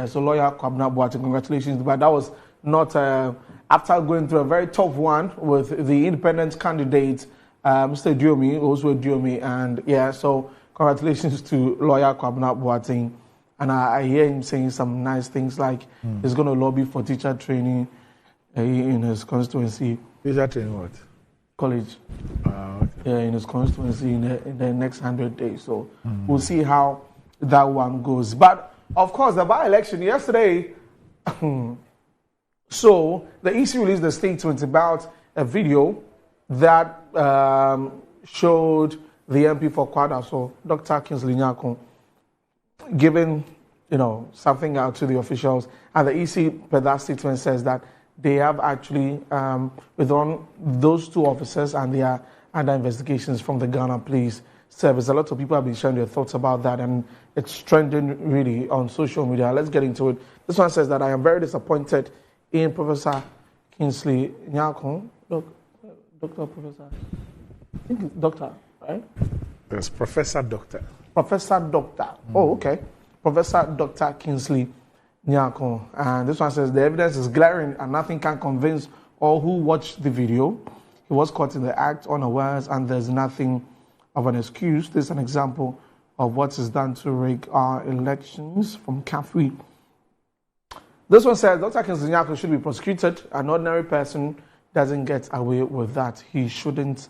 so lawyer Kwabena Boateng, congratulations. But that was not after going through a very tough one with the independent candidate, Mr. Diomi, also Diomi. And so congratulations to lawyer Kwabena Boateng. And I hear him saying some nice things like he's going to lobby for teacher training in his constituency. Teacher training what? College. Okay. Yeah, in his constituency in the next 100 days. So we'll see how that one goes. But of course, the by-election yesterday, so the EC released a statement about a video that showed the MP for Kwada, so Dr. Kingsley Nyakon, giving something out to the officials, and the EC per that statement says that they have actually withdrawn those 2 officers and they are under investigations from the Ghana Police Service. A lot of people have been sharing their thoughts about that, and it's trending really on social media. Let's get into it. This one says that I am very disappointed in Professor Kingsley Nyakon. Doctor, right? Yes, Professor Doctor. Professor Doctor. Oh, okay. Professor Dr. Kingsley Nyakon. And this one says the evidence is glaring and nothing can convince all who watched the video. He was caught in the act unawares and there's nothing of an excuse. This is an example of what is done to rig our elections from Kafui. This one says Dr. Kingsley Nyakon should be prosecuted. An ordinary person doesn't get away with that. He shouldn't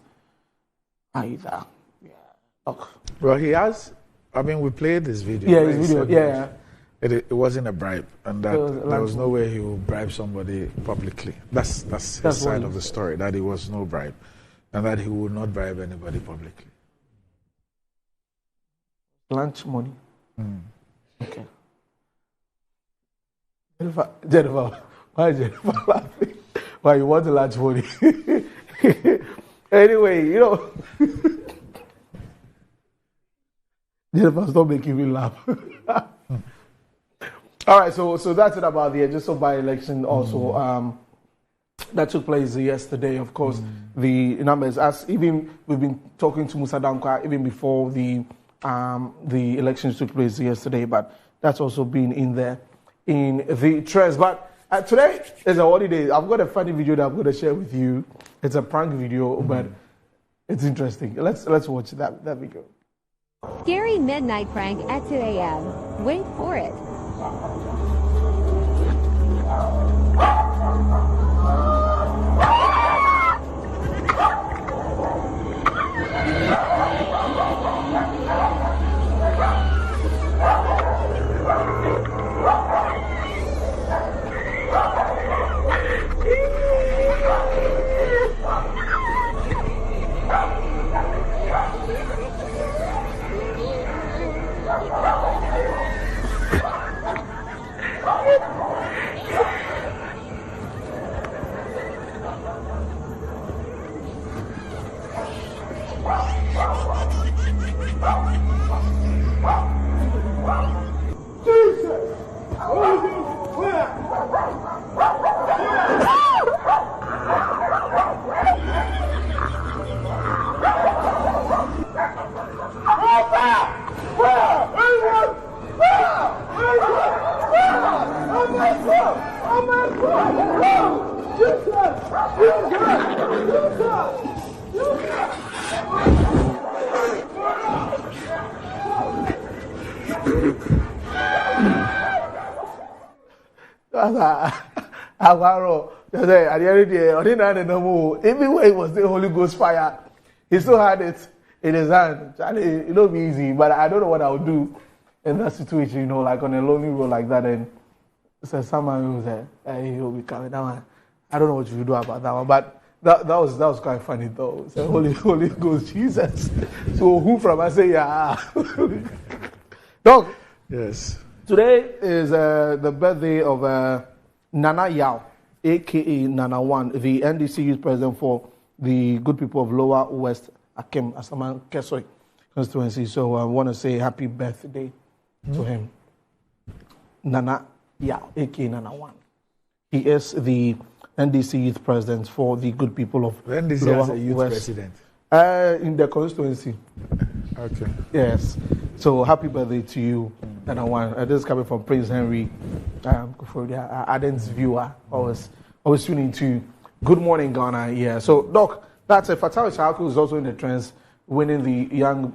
either. Well, he has. I mean, we played this video. Yeah, his video. Yeah. It wasn't a bribe, and that there was no way he would bribe somebody publicly. That's his side of the story. That it was no bribe, and that he would not bribe anybody publicly. Lunch money. Okay. Jennifer, why is Jennifer laughing? Why you want the lunch money? Anyway, Jennifer, stop making me laugh. All right, so that's it about the Ejisu by-election also that took place yesterday. Of course, the numbers, as even we've been talking to Musa Dankwa even before the elections took place yesterday, but that's also been in there in the trends. But today is a holiday. I've got a funny video that I'm going to share with you. It's a prank video, but it's interesting. Let's watch that video. Scary midnight prank at 2 a.m. Wait for it. Even when it was the Holy Ghost fire, he still had it in his hand. It don't be easy, but I don't know what I would do in that situation, you know, like on a lonely road like that. And so someone who was there, he'll be coming down. I don't know what you do about that one, but that was quite funny though. So Holy Ghost, Jesus. So who from I say yeah. Dog. Yes. Today is the birthday of Nana Yao, aka Nana One, the NDC youth president for the good people of Lower West Akem Asaman Kesoi constituency. So I want to say happy birthday to him. Nana Yao, aka Nana One. He is the NDC youth president for the good people of NDC Lower as a youth West. president? In the constituency. Okay. Yes. So happy birthday to you, Nana One. This is coming from Prince Henry, Aden's viewer, always tuning to Good Morning Ghana. Yeah. So Doc, that's it. Fatal Ishaku is also in the trends, winning the young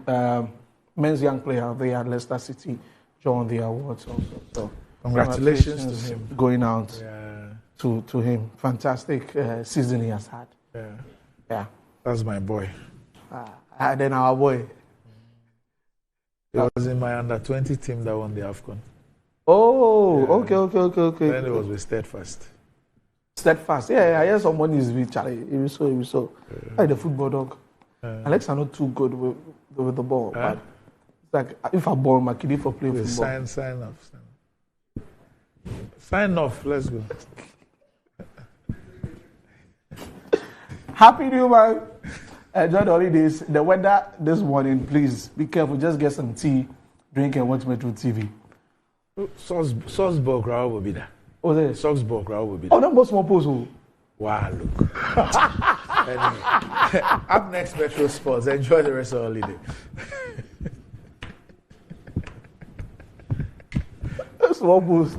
men's young player there at Leicester City, John the awards also. So congratulations to him. Going out to him. Fantastic season he has had. Yeah. That's my boy. And then our boy. He was in my under-20 team that won the AFCON. Oh, okay. Then it was with Steadfast. Steadfast. Yeah, I hear someone is with Charlie. He was so. Like the football dog. Alex are not too good with the ball. But it's like if I ball my kid for play football. Sign off. Let's go. Happy New Month. Enjoy the holidays. The weather this morning, please be careful. Just get some tea, drink, and watch Metro TV. Salzburg crowd will be there. Oh, there. Salzburg crowd will be there. Oh, that was more puzzle. Wow, look. Anyway, up next, Metro Sports. Enjoy the rest of the holiday. That's more boost.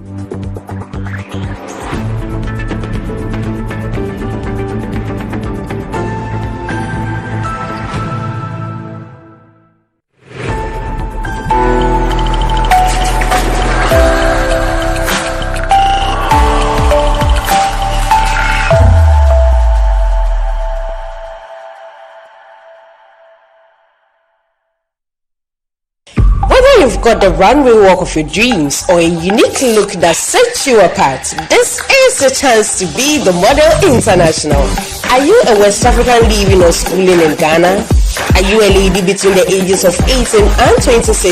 You've got the runway walk of your dreams or a unique look that sets you apart. This is the chance to be the model international. Are you a West African living or schooling in Ghana? Are you a lady between the ages of 18 and 26